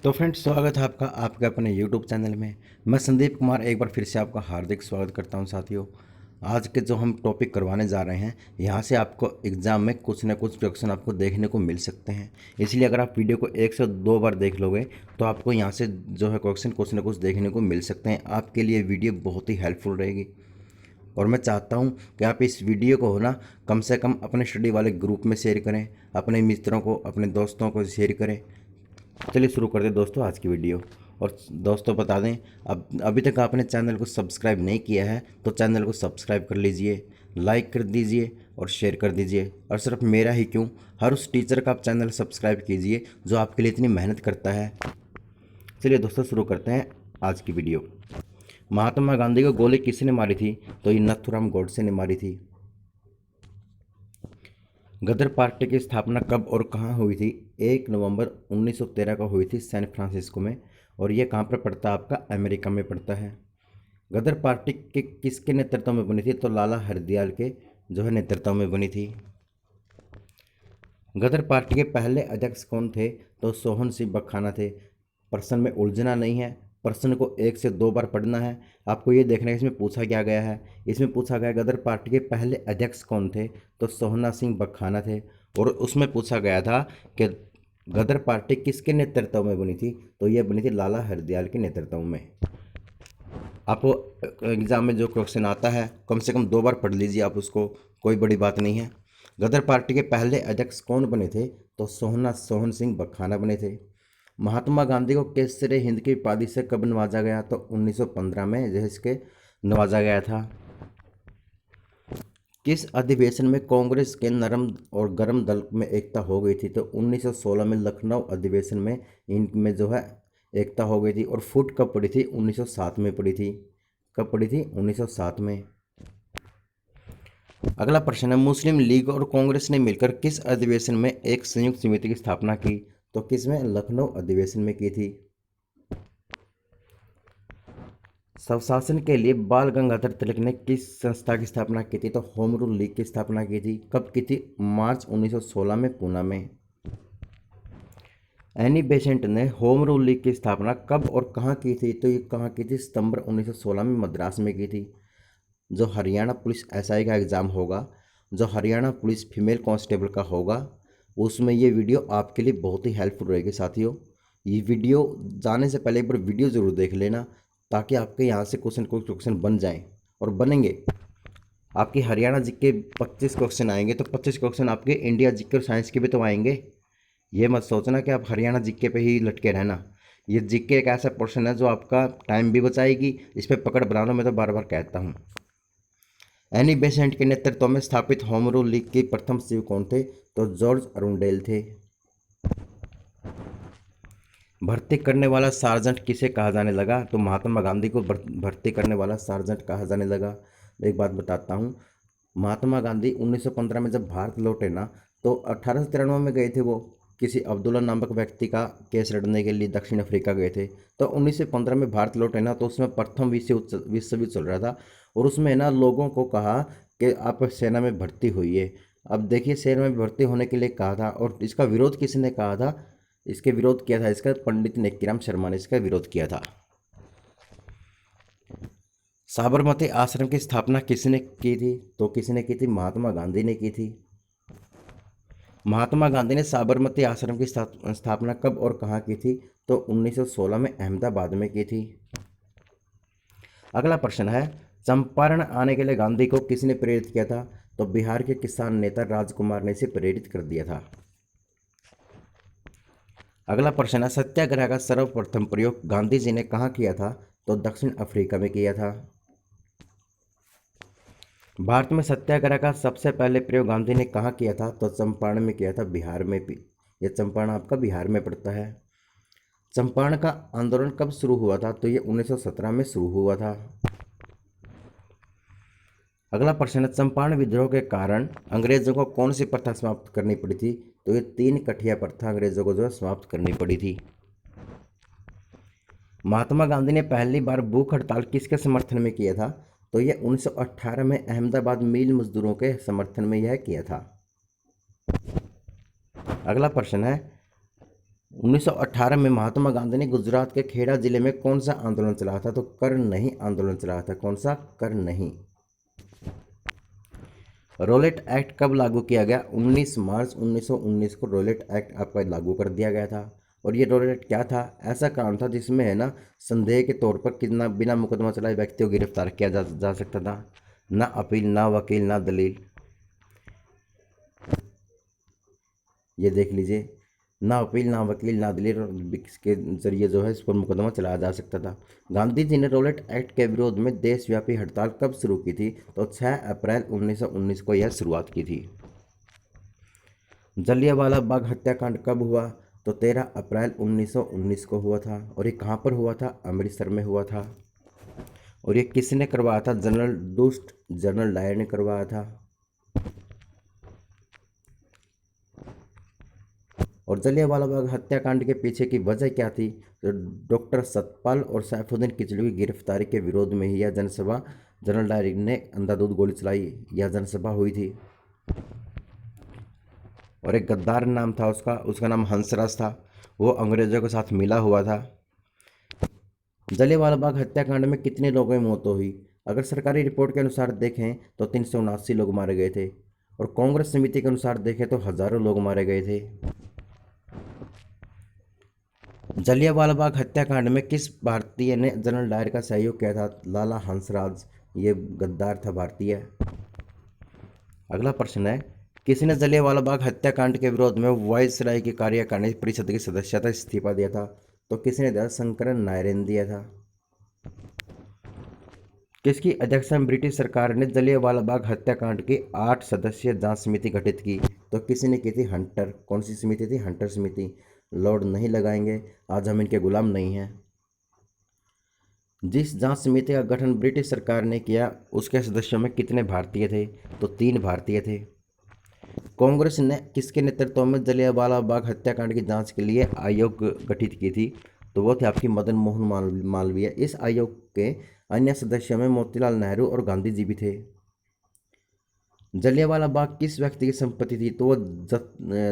तो फ्रेंड्स, स्वागत है आपका आपके अपने यूट्यूब चैनल में। मैं संदीप कुमार एक बार फिर से आपका हार्दिक स्वागत करता हूं। साथियों, आज के जो हम टॉपिक करवाने जा रहे हैं, यहाँ से आपको एग्ज़ाम में कुछ ना कुछ क्वेश्चन आपको देखने को मिल सकते हैं। इसलिए अगर आप वीडियो को 1 से 2 बार देख लोगे तो आपको यहाँ से जो है क्वेश्चन कुछ ना कुछ देखने को मिल सकते हैं। आपके लिए वीडियो बहुत ही हेल्पफुल रहेगी और मैं चाहता हूँ कि आप इस वीडियो को ना कम से कम अपने स्टडी वाले ग्रुप में शेयर करें, अपने मित्रों को, अपने दोस्तों को शेयर करें। चलिए शुरू करते हैं दोस्तों आज की वीडियो। और दोस्तों बता दें, अब अभी तक आपने चैनल को सब्सक्राइब नहीं किया है तो चैनल को सब्सक्राइब कर लीजिए, लाइक कर दीजिए और शेयर कर दीजिए। और सिर्फ मेरा ही क्यों, हर उस टीचर का आप चैनल सब्सक्राइब कीजिए जो आपके लिए इतनी मेहनत करता है। चलिए दोस्तों शुरू करते हैं आज की वीडियो। महात्मा गांधी को गोली किसने मारी थी? तो ये नथुराम गोडसे ने मारी थी। गदर पार्टी की स्थापना कब और कहाँ हुई थी? 1 नवंबर 1913 को हुई थी सैन फ्रांसिस्को में। और ये कहाँ पर पड़ता है? आपका अमेरिका में पड़ता है। गदर पार्टी के किसके नेतृत्व में बनी थी? तो लाला हरदयाल के जो है नेतृत्व में बनी थी। गदर पार्टी के पहले अध्यक्ष कौन थे? तो सोहन सिंह बखाना थे। प्रश्न में उलझना नहीं है, प्रश्न को 1 से 2 बार पढ़ना है। आपको ये देखना है इसमें पूछा क्या गया है। इसमें पूछा गया गदर पार्टी के पहले अध्यक्ष कौन थे? तो सोहना सिंह बखाना थे। और उसमें पूछा गया था कि गदर पार्टी किसके नेतृत्व में बनी थी? तो ये बनी थी लाला हरदयाल के नेतृत्व में। आपको एग्जाम में जो क्वेश्चन आता है कम से कम 2 बार पढ़ लीजिए आप उसको, कोई बड़ी बात नहीं है। गदर पार्टी के पहले अध्यक्ष कौन बने थे? तो सोहन सिंह बखाना बने थे। महात्मा गांधी को केसरे हिंद की उपाधि से कब नवाजा गया? तो 1915 में जो इसके नवाजा गया था। किस अधिवेशन में कांग्रेस के नरम और गरम दल में एकता हो गई थी? तो 1916 में लखनऊ अधिवेशन में इनमें जो है एकता हो गई थी। और फूट कब पड़ी थी? 1907 में पड़ी थी। कब पड़ी थी? 1907 में। अगला प्रश्न है, मुस्लिम लीग और कांग्रेस ने मिलकर किस अधिवेशन में एक संयुक्त समिति की स्थापना की? तो किस में? लखनऊ अधिवेशन में की थी। स्वशासन के लिए बाल गंगाधर तिलक ने किस संस्था की स्थापना की थी? तो होम रूल लीग की स्थापना की थी। कब की थी? मार्च 1916 में पूना में। एनी बेसेंट ने होम रूल लीग की स्थापना कब और कहाँ की थी? तो ये कहाँ की थी? सितंबर 1916 में मद्रास में की थी। जो हरियाणा पुलिस एसआई का एग्ज़ाम होगा, जो हरियाणा पुलिस फीमेल कांस्टेबल का होगा, उसमें ये वीडियो आपके लिए बहुत ही हेल्पफुल रहेगी। साथियों, ये वीडियो जाने से पहले एक बार वीडियो ज़रूर देख लेना ताकि आपके यहाँ से कुछ न कुछ क्वेश्चन बन जाएँ और बनेंगे। आपकी हरियाणा जीके 25 क्वेश्चन आएंगे तो 25 क्वेश्चन आपके इंडिया जीके और साइंस के भी तो आएंगे। ये मत सोचना कि आप हरियाणा जीके पे ही लटके रहना। ये जीके एक ऐसा पोर्शन है जो आपका टाइम भी बचाएगी। इस पर पकड़ बना लो, मैं तो बार बार कहता हूँ। एनी बेसेंट के नेतृत्व में स्थापित होम रूल लीग के प्रथम सचिव कौन थे? तो जॉर्ज अरुंडेल थे। भर्ती करने वाला सार्जेंट किसे कहा जाने लगा? तो महात्मा गांधी को भर्ती करने वाला सार्जेंट कहा जाने लगा। एक बात बताता हूँ, महात्मा गांधी 1915 में जब भारत लौटे ना, तो 1893 में गए थे वो किसी अब्दुल्ला नामक व्यक्ति का केस लड़ने के लिए दक्षिण अफ्रीका गए थे। तो 1915 में भारत लौटे ना, तो उसमें प्रथम विश्व युद्ध चल रहा था। और उसमें ना लोगों को कहा कि आप सेना में भर्ती होइए। अब देखिए, सेना में भर्ती होने के लिए कहा था और इसका विरोध किसने कहा था? इसके विरोध किया था इसका पंडित नेकीराम शर्मा ने इसका विरोध किया था। साबरमती आश्रम की स्थापना किसने की थी? तो किसने की थी? महात्मा गांधी ने की थी। महात्मा गांधी ने साबरमती आश्रम की स्थापना कब और कहाँ की थी? तो 1916 में अहमदाबाद में की थी। अगला प्रश्न है, चंपारण आने के लिए गांधी को किसने प्रेरित किया था? तो बिहार के किसान नेता राजकुमार ने इसे प्रेरित कर दिया था। अगला प्रश्न है, सत्याग्रह का सर्वप्रथम प्रयोग गांधी जी ने कहाँ किया था? तो दक्षिण अफ्रीका में किया था। भारत में सत्याग्रह का सबसे पहले प्रयोग गांधी ने कहाँ किया था? तो चंपारण में किया था, बिहार में भी। ये चंपारण आपका बिहार में पड़ता है। चंपारण का आंदोलन कब शुरू हुआ था? तो ये 1917 में शुरू हुआ था। अगला प्रश्न है, चंपारण विद्रोह के कारण अंग्रेजों को कौन सी प्रथा समाप्त करनी पड़ी थी? तो ये 3 कठिया प्रथा अंग्रेजों को जो है समाप्त करनी पड़ी थी। महात्मा गांधी ने पहली बार भूख हड़ताल किसके समर्थन में किया था? तो यह 1918 में अहमदाबाद मिल मजदूरों के समर्थन में यह किया था। अगला प्रश्न है, 1918 में महात्मा गांधी ने गुजरात के खेड़ा जिले में कौन सा आंदोलन चलाया था? तो कर नहीं आंदोलन चलाया था। कौन सा? कर नहीं। रोलेट एक्ट कब लागू किया गया? 19 मार्च 1919 को रोलेट एक्ट आपका लागू कर दिया गया था। और ये रोलेट क्या था? ऐसा कानून था जिसमें है ना संदेह के तौर पर कितना बिना मुकदमा चलाए व्यक्ति को गिरफ्तार किया जा सकता था। ना अपील, ना वकील, ना दलील। ये देख लीजिए, ना अपील, ना वकील, ना दलील, इसके जरिए जो है इस पर मुकदमा चलाया जा सकता था। गांधी जी ने रोलेट एक्ट के विरोध में देशव्यापी हड़ताल कब शुरू की थी? तो 6 अप्रैल 1919 को यह शुरुआत की थी। जलियांवाला बाग हत्याकांड कब हुआ? तो 13 अप्रैल 1919 को हुआ था। और ये कहाँ पर हुआ था? अमृतसर में हुआ था। और ये किसने करवाया था? जनरल दुष्ट जनरल डायर ने करवाया था। और जलियांवाला बाग हत्याकांड के पीछे की वजह क्या थी? तो डॉक्टर सतपाल और सैफुद्दीन किचलू की गिरफ्तारी के विरोध में ही यह जनसभा जनरल डायर ने अंधाधुंध गोली चलाई, यह जनसभा हुई थी। और एक गद्दार नाम था उसका नाम हंसराज था। वो अंग्रेजों के साथ मिला हुआ था। जलियांवाला बाग हत्याकांड में कितने लोगों की मौत हुई? अगर सरकारी रिपोर्ट के अनुसार देखें तो 379 लोग मारे गए थे। और कांग्रेस समिति के अनुसार देखें तो हजारों लोग मारे गए थे। जलियांवाला बाग हत्याकांड में किस भारतीय ने जनरल डायर का सहयोग किया था? लाला हंसराज, ये गद्दार था भारतीय। अगला प्रश्न है, किसने जलियांवाला बाग हत्याकांड के विरोध में वायसराय की कार्यकारिणी परिषद की सदस्यता इस्तीफा दिया था? तो किसने दिया? शंकरन नायर ने दिया था। किसकी अध्यक्षता में ब्रिटिश सरकार ने जलियांवाला बाग हत्याकांड की 8 सदस्यीय जांच समिति गठित की? तो किसी ने की थी? हंटर। कौन सी समिति थी? हंटर समिति। लॉर्ड नहीं लगाएंगे, आज हम इनके गुलाम नहीं हैं। जिस जांच समिति का गठन ब्रिटिश सरकार ने किया उसके सदस्यों में कितने भारतीय थे? तो 3 भारतीय थे। कांग्रेस ने किसके नेतृत्व में जलियांवाला बाग हत्याकांड की जांच के लिए आयोग गठित की थी? तो वो थे आपकी मदन मोहन मालवीय। इस आयोग के अन्य सदस्यों में मोतीलाल नेहरू और गांधी जी भी थे। जलियांवाला बाग किस व्यक्ति की संपत्ति थी? तो वो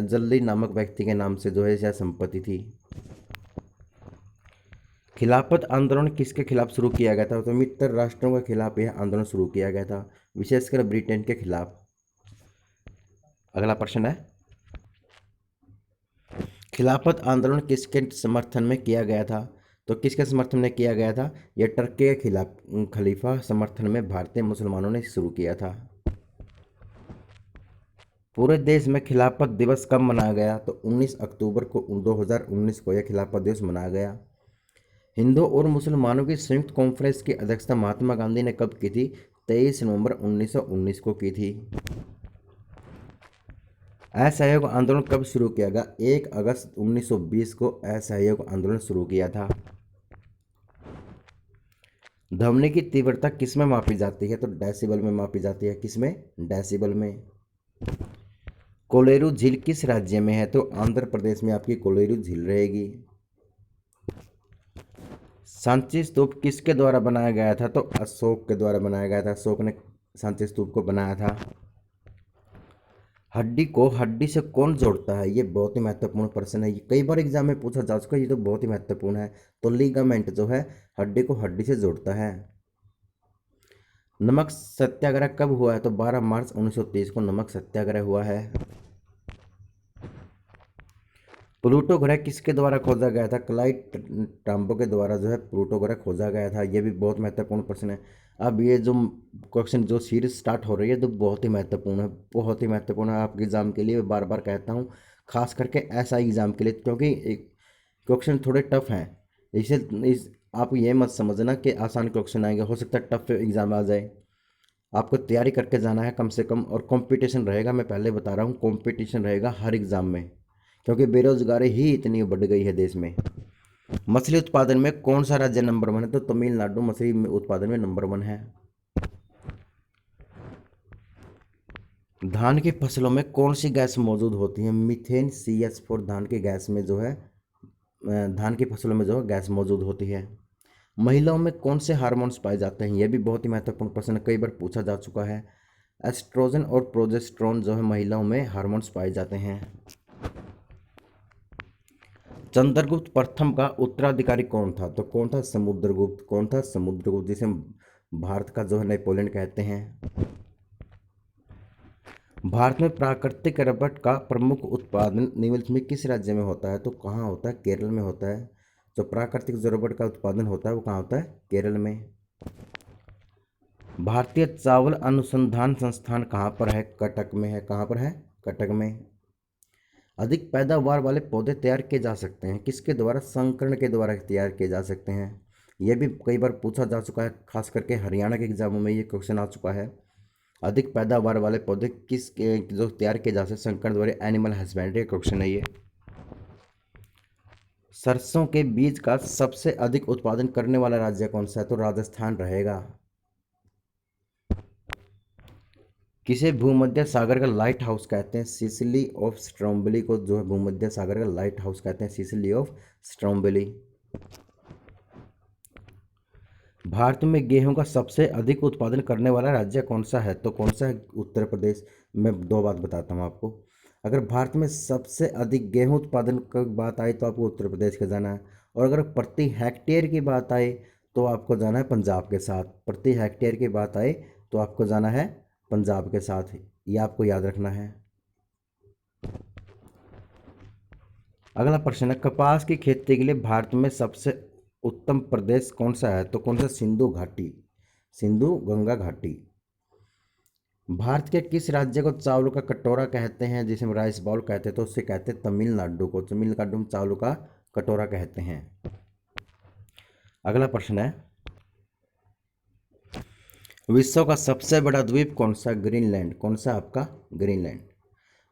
जल्दी नामक व्यक्ति के नाम से जो है यह संपत्ति थी। खिलाफत आंदोलन किसके खिलाफ शुरू किया गया था? तो मित्र राष्ट्रों के खिलाफ यह आंदोलन शुरू किया गया था, विशेषकर ब्रिटेन के खिलाफ। अगला प्रश्न है, खिलाफत आंदोलन किसके समर्थन में किया गया था? तो किसके समर्थन में किया गया था? यह टर्की के खिलाफ खलीफा समर्थन में भारतीय मुसलमानों ने शुरू किया था। पूरे देश में खिलाफत दिवस कब मनाया गया? तो 19 अक्टूबर को 2019 को यह खिलाफत दिवस मनाया गया। हिंदू और मुसलमानों की संयुक्त कॉन्फ्रेंस की अध्यक्षता महात्मा गांधी ने कब की थी? 23 नवंबर 1919 को की थी। असहयोग आंदोलन कब शुरू किया गया? 1 अगस्त 1920 को असहयोग आंदोलन शुरू किया था। ध्वनि की तीव्रता किसमें मापी जाती है? तो डेसिबल में मापी जाती है। किसमें? डेसिबल में। कोलेरू झील किस राज्य में है? तो आंध्र प्रदेश में आपकी कोलेरू झील रहेगी। सांची स्तूप किसके द्वारा बनाया गया था? तो अशोक के द्वारा बनाया गया था। अशोक ने सांची स्तूप को बनाया था। हड्डी को हड्डी से कौन जोड़ता है? ये बहुत ही महत्वपूर्ण प्रश्न है, ये कई बार एग्जाम में पूछा जा चुका है, ये तो बहुत ही महत्वपूर्ण है। तो लिगामेंट जो है हड्डी को हड्डी से जोड़ता है। नमक सत्याग्रह कब हुआ है? तो 12 मार्च 1930 को नमक सत्याग्रह हुआ है। प्लूटो ग्रह किसके द्वारा खोजा गया था? क्लाइड टाम्बो के द्वारा जो है प्लूटो ग्रह खोजा गया था। ये भी बहुत महत्वपूर्ण प्रश्न है। अब ये जो क्वेश्चन जो सीरीज स्टार्ट हो रही है तो बहुत ही महत्वपूर्ण है, बहुत ही महत्वपूर्ण है आपके एग्जाम के लिए। बार बार कहता हूँ, खास करके ऐसा एग्जाम के लिए, क्योंकि क्वेश्चन थोड़े टफ हैं। इस आप ये मत समझना कि आसान क्वेश्चन आएंगे, हो सकता है टफ एग्जाम आ जाए। आपको तैयारी करके जाना है कम से कम, और कंपटीशन रहेगा। मैं पहले बता रहा हूँ, कंपटीशन रहेगा हर एग्ज़ाम में, क्योंकि बेरोजगारी ही इतनी बढ़ गई है देश में। मछली उत्पादन में कौन सा राज्य नंबर 1 है? तो तमिलनाडु मछली उत्पादन में नंबर 1 है। धान की फसलों में कौन सी गैस मौजूद होती है? मीथेन CH4 धान की गैस में जो है धान की फसलों में जो है गैस मौजूद होती है। महिलाओं में कौन से हार्मोन्स पाए जाते हैं? यह भी बहुत ही महत्वपूर्ण प्रश्न, कई बार पूछा जा चुका है। एस्ट्रोजन और प्रोजेस्टेरोन जो है महिलाओं में हार्मोन्स पाए जाते हैं। चंद्रगुप्त प्रथम का उत्तराधिकारी कौन था? तो कौन था? समुद्रगुप्त। कौन था? समुद्रगुप्त, जिसे हम भारत का जो है नेपोलियन कहते हैं। भारत में प्राकृतिक रबड़ का प्रमुख उत्पादन निम्नलिखित में किस राज्य में होता है? तो कहाँ होता है? केरल में होता है। जो प्राकृतिक जो रबड़ का उत्पादन होता है वो कहाँ होता है? केरल में। भारतीय चावल अनुसंधान संस्थान कहाँ पर है? कटक में है। कहाँ पर है? कटक में। अधिक पैदावार वाले पौधे तैयार किए जा सकते हैं किसके द्वारा? संकरण के द्वारा तैयार किए जा सकते हैं। यह भी कई बार पूछा जा चुका है, खास करके हरियाणा के एग्जामों में ये क्वेश्चन आ चुका है। अधिक पैदावार वाले पौधे किस जो तैयार किए जा सकते हैं संकरण द्वारा? एनिमल हस्बेंड्री का क्वेश्चन है ये। सरसों के बीज का सबसे अधिक उत्पादन करने वाला राज्य कौन सा है? तो राजस्थान रहेगा। किसे भूमध्य सागर का लाइट हाउस कहते हैं? सिसिली ऑफ स्ट्रोम्बली को जो है भूमध्य सागर का लाइट हाउस कहते हैं, सिसिली ऑफ स्ट्रोम्बली। भारत में गेहूं का सबसे अधिक उत्पादन करने वाला राज्य कौन सा है? तो कौन सा है? उत्तर प्रदेश। मैं दो बात बताता हूँ आपको। अगर भारत में सबसे अधिक गेहूं उत्पादन की बात आई तो आपको उत्तर प्रदेश का जाना है, और अगर प्रति हेक्टेयर की बात आए तो आपको जाना है पंजाब के साथ। प्रति हेक्टेयर की बात आए तो आपको जाना है पंजाब के साथ। ये आपको याद रखना है। अगला प्रश्न है, कपास की खेती के लिए भारत में सबसे उत्तम प्रदेश कौन सा है? तो कौन सा? सिंधु घाटी, सिंधु गंगा घाटी। भारत के किस राज्य को चावल का कटोरा कहते हैं, जिसे हम राइस बाउल कहते हैं? तो उससे कहते हैं तमिलनाडु को। तमिलनाडु में चावल का कटोरा कहते हैं। अगला प्रश्न है, विश्व का सबसे बड़ा द्वीप कौन सा? ग्रीनलैंड। कौन सा आपका? ग्रीनलैंड।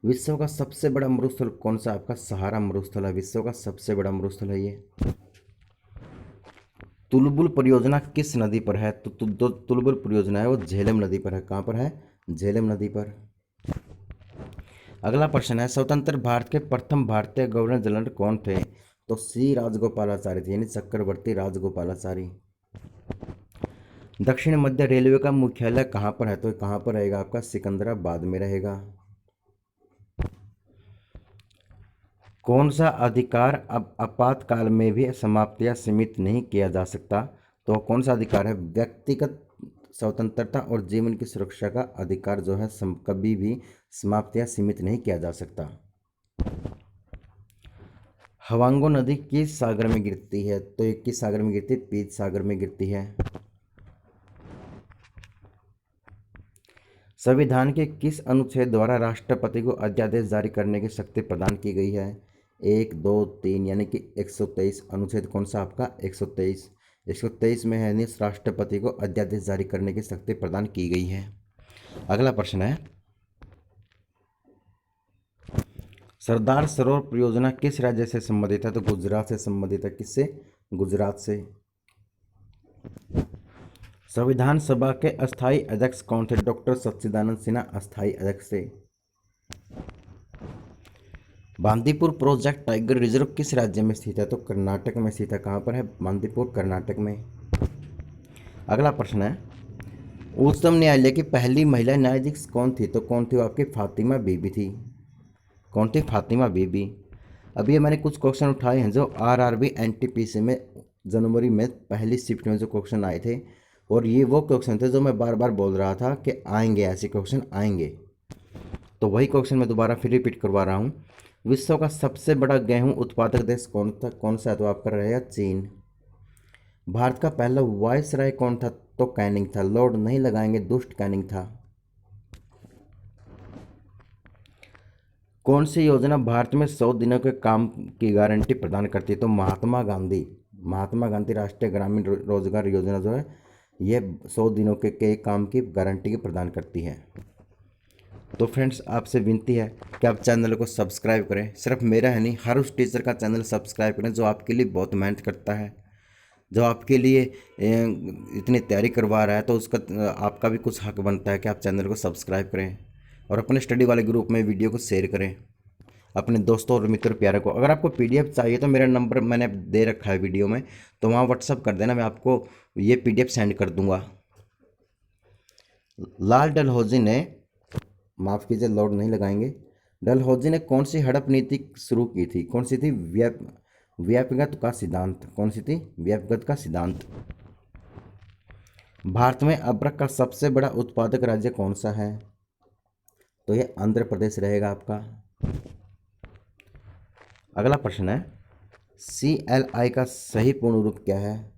विश्व का सबसे बड़ा मरुस्थल कौन सा? आपका सहारा मरुस्थल है। विश्व का सबसे बड़ा मरुस्थल है ये। तुलबुल परियोजना किस नदी पर है? तो तुलबुल परियोजना है वो झेलम नदी पर है। कहाँ पर है? झेलम नदी पर। अगला प्रश्न है, स्वतंत्र भारत के प्रथम भारतीय गवर्नर जनरल कौन थे? तो सी राजगोपालाचारी थे, यानी चक्रवर्ती राजगोपालाचारी। दक्षिण मध्य रेलवे का मुख्यालय कहाँ पर है? तो कहाँ पर रहेगा आपका? सिकंदराबाद में रहेगा। कौन सा अधिकार अब आपातकाल में भी समाप्त या सीमित नहीं किया जा सकता? तो कौन सा अधिकार है? व्यक्तिगत स्वतंत्रता और जीवन की सुरक्षा का अधिकार जो है कभी भी समाप्त या सीमित नहीं किया जा सकता। हवांगो नदी किस सागर में गिरती है? तो ये किस सागर में गिरती है? पीत सागर में गिरती है। संविधान के किस अनुच्छेद द्वारा राष्ट्रपति को अध्यादेश जारी करने की शक्ति प्रदान की गई है? 1, 2, 3 यानी कि 123 अनुच्छेद कौन सा आपका? 123। 123 में है राष्ट्रपति को अध्यादेश जारी करने की शक्ति प्रदान की गई है। अगला प्रश्न है, सरदार सरोवर परियोजना किस राज्य से संबंधित है? तो गुजरात से संबंधित है। किससे? गुजरात से। संविधान सभा के अस्थायी अध्यक्ष कौन थे? डॉक्टर सच्चिदानंद सिन्हा अस्थायी अध्यक्ष थे। बांदीपुर प्रोजेक्ट टाइगर रिजर्व किस राज्य में स्थित है? तो कर्नाटक में स्थित है। कहाँ पर है? बांदीपुर कर्नाटक में। अगला प्रश्न है, उच्चतम न्यायालय की पहली महिला न्यायाधीश कौन थी? तो कौन थी? वो आपकी फातिमा बीबी थी। कौन थी? फातिमा बीबी। अभी ये मैंने कुछ क्वेश्चन उठाए हैं जो आरआरबी एनटीपीसी में जनवरी में पहली शिफ्ट में जो क्वेश्चन आए थे, और ये वो क्वेश्चन थे जो मैं बार बार बोल रहा था कि आएंगे, ऐसे क्वेश्चन आएंगे। तो वही क्वेश्चन मैं दोबारा फिर रिपीट करवा रहा हूँ। विश्व का सबसे बड़ा गेहूं उत्पादक देश कौन था? कौन सा है? तो आपका रहेगा चीन। भारत का पहला वायसराय कौन था? तो कैनिंग था। लॉर्ड नहीं लगाएंगे, दुष्ट कैनिंग था। कौन सी योजना भारत में 100 दिनों के काम की गारंटी प्रदान करती है? तो महात्मा गांधी। महात्मा गांधी राष्ट्रीय ग्रामीण रोजगार योजना जो है ये 100 दिनों के काम की गारंटी प्रदान करती है। तो फ्रेंड्स, आपसे विनती है कि आप चैनल को सब्सक्राइब करें। सिर्फ मेरा है नहीं, हर उस टीचर का चैनल सब्सक्राइब करें जो आपके लिए बहुत मेहनत करता है, जो आपके लिए इतनी तैयारी करवा रहा है। तो उसका आपका भी कुछ हक बनता है कि आप चैनल को सब्सक्राइब करें और अपने स्टडी वाले ग्रुप में वीडियो को शेयर करें अपने दोस्तों और मित्र प्यारे को। अगर आपको पीडीएफ चाहिए तो मेरा नंबर मैंने दे रखा है वीडियो में, तो वहाँ व्हाट्सअप कर देना, मैं आपको ये पीडीएफ सेंड कर दूंगा। लाल डलहौजी ने, माफ़ कीजिए लॉर्ड नहीं लगाएंगे, डलहौजी ने कौन सी हड़प नीति शुरू की थी? कौन सी थी? व्यापकता का सिद्धांत। कौन सी थी? व्यापकता का सिद्धांत। भारत में अदरक का सबसे बड़ा उत्पादक राज्य कौन सा है? तो ये आंध्र प्रदेश रहेगा आपका। अगला प्रश्न है, CLI का सही पूर्ण रूप क्या है?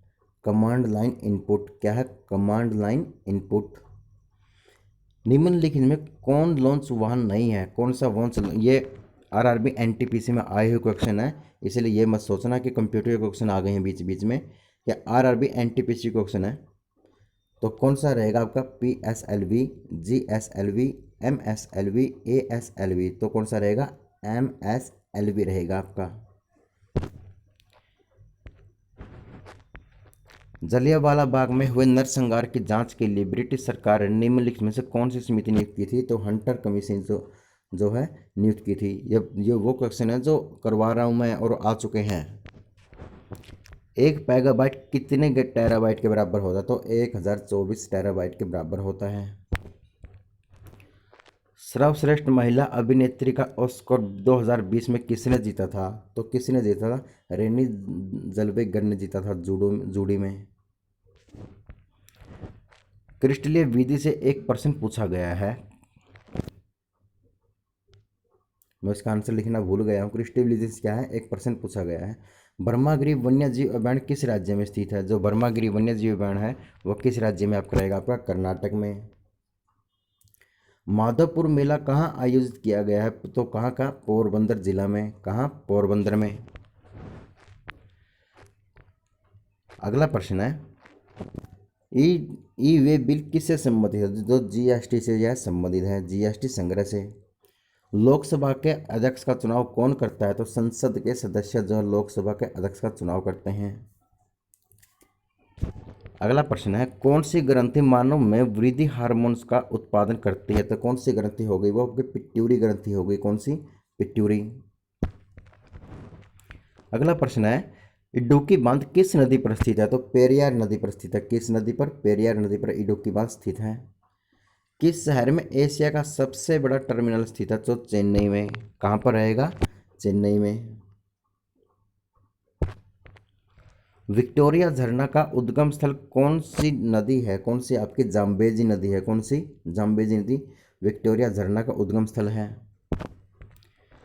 Command line input. क्या है? Command line input. निम्नलिखित में कौन लॉन्च वाहन नहीं है? कौन सा लॉन्च? ये RRB NTPC में आए हुए क्वेश्चन है, इसलिए ये मत सोचना कि कंप्यूटर के क्वेश्चन आ गए हैं बीच बीच में। या RRB NTPC क्वेश्चन है। तो कौन सा रहेगा आपका? PSLV, GSLV, MSLV, ASLV। तो कौन सा रहेगा? MSLV रहेगा आपका। जलियांवाला बाग में हुए नरसंहार की जांच के लिए ब्रिटिश सरकार ने निम्नलिखित में से कौन सी समिति नियुक्त की थी? तो हंटर कमीशन जो है नियुक्त की थी। ये वो क्वेश्चन है जो करवा रहा हूँ मैं और आ चुके हैं। 1 पैगाबाइट कितने टेराबाइट के बराबर होता है? तो 1024 टेराबाइट के बराबर होता है। सर्वश्रेष्ठ महिला अभिनेत्री का ऑस्कर 2020 में किसने जीता था? तो किसने जीता था? रेनी जलवेगर ने जीता था जूडी में। क्रिस्टलीय विधि से एक प्रश्न पूछा गया है, मैं इसका आंसर लिखना भूल गया हूँ। क्रिस्टलीय विधि से क्या है? एक प्रश्न पूछा गया है। ब्रह्मागिरी वन्यजीव अभयारण्य किस राज्य में स्थित है? जो ब्रह्मागिरी वन्यजीव अभयारण्य है वो किस राज्य में आपका रहेगा? आपका कर्नाटक में। माधवपुर मेला कहाँ आयोजित किया गया है? तो कहाँ का? पोरबंदर जिला में। कहाँ? पोरबंदर में। अगला प्रश्न है, ई वे बिल किससे संबंधित है? जो GST से यह संबंधित है, GST संग्रह से। लोकसभा के अध्यक्ष का चुनाव कौन करता है? तो संसद के सदस्य जो लोकसभा के अध्यक्ष का चुनाव करते हैं। अगला प्रश्न है, कौन सी ग्रंथि मानव में वृद्धि हार्मोन्स का उत्पादन करती है? तो कौन सी ग्रंथि हो गई? वो आपकी पिट्यूरी ग्रंथि हो गई। कौन सी? पिट्यूरी। अगला प्रश्न है, इडुक्की बांध किस नदी पर स्थित है? तो पेरियार नदी पर स्थित है। किस नदी पर? पेरियार नदी पर इडुक्की बांध स्थित है। किस शहर में एशिया का सबसे बड़ा टर्मिनल स्थित है? तो चेन्नई में। कहाँ पर रहेगा? चेन्नई में। विक्टोरिया झरना का उद्गम स्थल कौन सी नदी है? कौन सी? आपकी जाम्बेजी नदी है। कौन सी? जाम्बेजी नदी विक्टोरिया झरना का उद्गम स्थल है।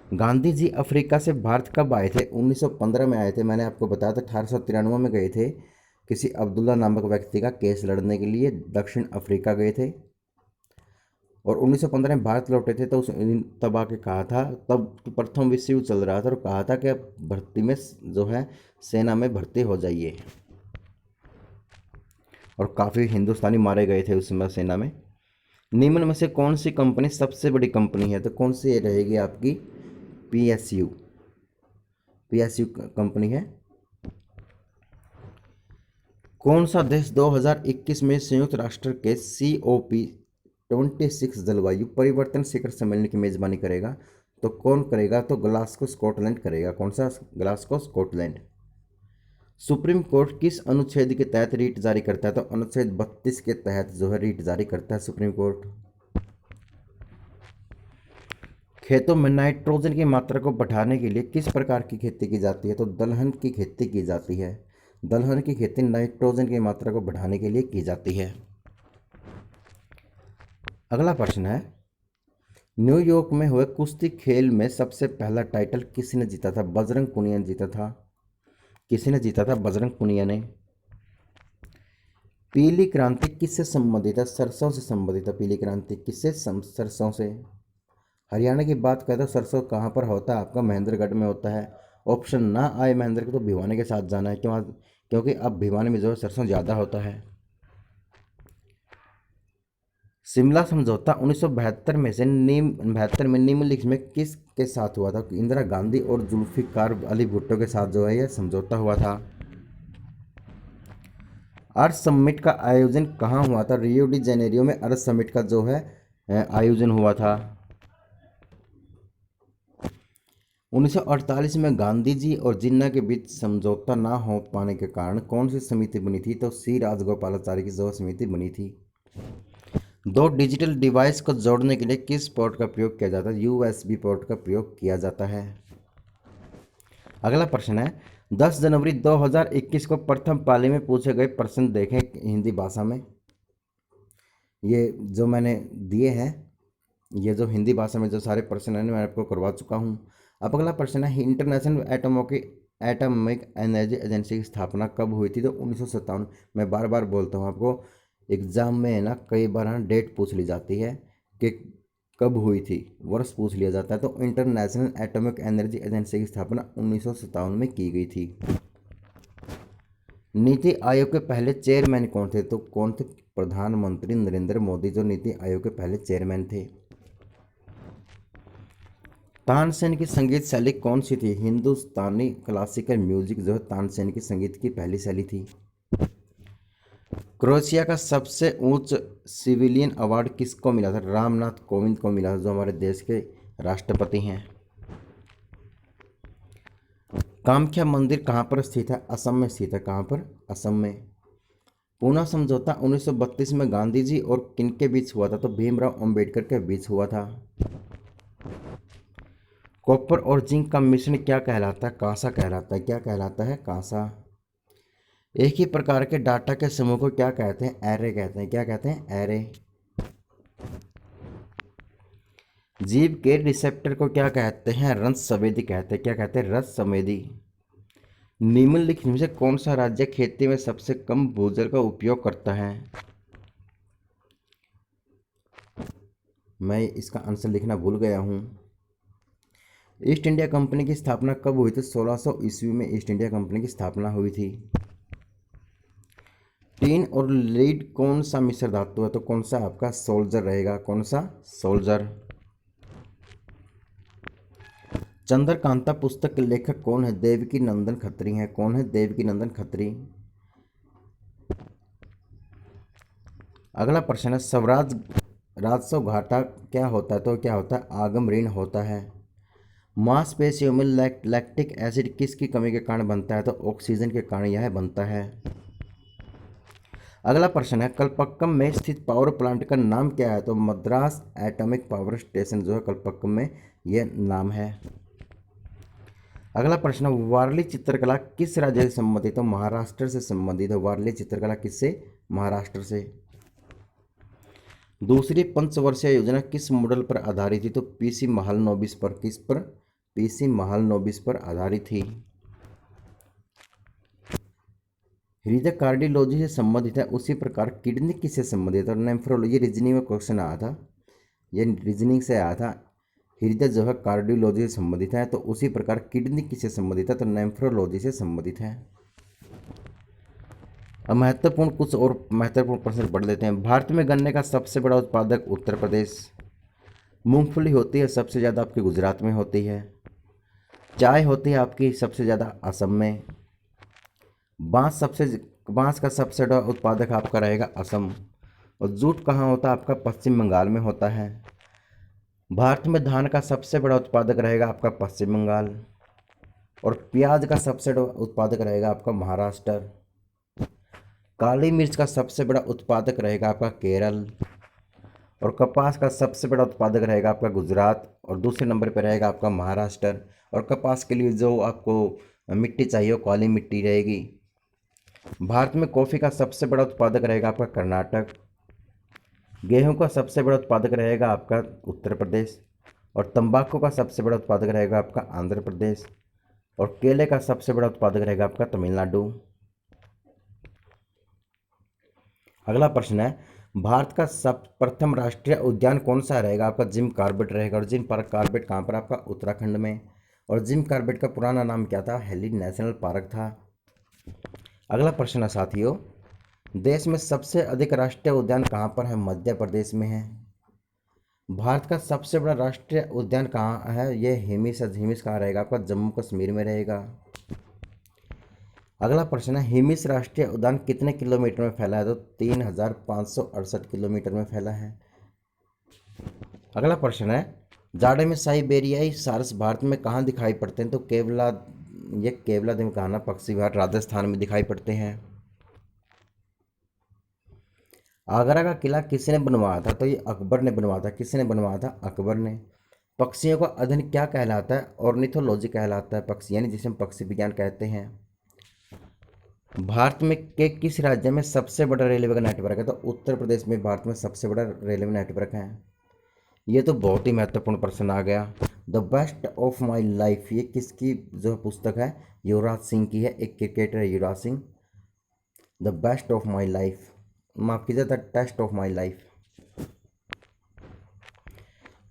गांधी जी अफ्रीका से भारत कब आए थे? 1915 में आए थे। मैंने आपको बताया था 1893 में गए थे, किसी अब्दुल्ला नामक व्यक्ति का केस लड़ने के लिए दक्षिण अफ्रीका गए थे। और 1915 में भारत लौटे थे तो तब आके कहा था, तब प्रथम विश्व युद्ध चल रहा था, और कहा था कि भर्ती में जो है सेना में भर्ती हो जाइए। और काफ़ी हिंदुस्तानी मारे गए थे उस समय सेना में। निम्न में से कौन सी कंपनी सबसे बड़ी कंपनी है? तो कौन सी रहेगी आपकी? PSU कंपनी है। कौन सा देश 2021 में संयुक्त राष्ट्र के COP26 जलवायु परिवर्तन शिखर सम्मेलन की मेजबानी करेगा? तो कौन करेगा? तो ग्लासगो स्कॉटलैंड करेगा। कौन सा? Glasgow Scotland. सुप्रीम कोर्ट किस अनुच्छेद के तहत रीट जारी करता है? तो अनुच्छेद 32 के तहत जो है रीट जारी करता है सुप्रीम कोर्ट। खेतों में नाइट्रोजन की मात्रा को बढ़ाने के लिए किस प्रकार की खेती की जाती है? तो दलहन की खेती की जाती है। दलहन की खेती नाइट्रोजन की मात्रा को बढ़ाने के लिए की जाती है। अगला प्रश्न है, न्यूयॉर्क में हुए कुश्ती खेल में सबसे पहला टाइटल किसने जीता था? बजरंग पुनिया ने जीता था। किसने जीता था? बजरंग पुनिया ने। पीली क्रांति किससे संबंधित है? सरसों से संबंधित है। पीली क्रांति किससे? सरसों से। हरियाणा की बात करें तो सरसों कहाँ पर होता है? आपका महेंद्रगढ़ में होता है। ऑप्शन ना आए महेंद्रगढ़ तो भिवानी के साथ जाना है, क्योंकि अब भिवानी में जो है सरसों ज़्यादा होता है। शिमला समझौता 1972 में से 1972 में निम्नलिखित में किस के साथ हुआ था? इंदिरा गांधी और जुल्फिकार अली भुट्टो के साथ जो है यह समझौता हुआ था। अर्थ समिट का आयोजन कहाँ हुआ था? रियो डी जेनेरियो में अर्थ समिट का जो है आयोजन हुआ था। 1948 में गांधी जी और जिन्ना के बीच समझौता ना हो पाने के कारण कौन सी समिति बनी थी? तो सी राजगोपालाचारी की जो समिति बनी थी। 2 डिजिटल डिवाइस को जोड़ने के लिए किस पोर्ट का प्रयोग किया जाता है? USB पोर्ट का प्रयोग किया जाता है। अगला प्रश्न है, 10 जनवरी 2021 को प्रथम पाली में पूछे गए प्रश्न देखें हिंदी भाषा में। ये जो मैंने दिए हैं, ये जो हिंदी भाषा में जो सारे प्रश्न हैं मैं आपको करवा चुका हूँ। अब अगला प्रश्न है, इंटरनेशनल एटॉमिक एनर्जी एजेंसी की स्थापना कब हुई थी? तो 1957। मैं बार बार बोलता हूँ आपको, एग्जाम में है ना कई बार डेट पूछ ली जाती है कि कब हुई थी, वर्ष पूछ लिया जाता है। तो इंटरनेशनल एटॉमिक एनर्जी एजेंसी की स्थापना 1957 में की गई थी। नीति आयोग के पहले चेयरमैन कौन थे? तो कौन थे? प्रधानमंत्री नरेंद्र मोदी जो नीति आयोग के पहले चेयरमैन थे। तानसेन की संगीत शैली कौन सी थी? हिंदुस्तानी क्लासिकल म्यूजिक जो है तानसेन की संगीत की पहली शैली थी। क्रोएशिया का सबसे ऊंच सिविलियन अवार्ड किसको मिला था? रामनाथ कोविंद को मिला, जो हमारे देश के राष्ट्रपति हैं। कामाख्या मंदिर कहाँ पर स्थित है? असम में स्थित है। कहाँ पर? असम में। पूना समझौता 1932 में गांधी जी और किनके बीच हुआ था? तो भीमराव अंबेडकर के बीच हुआ था। कॉपर और जिंक का मिश्रण क्या कहलाता है? कांसा कहलाता है। क्या कहलाता है? कांसा। एक ही प्रकार के डाटा के समूह को क्या कहते हैं? एरे कहते हैं। क्या कहते हैं? एरे। जीव के रिसेप्टर को क्या कहते हैं? रस संवेदी कहते हैं। क्या कहते हैं? रस संवेदी। निम्नलिखित में से कौन सा राज्य खेती में सबसे कम भूजल का उपयोग करता है? मैं इसका आंसर लिखना भूल गया हूँ। ईस्ट इंडिया कंपनी की स्थापना कब हुई थी? 1600 ईस्वी में ईस्ट इंडिया कंपनी की स्थापना हुई थी। टीन और लीड कौन सा मिश्र धातु है? तो कौन सा आपका? सोल्जर रहेगा। कौन सा? सोल्जर। चंद्रकांता पुस्तक के लेखक कौन है? देवकी नंदन खत्री हैं। कौन है? देवकी नंदन खत्री। अगला प्रश्न है, स्वराज राजस्व घाटा क्या होता है? तो क्या होता है? आगम ऋण होता है। मांसपेशियों में लैक्टिक एसिड किसकी कमी के कारण बनता है? तो ऑक्सीजन के कारण यह बनता है। अगला प्रश्न है, कलपक्कम में स्थित पावर प्लांट का नाम क्या है? तो मद्रास एटॉमिक पावर स्टेशन जो है कलपक्कम में यह नाम है। अगला प्रश्न, वारली चित्रकला किस राज्य से संबंधित है? तो महाराष्ट्र से संबंधित है। वारली चित्रकला किससे? महाराष्ट्र से। दूसरी पंचवर्षीय योजना किस मॉडल पर आधारित थी? तो पीसी महालनोबिस पर। किस पर? पीसी महालनोबिस पर आधारित थी। हृदय कार्डियोलॉजी से संबंधित है, उसी प्रकार किडनी किससे संबंधित है? और नेफ्रोलॉजी रीजनिंग में क्वेश्चन आया था, ये रीजनिंग से आया था। हृदय जो है कार्डियोलॉजी से संबंधित है, तो उसी प्रकार किडनी किससे संबंधित है? तो नेफ्रोलॉजी से संबंधित है। अब महत्वपूर्ण कुछ और महत्वपूर्ण प्रश्न पढ़ लेते हैं। भारत में गन्ने का सबसे बड़ा उत्पादक उत्तर प्रदेश। मूंगफली होती है सबसे ज़्यादा आपकी गुजरात में होती है। चाय होती है आपकी सबसे ज़्यादा असम में। बांस का सबसे बड़ा उत्पादक आपका रहेगा असम। और जूट कहाँ होता है? आपका पश्चिम बंगाल में होता है। भारत में धान का सबसे बड़ा उत्पादक रहेगा आपका पश्चिम बंगाल। और प्याज का सबसे बड़ा उत्पादक रहेगा आपका महाराष्ट्र। काली मिर्च का सबसे बड़ा उत्पादक रहेगा आपका केरल। और कपास का सबसे बड़ा उत्पादक रहेगा आपका गुजरात। और दूसरे नंबर पर रहेगा आपका महाराष्ट्र। और कपास के लिए जो आपको मिट्टी चाहिए वो काली मिट्टी रहेगी। भारत में कॉफ़ी का सबसे बड़ा उत्पादक रहेगा आपका कर्नाटक। गेहूं का सबसे बड़ा उत्पादक रहेगा आपका उत्तर प्रदेश। और तंबाकू का सबसे बड़ा उत्पादक रहेगा आपका आंध्र प्रदेश। और केले का सबसे बड़ा उत्पादक रहेगा आपका तमिलनाडु। अगला प्रश्न है, भारत का सब प्रथम राष्ट्रीय उद्यान कौन सा रहेगा? आपका जिम कॉर्बेट रहेगा। और जिम कॉर्बेट कहाँ पर? आपका उत्तराखंड में। और जिम कॉर्बेट का पुराना नाम क्या था? हेली नेशनल पार्क था। अगला प्रश्न है साथियों, देश में सबसे अधिक राष्ट्रीय उद्यान कहाँ पर है? मध्य प्रदेश में है। भारत का सबसे बड़ा राष्ट्रीय उद्यान कहाँ है? ये हिमिस है। हिमिस कहाँ रहेगा? आपका जम्मू कश्मीर में रहेगा। अगला प्रश्न है, हिमिस राष्ट्रीय उद्यान कितने किलोमीटर में फैला है? तो 3568 किलोमीटर में फैला है। अगला प्रश्न है, जाड़े में साइबेरियाई सारस भारत में कहाँ दिखाई पड़ते हैं? तो केवला दिमकाना पक्षी भारत राजस्थान में दिखाई पड़ते हैं। आगरा का किला किसने बनवाया था? तो ये अकबर ने बनवाया था। किसने बनवाया था? अकबर ने। पक्षियों का अध्ययन क्या कहलाता है? ऑर्निथोलॉजी कहलाता है पक्षी, यानी जिसे हम पक्षी विज्ञान कहते हैं। भारत में के किस राज्य में सबसे बड़ा रेलवे का नेटवर्क है? तो उत्तर प्रदेश में भारत में सबसे बड़ा रेलवे नेटवर्क है। ये तो बहुत ही महत्वपूर्ण प्रश्न आ गया। The best of my life, ये किसकी जो पुस्तक है? युवराज सिंह की है, एक क्रिकेटर है Yuvraj Singh. The best of my life, माफ कीजिए, the test of my life.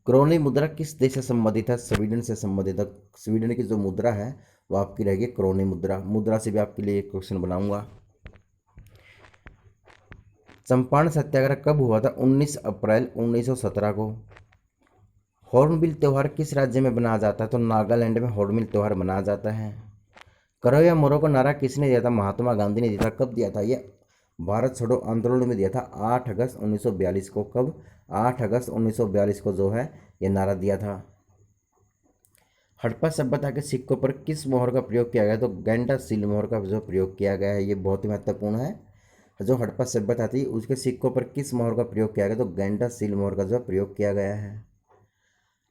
Krone मुद्रा किस देश से संबंधित है? स्वीडन से संबंधित है। स्वीडन की जो मुद्रा है वो आपकी रहेगी क्रोनी मुद्रा। मुद्रा से भी आपके लिए एक क्वेश्चन बनाऊंगा। चंपारण सत्याग्रह कब हुआ था? 19 अप्रैल 1917 को। हॉर्नबिल त्यौहार किस राज्य में मनाया जाता है? तो नागालैंड में हॉर्नबिल त्यौहार मनाया जाता है। करो या मरो का नारा किसने दिया था? महात्मा गांधी ने दिया था। कब दिया था? ये भारत छोड़ो आंदोलन में दिया था 8 अगस्त 1942 को। कब? 8 अगस्त 1942 को जो है ये नारा दिया था। हड़प्पा सभ्यता के सिक्कों पर किस मोहर का प्रयोग किया गया? तो गैंडा सील मोहर का जो प्रयोग किया गया है, ये बहुत ही महत्वपूर्ण है। जो हड़प्पा सभ्यता थी उसके सिक्कों पर किस मोहर का प्रयोग किया गया? तो गैंडा सील मोहर का जो प्रयोग किया गया है।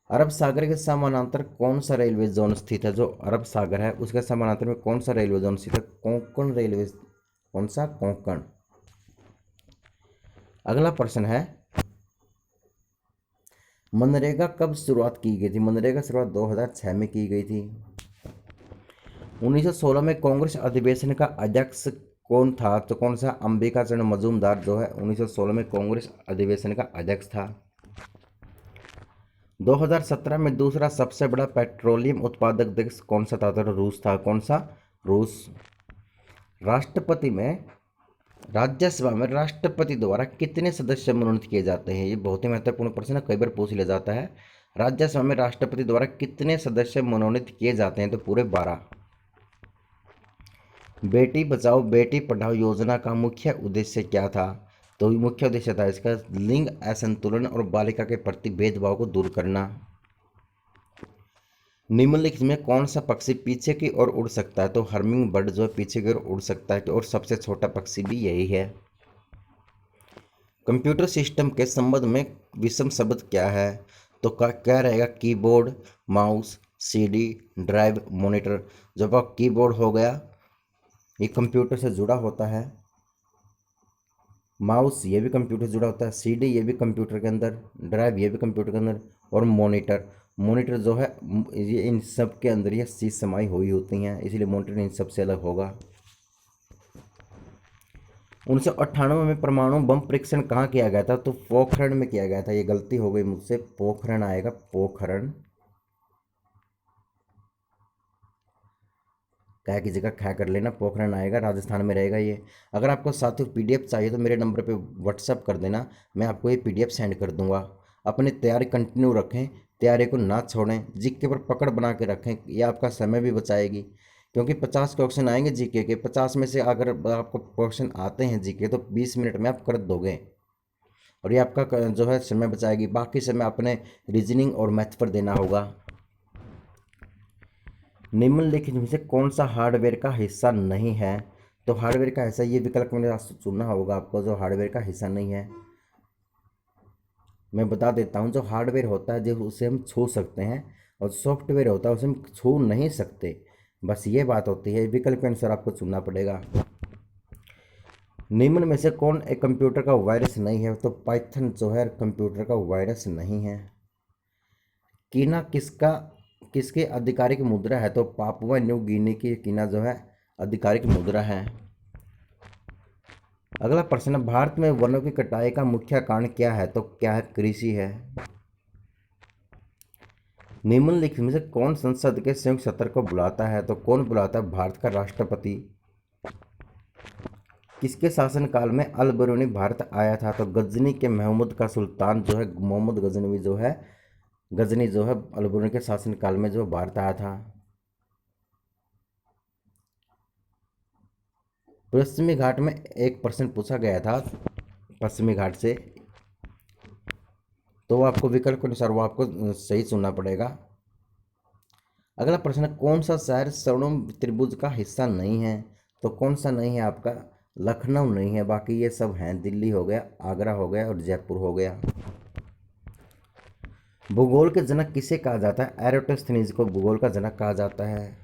अरब सागर के समानांतर कौन सा रेलवे जोन स्थित है? जो अरब सागर है उसके समानांतर में कौन सा रेलवे जोन स्थित है? कोंकण रेलवे। कौन सा? कोंकण। अगला प्रश्न है, मनरेगा कब शुरुआत की गई थी? मनरेगा शुरुआत 2006 में की गई थी। 1916 में कांग्रेस अधिवेशन का अध्यक्ष कौन था? तो कौन सा? अंबिका चरण मजूमदार जो है 1916 में कांग्रेस अधिवेशन का अध्यक्ष था। 2017 में दूसरा सबसे बड़ा पेट्रोलियम उत्पादक देश कौन सा था? तो रूस था। कौन सा? रूस। राष्ट्रपति में राज्यसभा में राष्ट्रपति द्वारा कितने सदस्य मनोनीत किए जाते हैं? ये बहुत ही महत्वपूर्ण प्रश्न है, कई बार पूछ लिया जाता है। राज्यसभा में राष्ट्रपति द्वारा कितने सदस्य मनोनीत किए जाते हैं? तो पूरे 12। बेटी बचाओ बेटी पढ़ाओ योजना का मुख्य उद्देश्य क्या था? तो मुख्य उद्देश्य था इसका लिंग असंतुलन और बालिका के प्रति भेदभाव को दूर करना। निम्नलिखित में कौन सा पक्षी पीछे की ओर उड़ सकता है? तो हर्मिंग बर्ड जो है पीछे की ओर उड़ सकता है, और सबसे छोटा पक्षी भी यही है। कंप्यूटर सिस्टम के संबंध में विषम शब्द क्या है? तो क्या रहेगा? Keyboard, mouse, CD, drive, monitor. जब आप कीबोर्ड हो गया, ये कंप्यूटर से जुड़ा होता है। माउस ये भी कंप्यूटर से जुड़ा होता है। सीडी ये भी कंप्यूटर के अंदर, ड्राइव ये भी कंप्यूटर के अंदर, और मॉनिटर, मॉनिटर जो है ये इन सब के अंदर ये चीज़ समाई हुई होती हैं, इसलिए मॉनिटर इन सबसे अलग होगा। 1998 में परमाणु बम परीक्षण कहाँ किया गया था? तो पोखरण में किया गया था। ये गलती हो गई मुझसे, पोखरण आएगा, पोखरण। क्या की जगह खा कर लेना, पोखरण आएगा, राजस्थान में रहेगा ये। अगर आपको साथियों पीडीएफ चाहिए तो मेरे नंबर पे व्हाट्सअप कर देना, मैं आपको ये पीडीएफ सेंड कर दूंगा। अपनी तैयारी कंटिन्यू रखें, तैयारी को ना छोड़ें, जीके पर पकड़ बना के रखें, ये आपका समय भी बचाएगी। क्योंकि 50 क्वेश्चन आएंगे जीके के, 50 में से अगर आपको क्वेश्चन आते हैं जीके तो 20 मिनट में आप कर दोगे, और ये आपका जो है समय बचाएगी। बाकी समय अपने रीजनिंग और मैथ पर देना होगा। निम्नलिखित में से कौन सा हार्डवेयर का हिस्सा नहीं है? तो हार्डवेयर का हिस्सा, ये विकल्प मैंने चुनना होगा आपको, जो हार्डवेयर का हिस्सा नहीं है। मैं बता देता हूँ, जो हार्डवेयर होता है जो उसे हम छू सकते हैं, और सॉफ्टवेयर होता है उसे हम छू नहीं सकते, बस ये बात होती है। विकल्प के अनुसार आपको चुनना पड़ेगा। निम्न में से कौन एक कंप्यूटर का वायरस नहीं है? तो पाइथन जो है कंप्यूटर का वायरस नहीं है। कीना किसके आधिकारिक मुद्रा है? तो पापुआ न्यू गिनी की कीना जो है आधिकारिक मुद्रा है। अगला प्रश्न, भारत में वनों की कटाई का मुख्य कारण क्या है? तो क्या है? कृषि है। निम्नलिखित में से कौन संसद के संयुक्त सत्र को बुलाता है? तो कौन बुलाता है? भारत का राष्ट्रपति। किसके शासनकाल में अल बरूनी भारत आया था? तो गजनी के महमूद का सुल्तान जो है मोहम्मद गजनी जो है अल बरूनी के शासनकाल में जो भारत आया था। पश्चिमी घाट में एक प्रश्न पूछा गया था पश्चिमी घाट से, तो आपको विकल्प के अनुसार वो आपको सही चुनना पड़ेगा। अगला प्रश्न, कौन सा शहर स्वर्णिम त्रिभुज का हिस्सा नहीं है? तो कौन सा नहीं है आपका? लखनऊ नहीं है, बाकी ये सब हैं। दिल्ली हो गया, आगरा हो गया, और जयपुर हो गया। भूगोल के जनक किसे कहा जाता है? एरोटोस्थनीज को भूगोल का जनक कहा जाता है।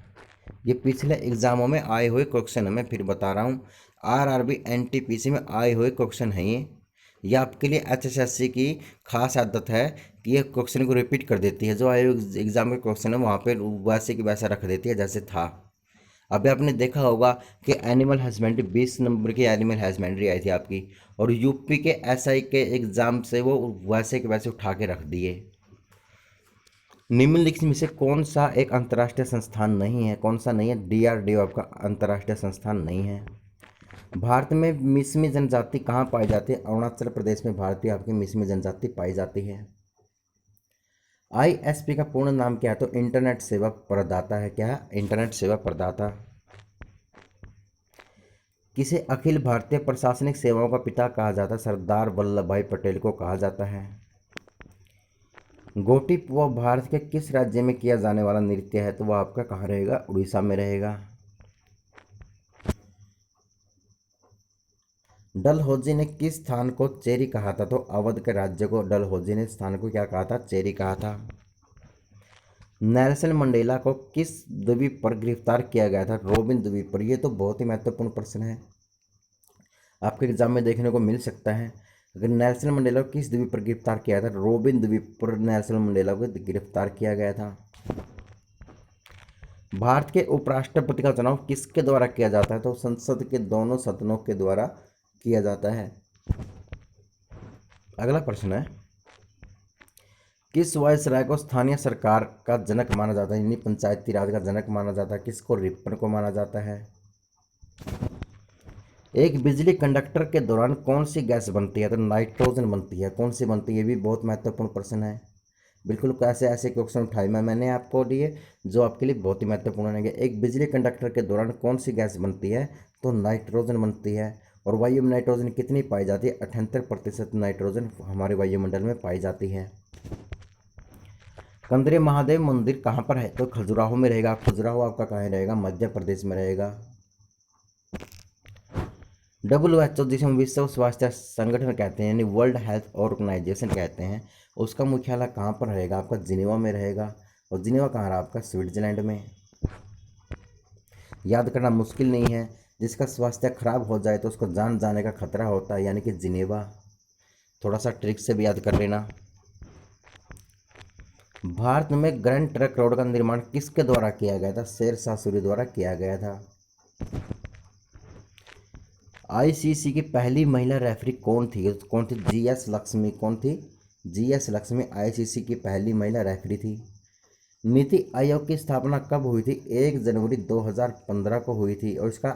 ये पिछले एग्जामों में आए हुए क्वेश्चन है, मैं फिर बता रहा हूँ, आरआरबी एनटीपीसी में आए हुए क्वेश्चन है ये आपके लिए एचएसएससी की खास आदत है कि ये क्वेश्चन को रिपीट कर देती है। जो आए हुए एग्जाम के क्वेश्चन है वहाँ पे वैसे की वैसा रख देती है जैसे था। अभी आपने देखा होगा कि एनिमल हस्बेंड्री 20 नंबर की एनिमल हस्बेंड्री आई थी आपकी, और यूपी के एसआई के एग्ज़ाम से वो वैसे के वैसे उठा के रख दिए। निम्नलिखित में से कौन सा एक अंतर्राष्ट्रीय संस्थान नहीं है? कौन सा नहीं है? डीआरडीओ आपका अंतर्राष्ट्रीय संस्थान नहीं है। भारत में मिश्मी जनजाति कहाँ पाई जाती है? अरुणाचल प्रदेश में भारतीय आपकी मिश्मी जनजाति पाई जाती है। आईएसपी का पूर्ण नाम क्या है? तो इंटरनेट सेवा प्रदाता है। क्या है? इंटरनेट सेवा प्रदाता। किसे अखिल भारतीय प्रशासनिक सेवाओं का पिता कहा जाता है? सरदार वल्लभ भाई पटेल को कहा जाता है। गोटी वो भारत के किस राज्य में किया जाने वाला नृत्य है? तो वह आपका कहाँ रहेगा? उड़ीसा में रहेगा। डलहौजी ने किस स्थान को चेरी कहा था? तो अवध के राज्य को डलहौजी ने स्थान को क्या कहा था? चेरी कहा था। नेल्सन मंडेला को किस द्वीप पर गिरफ्तार किया गया था? रोबिन द्वीप पर। यह तो बहुत ही महत्वपूर्ण प्रश्न है, आपके एग्जाम में देखने को मिल सकता है। अगर नेल्सन मंडेला को किस द्वीप पर गिरफ्तार किया था? रोबिन द्वीप पर नेल्सन मंडेला को गिरफ्तार किया गया था। भारत के उपराष्ट्रपति का चुनाव किसके द्वारा किया जाता है? तो संसद के दोनों सदनों के द्वारा किया जाता है। अगला प्रश्न है, किस वायसराय को स्थानीय सरकार का जनक माना जाता है, यानी पंचायती राज का जनक माना जाता है? किसको? रिपन को माना जाता है। एक बिजली कंडक्टर के दौरान कौन सी गैस बनती है? तो नाइट्रोजन बनती है। कौन सी बनती है? ये भी बहुत महत्वपूर्ण प्रश्न है। बिल्कुल कैसे ऐसे क्वेश्चन उठाए मैंने आपको लिए जो आपके लिए बहुत ही महत्वपूर्ण है। एक बिजली कंडक्टर के दौरान कौन सी गैस बनती है? तो नाइट्रोजन बनती है। और वायु में नाइट्रोजन कितनी पाई जाती है? 78% नाइट्रोजन हमारे वायुमंडल में पाई जाती है। कंदरे महादेव मंदिर कहाँ पर है? तो खजुराहो में रहेगा। खजुराहो आपका कहाँ रहेगा? मध्य प्रदेश में रहेगा। WHO जिसे हम विश्व स्वास्थ्य संगठन कहते हैं, यानी वर्ल्ड हेल्थ ऑर्गेनाइजेशन कहते हैं, उसका मुख्यालय कहाँ पर रहेगा? आपका जिनेवा में रहेगा। और जिनेवा कहाँ रहा? आपका स्विट्जरलैंड में। याद करना मुश्किल नहीं है, जिसका स्वास्थ्य खराब हो जाए तो उसको जान जाने का खतरा होता है, यानी कि जिनेवा। थोड़ा सा ट्रिक से भी याद कर लेना। भारत में ग्रैंड ट्रंक रोड का निर्माण किसके द्वारा किया गया था? शेरशाह सूरी द्वारा किया गया था। आईसीसी की पहली महिला रेफरी कौन थी? कौन थी? जीएस लक्ष्मी। कौन थी? जीएस लक्ष्मी आईसीसी की पहली महिला रेफरी थी। नीति आयोग की स्थापना कब हुई थी? 1 जनवरी 2015 को हुई थी। और इसका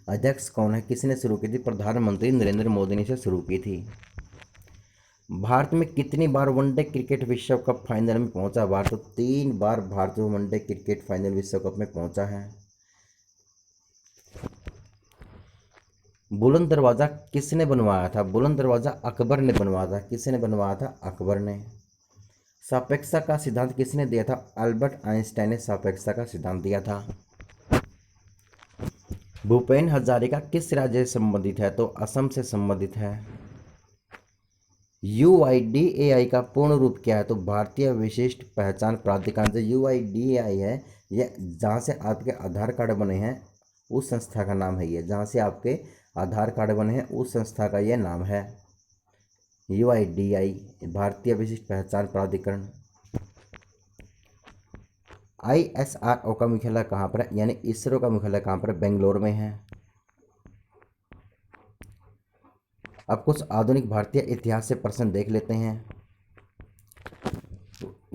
अध्यक्ष कौन है? किसने शुरू की थी? प्रधानमंत्री नरेंद्र मोदी ने इसे शुरू की थी। भारत में कितनी बार वनडे क्रिकेट विश्व कप फाइनल में पहुंचा भारत? तो 3 बार भारत वनडे क्रिकेट फाइनल विश्व कप में पहुंचा है। बुलंद दरवाज़ा किसने बनवाया था? बुलंद दरवाज़ा अकबर ने बनवाया था। किसने बनवाया था? अकबर ने। सापेक्षता का सिद्धांत किसने दिया था? अल्बर्ट आइंस्टाइन ने सापेक्षता का सिद्धांत दिया था। भूपेन हजारिका किस राज्य से संबंधित है? तो असम से संबंधित है। UIDAI का पूर्ण रूप क्या है? तो भारतीय विशिष्ट पहचान प्राधिकरण। जो UIDAI है, यह जहाँ से आपके आधार कार्ड बने हैं उस संस्था का नाम है। ये जहाँ से आपके आधार कार्ड बने हैं उस संस्था का यह नाम है, UIDAI, भारतीय विशिष्ट पहचान प्राधिकरण। ISRO का मुख्यालय कहाँ पर है? यानी इसरो का मुख्यालय कहाँ पर है? बेंगलोर में है। अब कुछ आधुनिक भारतीय इतिहास से प्रश्न देख लेते हैं।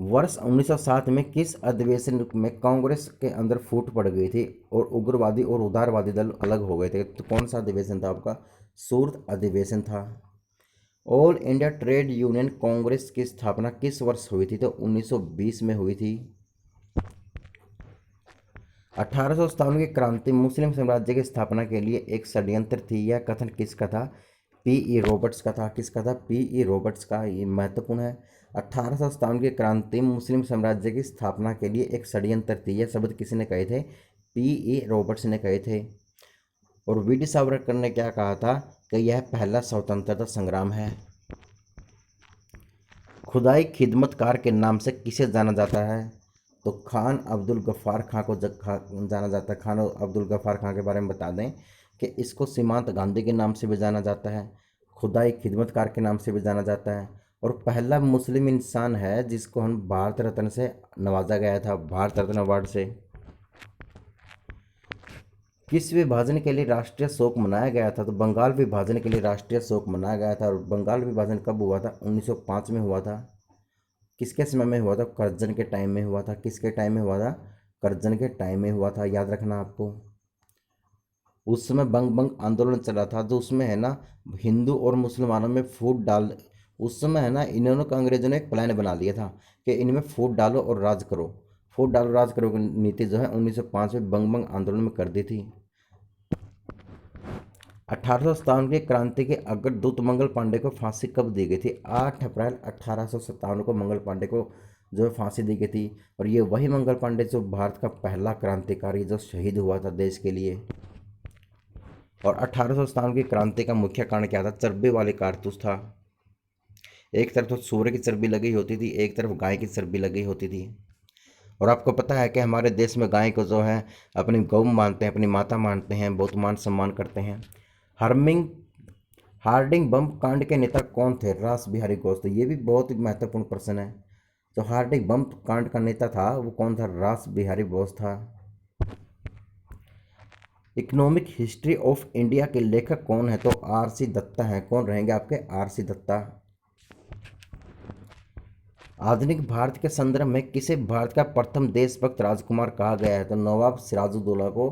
वर्ष 1907 में किस अधिवेशन में कांग्रेस के अंदर फूट पड़ गई थी और उग्रवादी और उदारवादी दल अलग हो गए थे? तो कौन सा अधिवेशन था आपका? सूरत अधिवेशन था। All India trade union Congress की स्थापना किस वर्ष हुई थी? तो 1920 में हुई थी। 1857 की क्रांति मुस्लिम साम्राज्य की स्थापना के लिए एक षड्यंत्र थी। यह कथन किसका था? P.E. रॉबर्ट्स का था। किसका था? P.E. रॉबर्ट्स का। ये महत्वपूर्ण है। 1857 की क्रांति मुस्लिम साम्राज्य की स्थापना के लिए एक षड्यंत्र थी। यह शब्द किसने कहे थे? P.E. रॉबर्ट्स ने कहे थे। और वी डी सावरकर ने क्या कहा था? कि यह पहला स्वतंत्रता संग्राम है। खुदाई खिदमतकार के नाम से किसे जाना जाता है? तो खान अब्दुल गफ्फार खां को जाना जाता है। खान अब्दुल गफ्फार खां के बारे में बता दें कि इसको सीमांत गांधी के नाम से भी जाना जाता है, खुदाई खिदमतकार के नाम से भी जाना जाता है, और पहला मुस्लिम इंसान है जिसको हम भारत रत्न से नवाजा गया था, भारत रत्न अवार्ड से। किस विभाजन के लिए राष्ट्रीय शोक मनाया गया था? तो बंगाल विभाजन के लिए राष्ट्रीय शोक मनाया गया था। और बंगाल विभाजन कब हुआ था? 1905 में हुआ था। किसके समय में हुआ था? करजन के टाइम में हुआ था। किसके टाइम में हुआ था? करजन के टाइम में हुआ था, याद रखना आपको। उस समय बंग बंग आंदोलन चला था, जो उसमें है ना हिंदू और मुसलमानों में फूट डाल, उस समय है ना इन्होंने अंग्रेजों ने एक प्लान बना लिया था कि इनमें फूट डालो और राज करो। फूट डालो राज करो की नीति जो है 1905 में बंग बंग आंदोलन में कर दी थी। 1857 की क्रांति के अग्रदूत मंगल पांडे को फांसी कब दी गई थी? 8 अप्रैल 1857 को मंगल पांडे को जो है फांसी दी गई थी। और ये वही मंगल पांडे जो भारत का पहला क्रांतिकारी जो शहीद हुआ था देश के लिए। और 1857 की क्रांति का मुख्य कारण क्या था? चर्बी वाले कारतूस था। एक तरफ तो सूअर की चर्बी लगी होती थी, एक तरफ गाय की चर्बी लगी होती थी। और आपको पता है कि हमारे देश में गाय को जो है अपनी गौ मानते हैं, अपनी माता मानते हैं, बहुत मान सम्मान करते हैं। हार्डिंग बम कांड के नेता कौन थे? रास बिहारी घोष। तो ये भी बहुत ही महत्वपूर्ण प्रश्न है। जो हार्डिंग बम कांड का नेता था वो कौन था? रास बिहारी घोष था। इकोनॉमिक हिस्ट्री ऑफ इंडिया के लेखक कौन है? तो आर.सी. दत्ता हैं। कौन रहेंगे आपके? आर.सी. दत्ता। आधुनिक भारत के संदर्भ में किसे भारत का प्रथम देशभक्त राजकुमार कहा गया है? तो नवाब सिराजुद्दौला को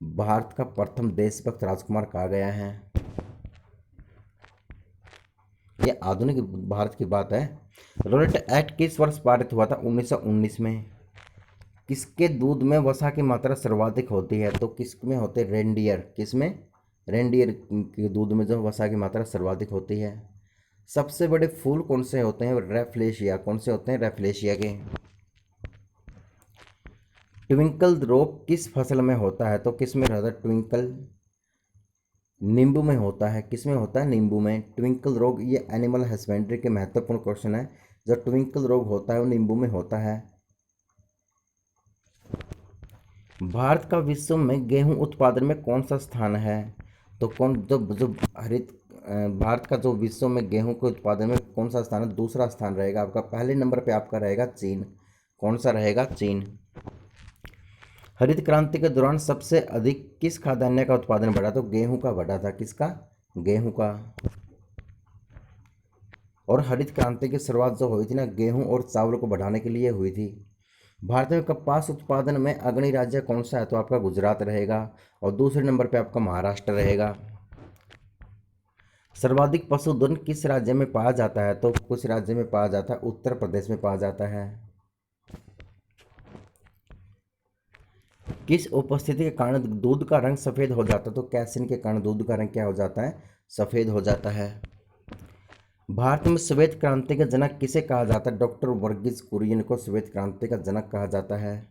भारत का प्रथम देशभक्त राजकुमार कहा गया है। ये आधुनिक भारत की बात है। रोलेट एक्ट किस वर्ष पारित हुआ था? 1919 में। किसके दूध में वसा की मात्रा सर्वाधिक होती है? तो किसमें होते? रेंडियर। किसमें? रेंडियर के दूध में जो वसा की मात्रा सर्वाधिक होती है। सबसे बड़े फूल कौन से होते हैं? रेफ्लेशिया। कौन से होते हैं? रेफ्लेशिया के। ट्विंकल रोग किस फसल में होता है? तो किस में रहता है ट्विंकल? नींबू में होता है। किस में होता है? नींबू में। ट्विंकल रोग ये एनिमल हस्बेंड्री के महत्वपूर्ण क्वेश्चन है। जो ट्विंकल रोग होता है वो नींबू में होता है। भारत का विश्व में गेहूं उत्पादन में कौन सा स्थान है? तो कौन जो जो हरित भारत का जो विश्व में गेहूं के उत्पादन में कौन सा स्थान है? दूसरा स्थान रहेगा आपका। पहले नंबर पे आपका रहेगा चीन। कौन सा रहेगा? चीन। हरित क्रांति के दौरान सबसे अधिक किस खाद्यान्न का उत्पादन बढ़ा? तो गेहूं का बढ़ा था। किसका? गेहूं का। और हरित क्रांति की शुरुआत जो हुई थी ना गेहूं और चावल को बढ़ाने के लिए हुई थी। भारत में कपास उत्पादन में अग्रणी राज्य कौन सा है? तो आपका गुजरात रहेगा। और दूसरे नंबर पे आपका महाराष्ट्र रहेगा। सर्वाधिक पशुधन किस राज्य में पाया जाता है? तो कुछ राज्य में पाया जाता है, उत्तर प्रदेश में पाया जाता है। किस उपस्थिति के कारण दूध का रंग सफेद हो जाता है? तो कैसिन के कारण दूध का रंग क्या हो जाता है? सफेद हो जाता है। भारत में श्वेत क्रांति का जनक किसे कहा जाता है? डॉक्टर वर्गीज कुरियन को श्वेत क्रांति का जनक कहा जाता है।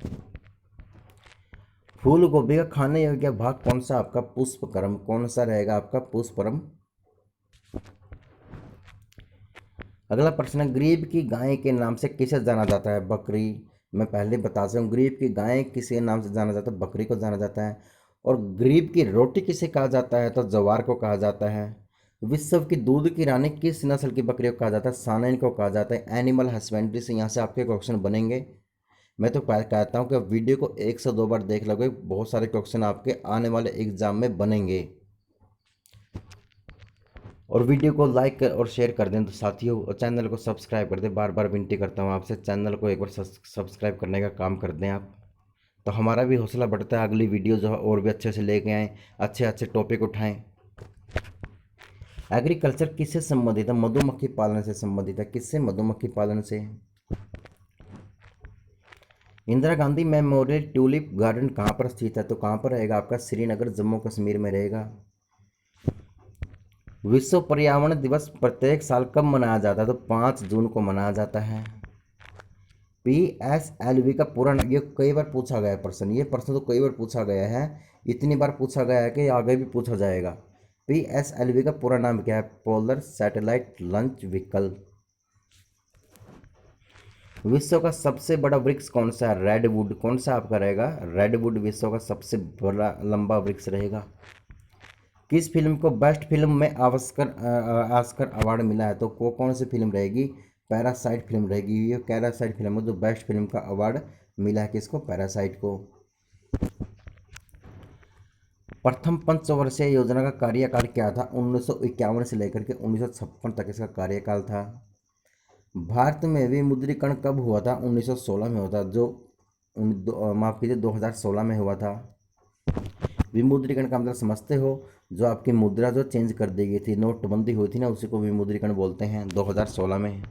फूल गोभी का खाने योग्य भाग कौन सा आपका? पुष्पक्रम। कौन सा रहेगा आपका? पुष्पक्रम। अगला प्रश्न है, गरीब की गाय के नाम से किसे जाना जाता है? बकरी। मैं पहले बता सकता हूँ, गरीब की गाय किसी नाम से जाना जाता है? बकरी को जाना जाता है। और गरीब की रोटी किसे कहा जाता है? तो जवार को कहा जाता है। विश्व की दूध की रानी किस नस्ल की बकरी को कहा जाता है? सानेन को कहा जाता है। एनिमल हस्बेंड्री से यहाँ से आपके क्वेश्चन बनेंगे। मैं तो कहता हूँ कि वीडियो को 1 से 2 बार देख लोगे, बहुत सारे क्वेश्चन आपके आने वाले एग्जाम में बनेंगे। और वीडियो को लाइक और शेयर कर दें तो साथियों, और चैनल को सब्सक्राइब कर दें। बार बार विनती करता हूँ आपसे, चैनल को एक बार सब्सक्राइब करने का काम कर दें आप, तो हमारा भी हौसला बढ़ता है। अगली वीडियो जो है और भी अच्छे से लेके आएँ, अच्छे अच्छे टॉपिक उठाएं। एग्रीकल्चर किससे संबंधित है? मधुमक्खी पालन से संबंधित है। किससे? मधुमक्खी पालन से। Indira Gandhi memorial tulip garden कहाँ पर स्थित है? तो कहाँ पर रहेगा आपका? श्रीनगर, जम्मू कश्मीर में रहेगा। विश्व पर्यावरण दिवस प्रत्येक साल कब मनाया जाता है? तो 5 जून को मनाया जाता है। PSLV का पूरा नाम, ये कई बार पूछा गया प्रश्न, ये प्रश्न तो कई बार पूछा गया है, इतनी बार पूछा गया है कि आगे भी पूछा जाएगा। PSLV का पूरा नाम क्या है? Polar satellite launch vehicle. विश्व का सबसे बड़ा वृक्ष कौन सा है? रेडवुड। कौन सा आपका रहेगा? रेडवुड विश्व का सबसे बड़ा लंबा वृक्ष रहेगा। किस फिल्म को बेस्ट फिल्म में ऑस्कर अवार्ड मिला है? तो वो कौन सी फिल्म रहेगी? पैरासाइट फिल्म रहेगी। ये पैरासाइट फिल्म है जो बेस्ट फिल्म का अवार्ड मिला है किसको? पैरासाइट को। प्रथम पंचवर्षीय योजना का कार्यकाल क्या था? 1951 से लेकर के 1956 तक इसका कार्यकाल था। भारत में विमुद्रीकरण कब हुआ था? 1916 में हुआ था। माफ कीजिए 2016 में हुआ था। विमुद्रीकरण का मतलब समझते हो? जो आपकी मुद्रा जो चेंज कर दी गई थी, नोटबंदी हुई थी ना, उसी को विमुद्रीकरण बोलते हैं। 2016 में।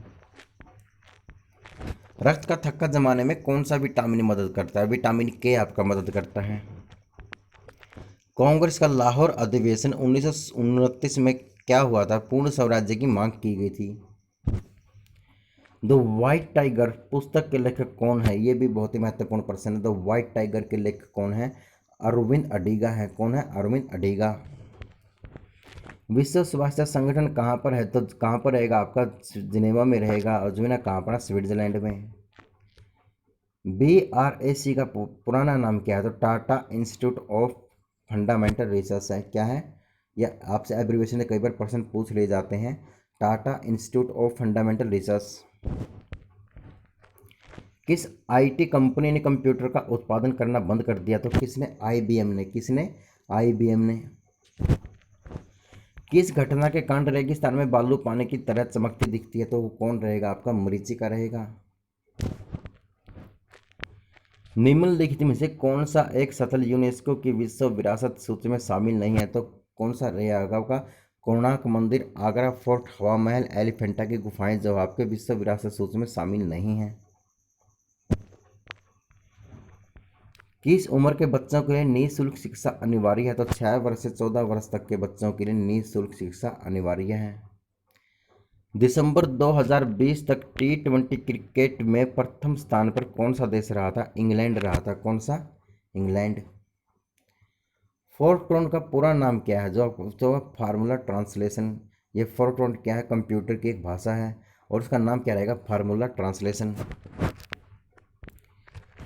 रक्त का थक्का जमाने में कौन सा विटामिन मदद करता है? विटामिन के आपका मदद करता है। कांग्रेस का लाहौर अधिवेशन 1929 में क्या हुआ था? पूर्ण स्वराज्य की मांग की गई थी। द व्हाइट टाइगर पुस्तक के लेखक कौन है? ये भी बहुत ही महत्वपूर्ण प्रश्न है। द व्हाइट टाइगर के लेखक कौन है? अरविंद अडिगा है। कौन है? अरविंद अडिगा। विश्व स्वास्थ्य संगठन कहाँ पर है? तो कहाँ पर रहेगा आपका? जिनेवा में रहेगा। और जो है कहाँ पर? स्विट्जरलैंड में। BRAC का पुराना नाम क्या है? तो Tata institute of fundamental research है। क्या है? या आपसे एब्रीविएशन कई बार प्रश्न पूछ ले जाते हैं। Tata institute of fundamental research. किस IT कंपनी ने कंप्यूटर का उत्पादन करना बंद कर दिया? तो किसने? IBM ने। किसने? IBM ने। किस घटना के कारण रेगिस्तान में बालू पानी की तरह चमकती दिखती है? तो वो कौन रहेगा आपका? मरीचिका रहेगा। निम्नलिखित में से कौन सा एक स्थल यूनेस्को की विश्व विरासत सूची में शामिल नहीं है? तो कौन सा रहेगा आपका? कोणार्क मंदिर, आगरा फोर्ट, हवा महल, एलिफेंटा की गुफाएं जो आपके विश्व विरासत सूची में शामिल नहीं है। किस उम्र के बच्चों के लिए निःशुल्क शिक्षा अनिवार्य है? तो 6 वर्ष से 14 वर्ष तक के बच्चों के लिए निःशुल्क शिक्षा अनिवार्य है। दिसंबर 2020 तक T20 क्रिकेट में प्रथम स्थान पर कौन सा देश रहा था? इंग्लैंड रहा था। कौन सा? इंग्लैंड। फोरट्रॉन का पूरा नाम क्या है? जो फार्मूला ट्रांसलेशन। ये फोरट्रॉन क्या है? कंप्यूटर की एक भाषा है और उसका नाम क्या रहेगा? Formula translation.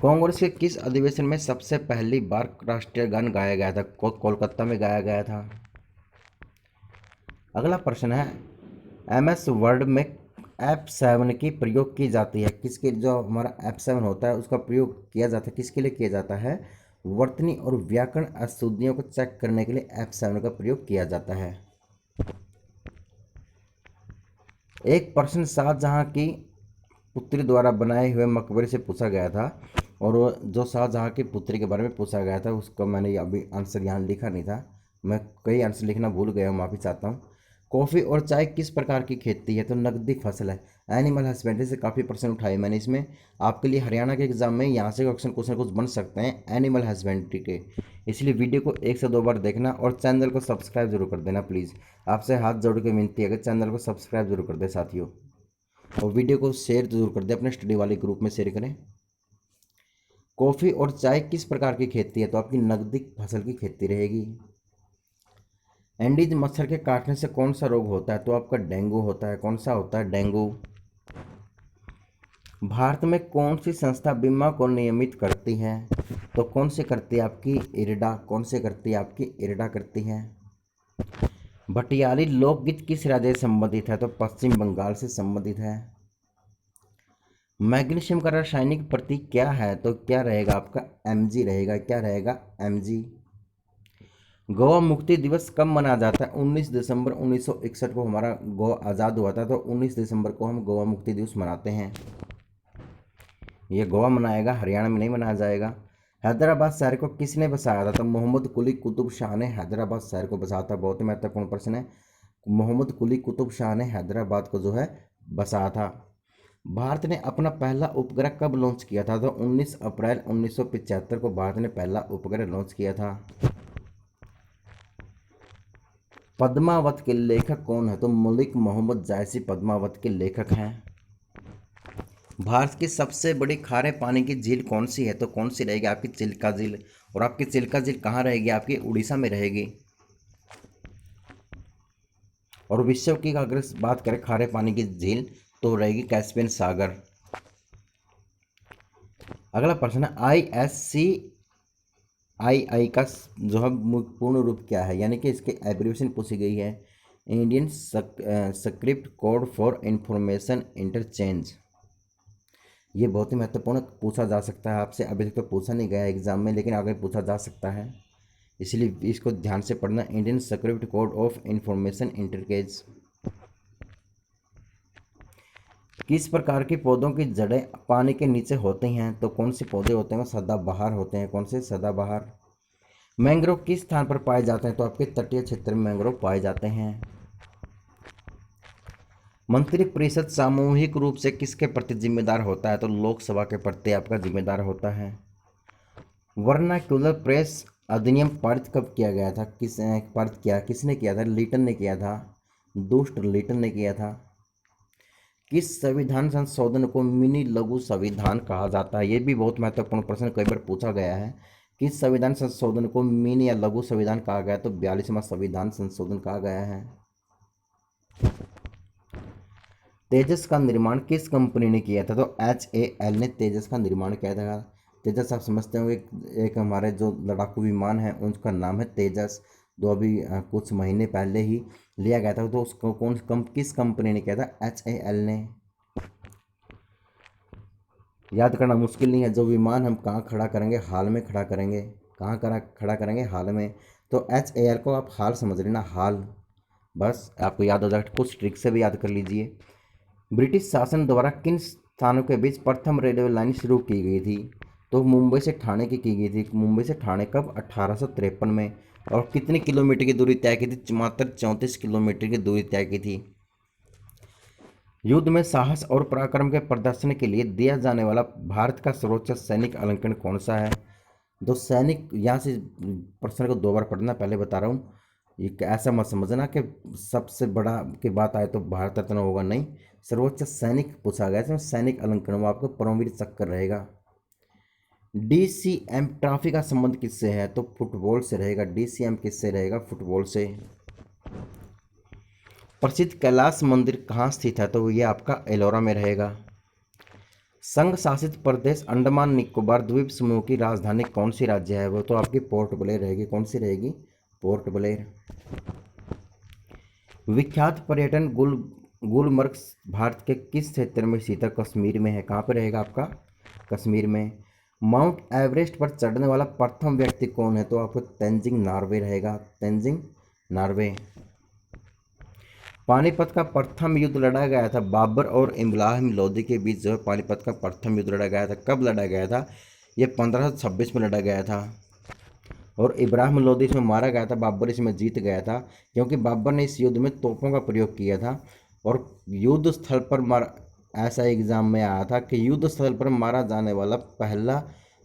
कांग्रेस के किस अधिवेशन में सबसे पहली बार राष्ट्रीय गान गाया गया था? कोलकाता में गाया गया था। अगला प्रश्न है MS वर्ड में F7 की प्रयोग की जाती है किसके? जो हमारा F7 होता है उसका प्रयोग किया जाता है किसके लिए किया जाता है? वर्तनी और व्याकरण अशुद्धियों को चेक करने के लिए F7 का प्रयोग किया जाता है। एक प्रश्न शाहजहां की पुत्री द्वारा बनाए हुए मकबरे से पूछा गया था और जो शाहजहां की पुत्री के बारे में पूछा गया था उसको मैंने अभी आंसर यहाँ लिखा नहीं था, मैं कई आंसर लिखना भूल गया हूँ, माफ़ी चाहता हूँ। कॉफ़ी और चाय किस प्रकार की खेती है? तो नकदी फसल है। एनिमल हस्बेंड्री से काफ़ी प्रश्न उठाए मैंने इसमें आपके लिए। हरियाणा के एग्जाम में यहाँ से क्वेश्चन कुछ ना कुछ बन सकते हैं एनिमल हस्बेंड्री के, इसलिए वीडियो को 1 से 2 बार देखना और चैनल को सब्सक्राइब जरूर कर देना प्लीज़। आपसे हाथ जोड़ के विनती है कि चैनल को सब्सक्राइब जरूर कर दे साथियों, और वीडियो को शेयर जरूर कर दे, अपने स्टडी वाले ग्रुप में शेयर करें। कॉफ़ी और चाय किस प्रकार की खेती है? तो आपकी नकदी फसल की खेती रहेगी। एंडीज मच्छर के काटने से कौन सा रोग होता है? तो आपका डेंगू होता है। कौन सा होता है? डेंगू। भारत में कौन सी संस्था बीमा को नियमित करती है? तो कौन सी करती है? आपकी इरडा। कौन से करती है? आपकी इरडा करती है। भटियाली लोकगीत किस राज्य से संबंधित है? तो पश्चिम बंगाल से संबंधित है। मैग्नीशियम का रासायनिक प्रतीक क्या है? तो क्या रहेगा आपका? Mg रहेगा। क्या रहेगा? Mg। गोवा मुक्ति दिवस कब मनाया जाता है? 19 दिसंबर 1961 को हमारा गोवा आज़ाद हुआ था, तो 19 दिसंबर को हम गोवा मुक्ति दिवस मनाते हैं। ये गोवा मनाएगा, हरियाणा में नहीं मनाया जाएगा। हैदराबाद शहर को किसने बसाया था? तो मोहम्मद कुली कुतुब शाह ने हैदराबाद शहर को बसाया था। बहुत ही महत्वपूर्ण प्रश्न है। मोहम्मद कुली कुतुब शाह ने हैदराबाद को जो है बसाया था। भारत ने अपना पहला उपग्रह कब लॉन्च किया था? तो 19 अप्रैल 1975 को भारत ने पहला उपग्रह लॉन्च किया था। पद्मावत के लेखक कौन है? तो मलिक मोहम्मद जायसी पद्मावत के लेखक हैं। भारत की सबसे बड़ी खारे पानी की झील कौन सी है? तो कौन सी रहेगी? आपकी चिल्का झील। और आपकी चिल्का झील कहाँ रहेगी? आपकी उड़ीसा में रहेगी। और विश्व की अगर बात करें खारे पानी की झील तो रहेगी कैस्पियन सागर। अगला प्रश्न है ISCII का जो है पूर्ण रूप क्या है, यानी कि इसके एब्रीविएशन पूछी गई है। Indian script code for information interchange. ये बहुत ही महत्वपूर्ण पूछा जा सकता है आपसे, अभी तक तो पूछा नहीं गया एग्जाम में, लेकिन आगे पूछा जा सकता है, इसलिए इसको ध्यान से पढ़ना। Indian script code of information interchange. किस प्रकार के पौधों की जड़ें पानी के नीचे होती हैं, तो कौन से पौधे होते हैं वो सदाबहार होते हैं। कौन से? सदाबहार। मैंग्रोव किस स्थान पर पाए जाते हैं, तो आपके तटीय क्षेत्र में मैंग्रोव पाए जाते हैं। मंत्रिपरिषद सामूहिक रूप से किसके प्रति जिम्मेदार होता है, तो लोकसभा के प्रति आपका जिम्मेदार होता है। वर्नाक्यूलर प्रेस अधिनियम पारित कब किया गया था, किसने किया था? लीटन ने किया था, दुष्ट लीटन ने किया था। किस संविधान संशोधन को मिनी लघु संविधान कहा जाता है? ये भी बहुत महत्वपूर्ण प्रश्न कई बार पूछा गया है। किस संविधान संशोधन को मिनी या लघु संविधान कहा गया है, तो 42वां संविधान संशोधन कहा गया है। तेजस का निर्माण किस कंपनी ने किया था, तो HAL ने तेजस का निर्माण किया था। तेजस आप समझते होंगे, एक हमारे जो लड़ाकू विमान है उनका नाम है तेजस, जो अभी कुछ महीने पहले ही लिया गया था। तो उसको किस कंपनी ने किया था? HAL ने। याद करना मुश्किल नहीं है, जो विमान हम कहाँ खड़ा करेंगे? हाल में खड़ा करेंगे। कहाँ खड़ा करेंगे? हाल में। तो HAL को आप हाल समझ लेना, हाल, बस आपको याद हो जाएगा। कुछ ट्रिक से भी याद कर लीजिए। ब्रिटिश शासन द्वारा किन स्थानों के बीच प्रथम रेलवे लाइन शुरू की गई थी, तो मुंबई से ठाणे की गई थी। मुंबई से ठाणे कब? 1853 में। और कितने किलोमीटर की दूरी तय की थी? मात्र 34 किलोमीटर की दूरी तय की थी। युद्ध में साहस और पराक्रम के प्रदर्शन के लिए दिया जाने वाला भारत का सर्वोच्च सैनिक अलंकरण कौन सा है? दो सैनिक, यहाँ से प्रश्न को 2 बार पढ़ना, पहले बता रहा हूँ। ये ऐसा मत समझना कि सबसे बड़ा की बात आए तो भारत रत्न होगा, नहीं। सर्वोच्च सैनिक पूछा गया है, सैनिक अलंकरण, वो आपको परमवीर चक्र रहेगा। DCM ट्रॉफी का संबंध किससे है, तो फुटबॉल से रहेगा। DCM किससे रहेगा? फुटबॉल से। प्रसिद्ध कैलाश मंदिर कहाँ स्थित है, तो ये आपका एलोरा में रहेगा। संघ शासित प्रदेश अंडमान निकोबार द्वीप समूह की राजधानी कौन सी राज्य है, वो तो आपकी पोर्ट ब्लेयर रहेगी। कौन सी रहेगी? Port Blair. विख्यात पर्यटन गुलमर्ग भारत के किस क्षेत्र में स्थित है? कश्मीर में है। कहाँ पर रहेगा आपका? कश्मीर में। माउंट एवरेस्ट पर चढ़ने वाला प्रथम व्यक्ति कौन है, तो आपको तेंजिंग नॉर्वे रहेगा। तेंजिंग नॉर्वे। पानीपत का प्रथम युद्ध लड़ा गया था बाबर और इब्राहिम लोदी के बीच, जो है पानीपत का प्रथम युद्ध लड़ा गया था। कब लड़ा गया था? ये 1526 में लड़ा गया था, और इब्राहिम लोदी इसमें मारा गया था, बाबर इसमें जीत गया था, क्योंकि बाबर ने इस युद्ध में तोपों का प्रयोग किया था। और युद्ध स्थल पर ऐसा एग्जाम में आया था कि युद्ध स्थल पर मारा जाने वाला पहला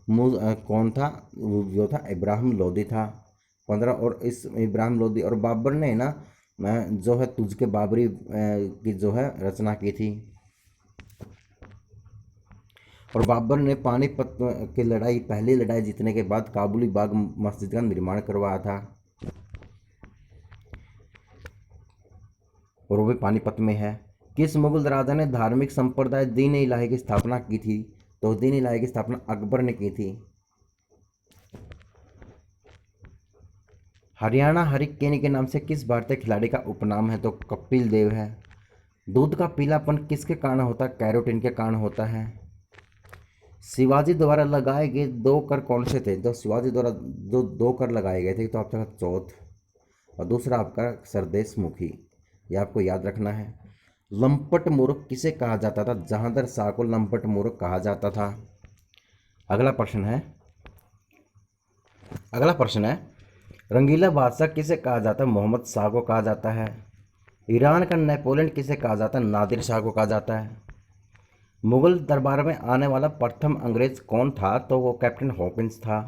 कौन था? जो था इब्राहिम लोदी था। 15, और इस इब्राहिम लोदी और बाबर ने ना जो है तुझके बाबरी की जो है रचना की थी। और बाबर ने पानीपत की लड़ाई, पहली लड़ाई जीतने के बाद काबुली बाग मस्जिद का निर्माण करवाया था, और वो भी पानीपत में है। किस मुगल राजा ने धार्मिक संप्रदाय दीन इलाही की स्थापना की थी, तो दीन इलाही की स्थापना अकबर ने की थी। हरियाणा हरिकेन के नाम से किस भारतीय खिलाड़ी का उपनाम है, तो कपिल देव है। दूध का पीलापन किसके कारण होता है? कैरोटीन के कारण होता है। शिवाजी द्वारा लगाए गए 2 कर कौन से थे, तो शिवाजी द्वारा जो 2 कर लगाए गए थे, तो आपका चौथ, और दूसरा आपका सरदेश मुखी, ये आपको याद रखना है। लंपट मूर्ख किसे कहा जाता था? जहांगीर शाह को लंपट मूर्ख कहा जाता था। अगला प्रश्न है रंगीला बादशाह किसे कहा जाता है? मोहम्मद शाह को कहा जाता है। ईरान का नेपोलियन किसे कहा जाता है? नादिर शाह को कहा जाता है। मुगल दरबार में आने वाला प्रथम अंग्रेज कौन था, तो वो कैप्टन हॉकिंस था।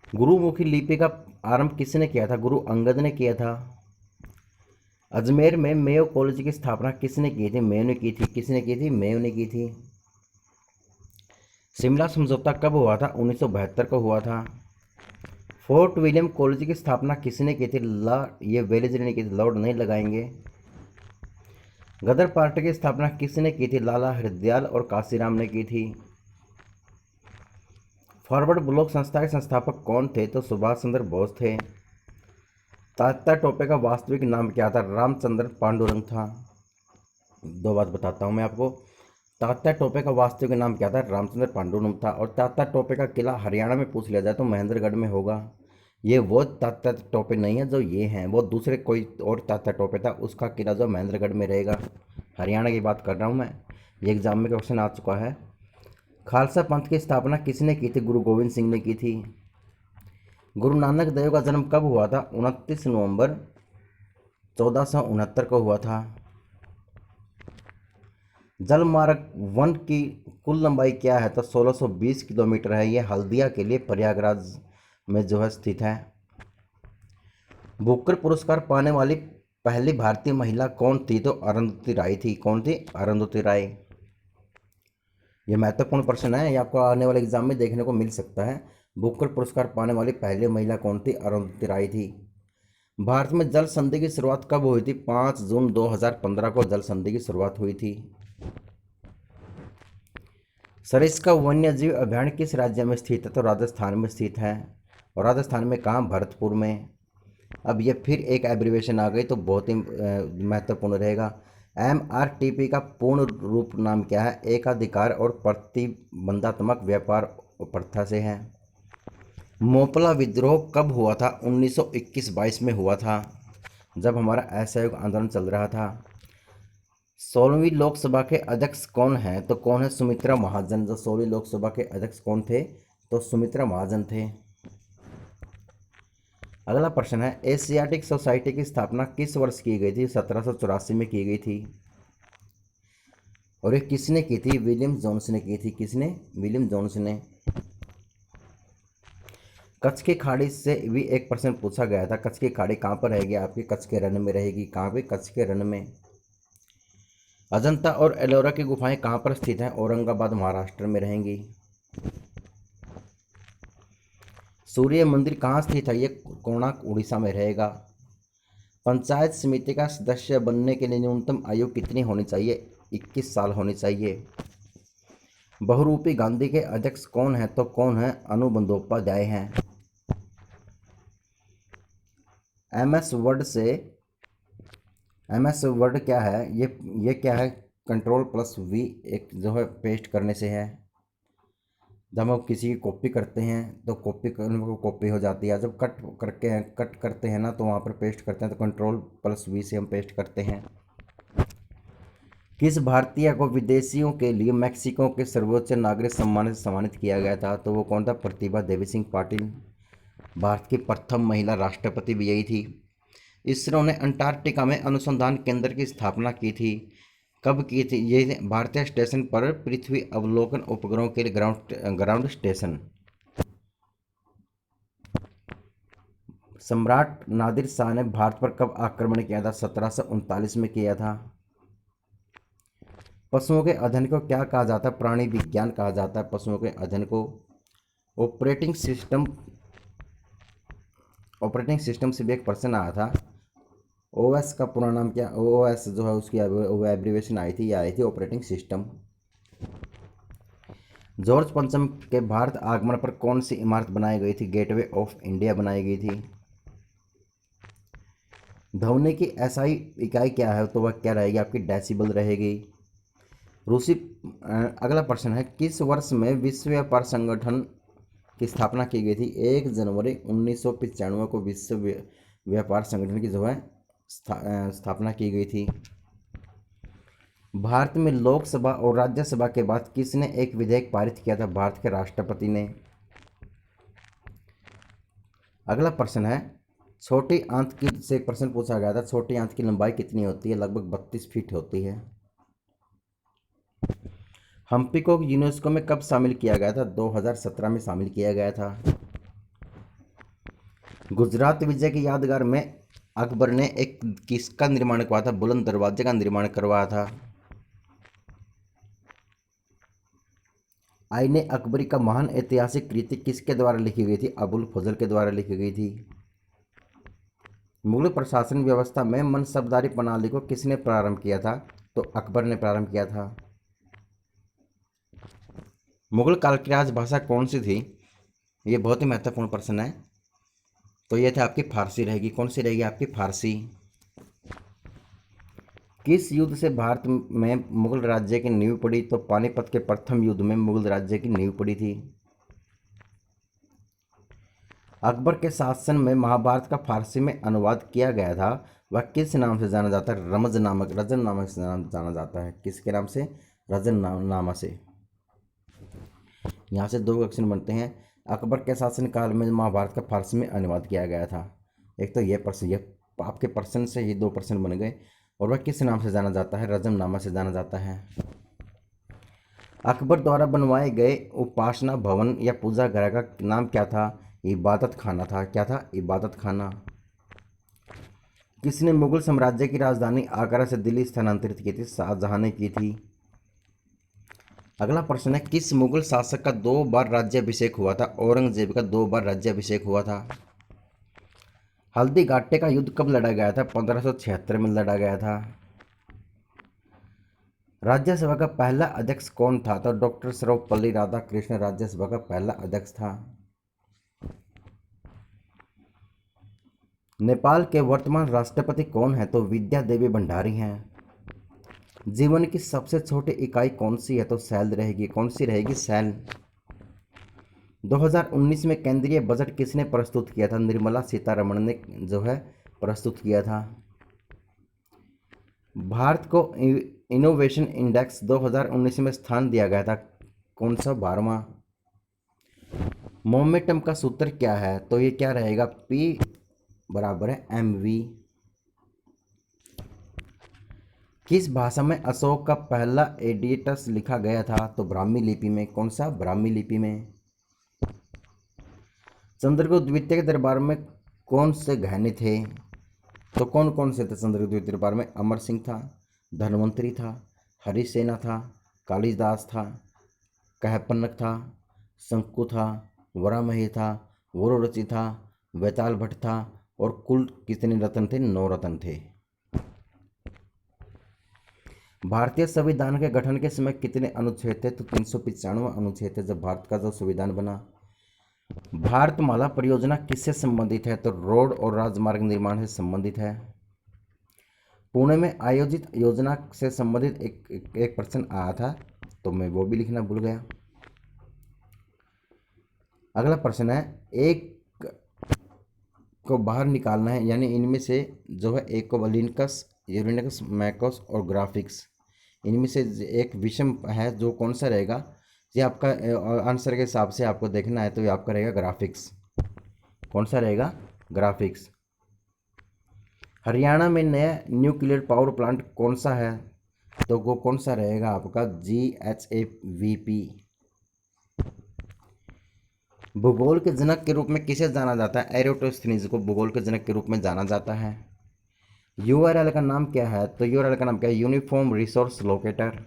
गुरुमुखी लिपि का आरंभ किसने किया था? गुरु अंगद ने किया था। अजमेर में मेयो कॉलेज की स्थापना किसने की थी? मेयो ने की थी। किसने की थी? मेयो ने की थी। शिमला समझौता कब हुआ था? 1972 को हुआ था। फोर्ट विलियम कॉलेज की स्थापना किसने की थी? ये वेलेस्ली ने की थी, लॉर्ड नहीं लगाएंगे। गदर पार्टी की स्थापना किसने की थी? लाला हरदयाल और काशीराम ने की थी। फॉरवर्ड ब्लॉक संस्था के संस्थापक कौन थे? तो सुभाष चंद्र बोस थे। तात्या टोपे का वास्तविक नाम क्या था? रामचंद्र पांडुरंग था। दो बात बताता हूँ मैं आपको। तात्या टोपे का वास्तविक नाम क्या था? रामचंद्र पांडुरंग था। और तात्या टोपे का किला हरियाणा में पूछ लिया जाए तो महेंद्रगढ़ में होगा। ये वो तात्या टोपे नहीं है जो ये हैं, वो दूसरे कोई और तात्या टोपे था, उसका किला जो महेंद्रगढ़ में रहेगा। हरियाणा की बात कर रहा हूँ मैं। ये एग्जाम में क्वेश्चन आ चुका है। खालसा पंथ की स्थापना किसने की थी? गुरु गोविंद सिंह ने की थी। गुरु नानक देव का जन्म कब हुआ था? 29 नवंबर 1469 को हुआ था। जलमार्ग 1 की कुल लंबाई क्या है? तो 1620 किलोमीटर है। ये हल्दिया के लिए प्रयागराज में जो है स्थित है। बुकर पुरस्कार पाने वाली पहली भारतीय महिला कौन थी? तो अरुंधति राय थी। कौन थी? अरुंधति राय। यह महत्वपूर्ण प्रश्न है, ये आपको आने वाले एग्जाम में देखने को मिल सकता है। बुकर पुरस्कार पाने वाली पहली महिला कौन थी? अरुंधति राय थी। भारत में जल संधि की शुरुआत कब हुई थी? 5 जून 2015 को जल संधि की शुरुआत हुई थी। सरिस्का वन्यजीव अभयारण्य किस राज्य में स्थित है? तो राजस्थान में स्थित है। और राजस्थान में कहाँ? भरतपुर में। अब ये फिर एक एब्रीवेशन आ गई तो बहुत ही महत्वपूर्ण रहेगा। MRTP का पूर्ण रूप नाम क्या है? एकाधिकार और प्रतिबंधात्मक व्यापार प्रथा से है। मोपला विद्रोह कब हुआ था? 1921-22 में हुआ था, जब हमारा असहयोग आंदोलन चल रहा था। 16वीं लोकसभा के अध्यक्ष कौन है? तो कौन है? सुमित्रा महाजन। जो 16वीं लोकसभा के अध्यक्ष कौन थे? तो सुमित्रा महाजन थे। अगला प्रश्न है, एशियाटिक सोसाइटी की स्थापना किस वर्ष की गई थी? 1784 में की गई थी। और ये किसने की थी? विलियम जोन्स ने की थी। किसने? विलियम जोन्स ने। कच्छ की खाड़ी से भी एक प्रश्न पूछा गया था। कच्छ की खाड़ी कहाँ पर रहेगी आपकी? कच्छ के रण में रहेगी। कहाँ पे? कच्छ के रण में। अजंता और एलोरा की गुफाएं कहाँ पर स्थित हैं? औरंगाबाद महाराष्ट्र में रहेंगी। सूर्य मंदिर कहाँ स्थित है? ये कोणार्क उड़ीसा में रहेगा। पंचायत समिति का सदस्य बनने के लिए न्यूनतम आयु कितनी होनी चाहिए? 21 साल होनी चाहिए। बहुरूपी गांधी के अध्यक्ष कौन है? तो कौन है? अनु बंदोपाध्याय हैं। MS वर्ड क्या है? ये क्या है? Ctrl+V एक जो है पेस्ट करने से है। जब हम किसी की कॉपी करते हैं तो कॉपी करने को कॉपी हो जाती है। जब कट करते हैं ना तो वहाँ पर पेस्ट करते हैं तो Ctrl+V से हम पेस्ट करते हैं। किस भारतीय को विदेशियों के लिए मैक्सिको के सर्वोच्च नागरिक सम्मान से सम्मानित किया गया था? तो वो कौन था? प्रतिभा देवी सिंह पाटिल। भारत की प्रथम महिला राष्ट्रपति भी यही थी। इसरो ने अंटार्कटिका में अनुसंधान केंद्र की स्थापना की थी। कब की थी? ये भारतीय स्टेशन पर पृथ्वी अवलोकन उपग्रहों के लिए ग्राउंड स्टेशन। सम्राट नादिर शाह ने भारत पर कब आक्रमण किया था? 1739 में किया था। पशुओं के अध्ययन को क्या कहा जाता है? प्राणी विज्ञान कहा जाता है पशुओं के अध्ययन को। ऑपरेटिंग सिस्टम से भी एक प्रश्न आया था। OS का पूरा नाम क्या? OS जो है उसकी एब्रीवेशन आई थी ऑपरेटिंग सिस्टम। जॉर्ज पंचम के भारत आगमन पर कौन सी इमारत बनाई गई थी? गेटवे ऑफ इंडिया बनाई गई थी। ध्वनि की SI इकाई क्या है? तो वह क्या रहेगी आपकी? डेसिबल रहेगी। अगला प्रश्न है, किस वर्ष में विश्व व्यापार संगठन की स्थापना की गई थी? 1 जनवरी 1995 को विश्व व्यापार संगठन की जो है स्थापना की गई थी। भारत में लोकसभा और राज्यसभा के बाद किसने एक विधेयक पारित किया था? भारत के राष्ट्रपति ने। अगला प्रश्न है, छोटी आंत की से एक प्रश्न पूछा गया था। छोटी आंत की लंबाई कितनी होती है? लगभग 32 फीट होती है। हम्पी को यूनेस्को में कब शामिल किया गया था? 2017 में शामिल किया गया था। गुजरात विजय की यादगार में अकबर ने एक किसका निर्माण करवाया था? बुलंद दरवाजे का निर्माण करवाया था। आईने अकबरी का महान ऐतिहासिक कृति किसके द्वारा लिखी गई थी? अबुल फजल के द्वारा लिखी गई थी। मुगल प्रशासन व्यवस्था में मनसबदारी प्रणाली को किसने प्रारंभ किया था? तो अकबर ने प्रारंभ किया था। मुगल काल की राजभाषा कौन सी थी? ये बहुत ही महत्वपूर्ण प्रश्न है। तो ये थे आपकी फारसी रहेगी। कौन सी रहेगी आपकी फारसी। किस युद्ध से भारत में मुगल राज्य की नींव पड़ी। तो पानीपत के प्रथम युद्ध में मुगल राज्य की नींव पड़ी थी। अकबर के शासन में महाभारत का फारसी में अनुवाद किया गया था, वह किस नाम से जाना जाता है। रजन नामक से जाना जाता है। किसके नाम से। नामा से। यहाँ से दो क्वेश्चन बनते हैं। अकबर के शासन काल में महाभारत का फारसी में अनुवाद किया गया था। एक तो ये प्रश्न, ये आपके प्रश्न से ही दो प्रश्न बन गए। और वह किस नाम से जाना जाता है। रजमनामा से जाना जाता है। अकबर द्वारा बनवाए गए उपासना भवन या पूजा घर का नाम क्या था। इबादत खाना था। क्या था। इबादत खाना। किसने मुगल साम्राज्य की राजधानी आगरा से दिल्ली स्थानांतरित की थी। शाहजहां ने की थी। अगला प्रश्न है, किस मुगल शासक का 2 बार राज्याभिषेक हुआ था। औरंगजेब का 2 बार राज्याभिषेक हुआ था। हल्दी घाटी का युद्ध कब लड़ा गया था। 1576 में लड़ा गया था। राज्यसभा का पहला अध्यक्ष कौन था। तो डॉक्टर सर्वपल्ली राधाकृष्णन राज्यसभा का पहला अध्यक्ष था। नेपाल के वर्तमान राष्ट्रपति कौन है। तो विद्या देवी भंडारी हैं। जीवन की सबसे छोटी इकाई कौन सी है। तो सेल रहेगी। कौन सी रहेगी। सेल। 2019 में केंद्रीय बजट किसने प्रस्तुत किया था। निर्मला सीतारमण ने जो है प्रस्तुत किया था। भारत को इनोवेशन इंडेक्स 2019 में स्थान दिया गया था। कौन सा। 12वां। मोमेंटम का सूत्र क्या है। तो ये क्या रहेगा। P बराबर है mv। किस भाषा में अशोक का पहला एडिटस लिखा गया था। तो ब्राह्मी लिपि में। कौन सा। ब्राह्मी लिपि में। चंद्रगुप्त द्वितीय के दरबार में कौन से गहने थे। तो कौन कौन से थे चंद्रगुप्त द्वितीय दरबार में। अमर सिंह था, धनवंतरी था, हरिसेना था, कालिदास था, कहपन्नक था, शंकु था, वरामही था, वोरोरची था, वैताल भट्ट था। और कुल कितने रत्न थे। 9 रत्न थे। भारतीय संविधान के गठन के समय कितने अनुच्छेद थे। तो 395 अनुच्छेद थे जब भारत का जो संविधान बना। भारतमाला परियोजना किससे संबंधित है। तो रोड और राजमार्ग निर्माण से संबंधित है। पुणे में आयोजित योजना से संबंधित एक प्रश्न आया था, तो मैं वो भी लिखना भूल गया। अगला प्रश्न है, एक को बाहर निकालना है, यानी इनमें से जो है एक को लिनकस, यूरेनस, मैकस और ग्राफिक्स, इनमें से एक विषम है जो कौन सा रहेगा। ये आपका आंसर के हिसाब से आपको देखना है, तो ये आपका रहेगा ग्राफिक्स। कौन सा रहेगा। ग्राफिक्स। हरियाणा में नया न्यूक्लियर पावर प्लांट कौन सा है। तो वो कौन सा रहेगा आपका। GHAVP। भूगोल के जनक के रूप में किसे जाना जाता है। एरोटोस्थनीज को भूगोल के जनक के रूप में जाना जाता है। URL का नाम क्या है। तो URL का नाम क्या है। Uniform resource locator.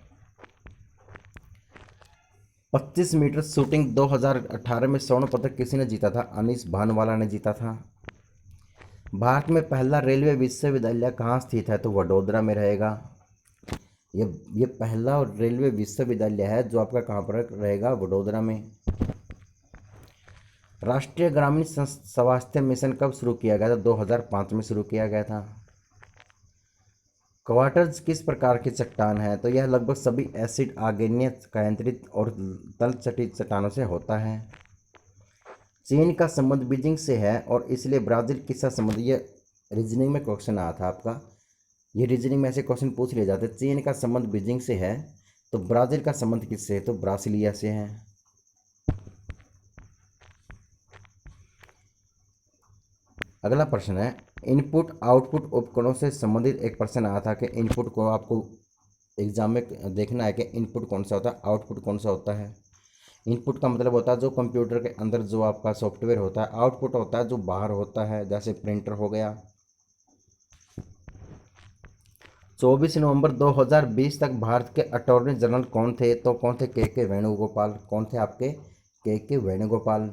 25 metre shooting 2018 में स्वर्ण पदक किसी ने जीता था। अनीस भानवाला ने जीता था। भारत में पहला रेलवे विश्वविद्यालय कहाँ स्थित है। तो वडोदरा में रहेगा। ये पहला रेलवे विश्वविद्यालय है जो आपका कहाँ पर रहेगा। वडोदरा में। राष्ट्रीय ग्रामीण स्वास्थ्य मिशन कब शुरू किया गया था। 2005 में शुरू किया गया था। क्वार्टर्स किस प्रकार की चट्टान है। तो यह लगभग सभी एसिड आग्नेय कायांतरित और तलछटी चट्टानों से होता है। चीन का संबंध बीजिंग से है और इसलिए ब्राज़ील किसका संबंध। ये रीजनिंग में क्वेश्चन आया था आपका। ये रीजनिंग में ऐसे क्वेश्चन पूछ लिए जाते। चीन का संबंध बीजिंग से है, तो ब्राज़ील का संबंध किससे है। तो ब्रासीलिया से है। अगला प्रश्न है, इनपुट आउटपुट उपकरणों से संबंधित एक प्रश्न आया था कि इनपुट को आपको एग्जाम में देखना है कि इनपुट कौन सा होता है, आउटपुट कौन सा होता है। इनपुट का मतलब होता है जो कंप्यूटर के अंदर जो आपका सॉफ्टवेयर होता है। आउटपुट होता है जो बाहर होता है, जैसे प्रिंटर हो गया। 24 नवंबर 2020 तक भारत के अटॉर्नी जनरल कौन थे। तो कौन थे। के वेणुगोपाल। कौन थे आपके। के वेणुगोपाल।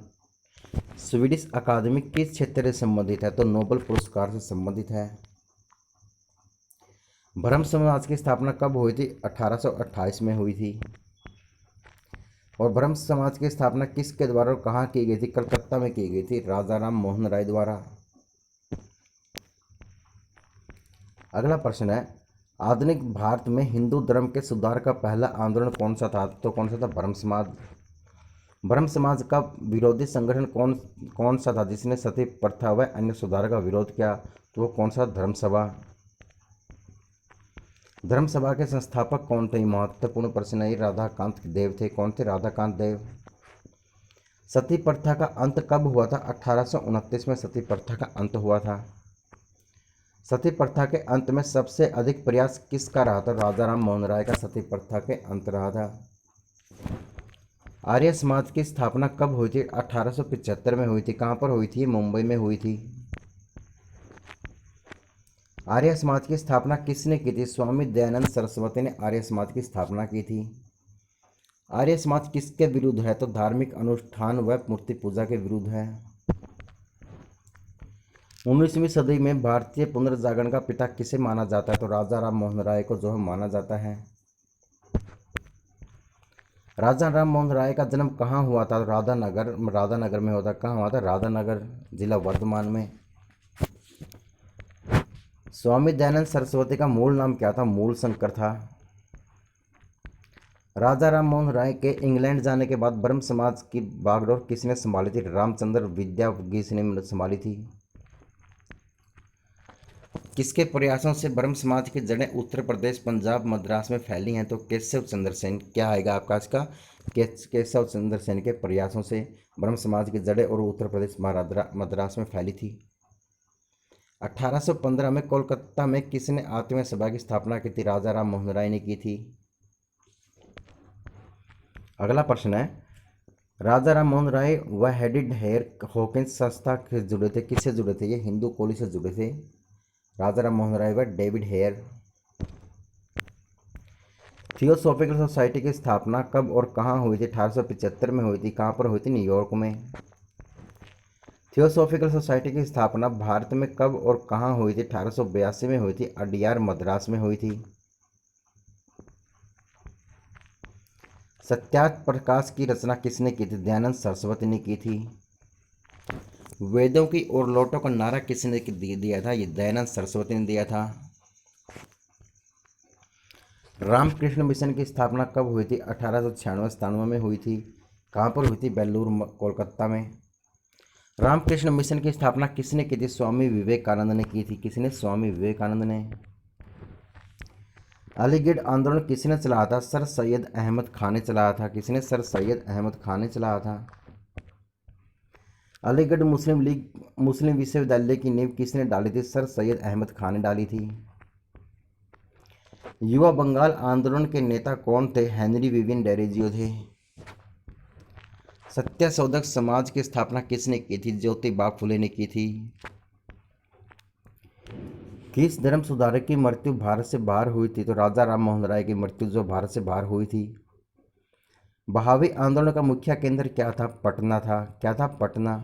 स्वीडिश अकादमी किस क्षेत्र से संबंधित है। तो नोबेल पुरस्कार से संबंधित है। ब्रह्म समाज की स्थापना कब हुई थी। 1828 में हुई थी। और ब्रह्म समाज की स्थापना किसके द्वारा और कहाँ की गई थी? कलकत्ता में की गई थी, राजा राम मोहन राय द्वारा। अगला प्रश्न है, आधुनिक भारत में हिंदू धर्म के सुधार का पहला आंदोलन कौन सा था? तो कौन सा था? ब्रह्म समाज। ब्रह्म समाज का विरोधी संगठन कौन कौन सा था जिसने सती प्रथा व अन्य सुधार का विरोध किया? तो वो कौन सा? धर्म सभा। धर्म सभा के संस्थापक कौन थे? महत्वपूर्ण प्रश्न है। राधाकांत देव थे। कौन थे? राधाकांत देव। सती प्रथा का अंत कब हुआ था? 1829 में सती प्रथा का अंत हुआ था। सती प्रथा के अंत में सबसे अधिक प्रयास किसका रहा था? राजा राम मोहन राय का सती प्रथा के अंत रहा था। आर्य समाज की स्थापना कब हुई थी? 1875 में हुई थी। कहाँ पर हुई थी? मुंबई में हुई थी। आर्य समाज की स्थापना किसने की थी? स्वामी दयानंद सरस्वती ने आर्य समाज की स्थापना की थी। आर्य समाज किसके विरुद्ध है? तो धार्मिक अनुष्ठान व मूर्ति पूजा के विरुद्ध है। 19वीं सदी में भारतीय पुनर्जागरण का पिता किसे माना जाता है? तो राजा राम मोहन राय को जो है माना जाता है। राजा राम मोहन राय का जन्म कहाँ हुआ था? राधानगर में होता। कहाँ हुआ था? राधानगर, जिला वर्धमान में। स्वामी दयानंद सरस्वती का मूल नाम क्या था? मूल शंकर था। राजा राम मोहन राय के इंग्लैंड जाने के बाद ब्रह्म समाज की बागडोर किसने संभाली थी? रामचंद्र विद्यावगीस ने संभाली थी। किसके प्रयासों से ब्रह्म समाज की जड़ें उत्तर प्रदेश, पंजाब, मद्रास में फैली हैं? तो केशव चंद्र सेन। क्या आएगा आपका इसका? केशव चंद्र सेन के प्रयासों से ब्रह्म समाज की जड़ें और उत्तर प्रदेश, मद्रास में फैली थी। 1815 में कोलकाता में किसने आठवीं सभा की स्थापना की थी? राजा राम मोहन राय ने की थी। अगला प्रश्न है, राजा राम मोहन राय व हेडिड हेयर हॉकिंस संस्था से जुड़े थे। किससे जुड़े थे? ये हिंदू कोली से जुड़े थे। राजा राम मोहन राय व डेविड हेयर। थियोसॉफिकल सोसाइटी की स्थापना कब और कहाँ हुई थी? 1875 में हुई थी। कहाँ पर हुई थी? न्यूयॉर्क में। थियोसॉफिकल सोसाइटी की स्थापना भारत में कब और कहाँ हुई थी? 1882 में हुई थी। अडियार, मद्रास में हुई थी। सत्यार्थ प्रकाश की रचना किसने की थी? दयानंद सरस्वती ने की थी। वेदों की ओर लौटो का नारा किसने दिया था? ये दयानंद सरस्वती ने दिया था। रामकृष्ण मिशन की स्थापना कब हुई थी? 1896 में हुई थी। कहाँ पर हुई थी? बेलूर, कोलकाता में। रामकृष्ण मिशन की स्थापना किसने की थी? स्वामी विवेकानंद ने की थी। किसने? स्वामी विवेकानंद ने। अलीगढ़ आंदोलन किसने चलाया था? सर सैयद अहमद खान ने चलाया था। किसने? सर सैयद अहमद खान ने चलाया था। अलीगढ़ मुस्लिम विश्वविद्यालय की नींव किसने डाली थी? सर सैयद अहमद खान ने डाली थी। युवा बंगाल आंदोलन के नेता कौन थे? हेनरी विवियन डेरोजियो थे। सत्यशोधक समाज की स्थापना किसने की थी? ज्योतिबा फुले ने की थी। किस धर्म सुधारक की मृत्यु भारत से बाहर हुई थी? तो राजा राम मोहन राय की मृत्यु जो भारत से बाहर हुई थी। बहावी आंदोलन का मुख्य केंद्र क्या था? पटना था। क्या था? पटना।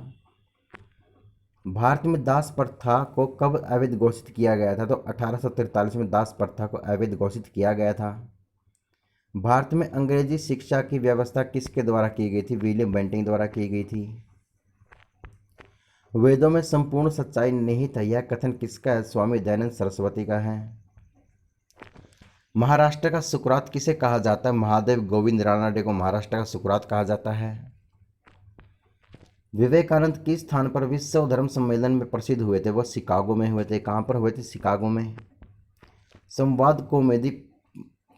भारत में दास प्रथा को कब अवैध घोषित किया गया था? तो 1843 में दास प्रथा को अवैध घोषित किया गया था। भारत में अंग्रेजी शिक्षा की व्यवस्था किसके द्वारा की गई थी? विलियम बेंटिंग द्वारा की गई थी। वेदों में संपूर्ण सच्चाई निहित है, यह कथन किसका है? स्वामी दयानंद सरस्वती का है। महाराष्ट्र का सुकरात किसे कहा जाता है? महादेव गोविंद रानडे को महाराष्ट्र का सुकरात कहा जाता है। विवेकानंद किस स्थान पर विश्व धर्म सम्मेलन में प्रसिद्ध हुए थे? वह शिकागो में हुए थे। कहाँ पर हुए थे? शिकागो में। संवाद कौमुदी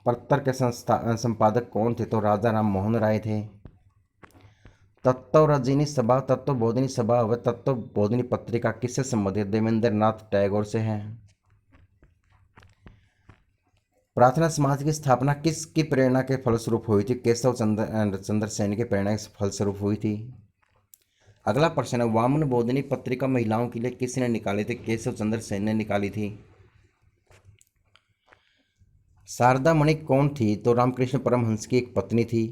पत्र के संपादक कौन थे? तो राजा राम मोहन राय थे। तत्वरजनी सभा, तत्वबोधिनी सभा व तत्वबोधिनी पत्रिका किससे संबंधित? देवेंद्र नाथ टैगोर से है। प्रार्थना समाज की स्थापना किसकी प्रेरणा के फलस्वरूप हुई थी? केशव चंद्र सेन के प्रेरणा के फलस्वरूप हुई थी। अगला प्रश्न है, वामन बोधिनी पत्रिका महिलाओं के लिए किसने निकाली थी? केशव चंद्र सेन ने निकाली थी। शारदा मणि कौन थी? तो रामकृष्ण परमहंस की एक पत्नी थी।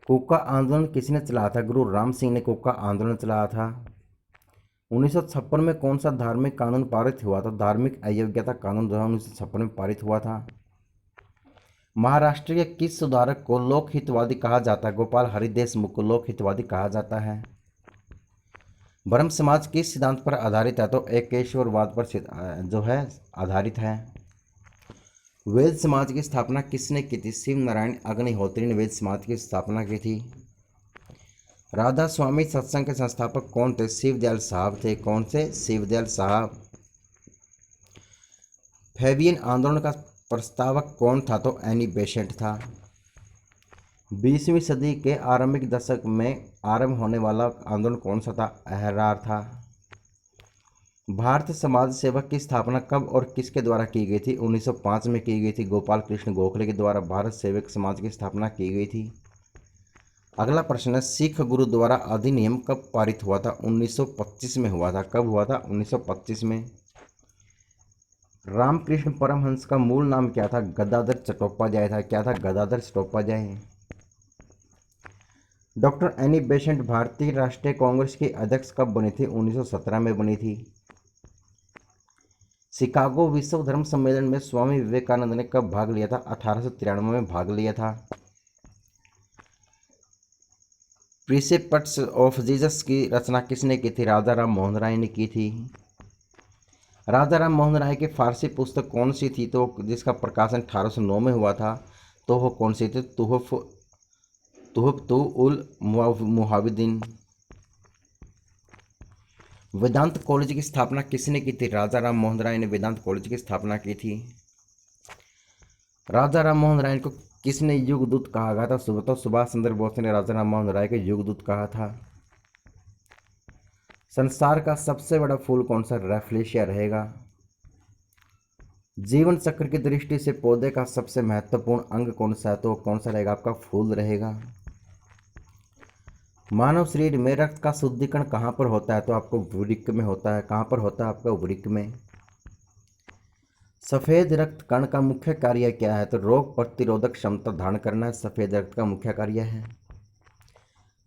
कोका आंदोलन किसने चलाया था? गुरु राम सिंह ने कोका आंदोलन चलाया था। 1956 में कौन सा धार्मिक कानून पारित हुआ था? धार्मिक अयोग्यता कानून जो है 1956 में पारित हुआ था। महाराष्ट्र के किस सुधारक को लोक हितवादी कहा जाता है? गोपाल हरि देशमुख को लोक हितवादी कहा जाता है। ब्रह्म समाज किस सिद्धांत पर आधारित है? तो एकेश्वरवाद पर जो है आधारित है। वेद समाज की स्थापना किसने की थी? शिव नारायण अग्निहोत्री ने वेद समाज की स्थापना की थी। राधा स्वामी सत्संग के संस्थापक कौन थे? शिवदयाल साहब थे। कौन से? शिवदयाल साहब। फैबियन आंदोलन का प्रस्तावक कौन था? तो एनी बेसेंट था। 20वीं सदी के आरंभिक दशक में आरंभ होने वाला आंदोलन कौन सा था? अहरार था। भारत समाज सेवक की स्थापना कब और किसके द्वारा की गई थी? 1905 में की गई थी। गोपाल कृष्ण गोखले के द्वारा भारत सेवक समाज की स्थापना की गई थी। अगला प्रश्न है, सिख गुरुद्वारा अधिनियम कब पारित हुआ था? 1925 में हुआ था। कब हुआ था? 1925 में। रामकृष्ण परमहंस का मूल नाम क्या था? गदाधर चट्टोपाध्याय था। क्या था? Gadadhar Chattopadhyay. Doctor Annie Besant भारतीय राष्ट्रीय कांग्रेस की अध्यक्ष कब बनी थी? 1917 में बनी थी। शिकागो विश्व धर्म सम्मेलन में स्वामी विवेकानंद ने कब भाग लिया था? 1893 में भाग लिया था। प्रिसेप्ट्स ऑफ जीसस की रचना किसने की थी? राजा राम मोहन राय ने की थी। राजा राम मोहन राय की फारसी पुस्तक कौन सी थी? तो जिसका प्रकाशन 1809 में हुआ था, तो वो कौन सी थी? तुहफ उल मुहाविदीन। वेदांत कॉलेज की स्थापना किसने की थी? राजा राम मोहन राय ने वेदांत कॉलेज की स्थापना की थी। राजा राम मोहन राय को किसने युगदूत कहा गया था? तो सुभाष चंद्र बोस ने राजा राम मोहन राय को युगदूत कहा था। संसार का सबसे बड़ा फूल कौन सा? रैफलेशिया रहेगा। जीवन चक्र की दृष्टि से पौधे का सबसे महत्वपूर्ण अंग कौन सा है? तो कौन सा रहेगा? आपका फूल रहेगा। मानव शरीर में रक्त का शुद्धिकरण कहाँ पर होता है? तो आपको वृक्क में होता है। कहाँ पर होता है? आपका वृक्क में। सफ़ेद रक्त कण का मुख्य कार्य क्या है? तो रोग प्रतिरोधक क्षमता धारण करना सफ़ेद रक्त का मुख्य कार्य है।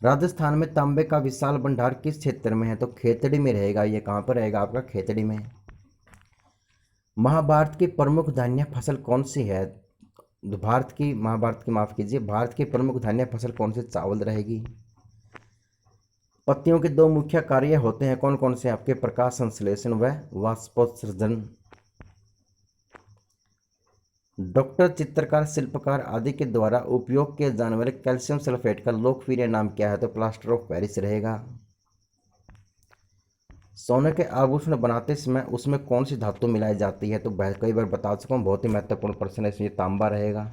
राजस्थान में तांबे का विशाल भंडार किस क्षेत्र में है? तो खेतड़ी में रहेगा। ये कहाँ पर रहेगा? आपका खेतड़ी में। महाभारत की प्रमुख धान्य फसल कौन सी है? भारत की प्रमुख धान्य फसल कौन सी? चावल रहेगी। पत्तियों के दो मुख्य कार्य होते हैं, कौन कौन से? आपके प्रकाश संश्लेषण व वाष्पोत्सर्जन। डॉक्टर, चित्रकार, शिल्पकार आदि के द्वारा उपयोग किए जाने वाले कैल्शियम सल्फेट का लोकप्रिय नाम क्या है? तो प्लास्टर ऑफ पेरिस रहेगा। सोने के आभूषण बनाते समय उसमें कौन सी धातु मिलाई जाती है? तो कई बार बता चुका हूँ, बहुत ही महत्वपूर्ण प्रश्न है, इसमें तांबा रहेगा।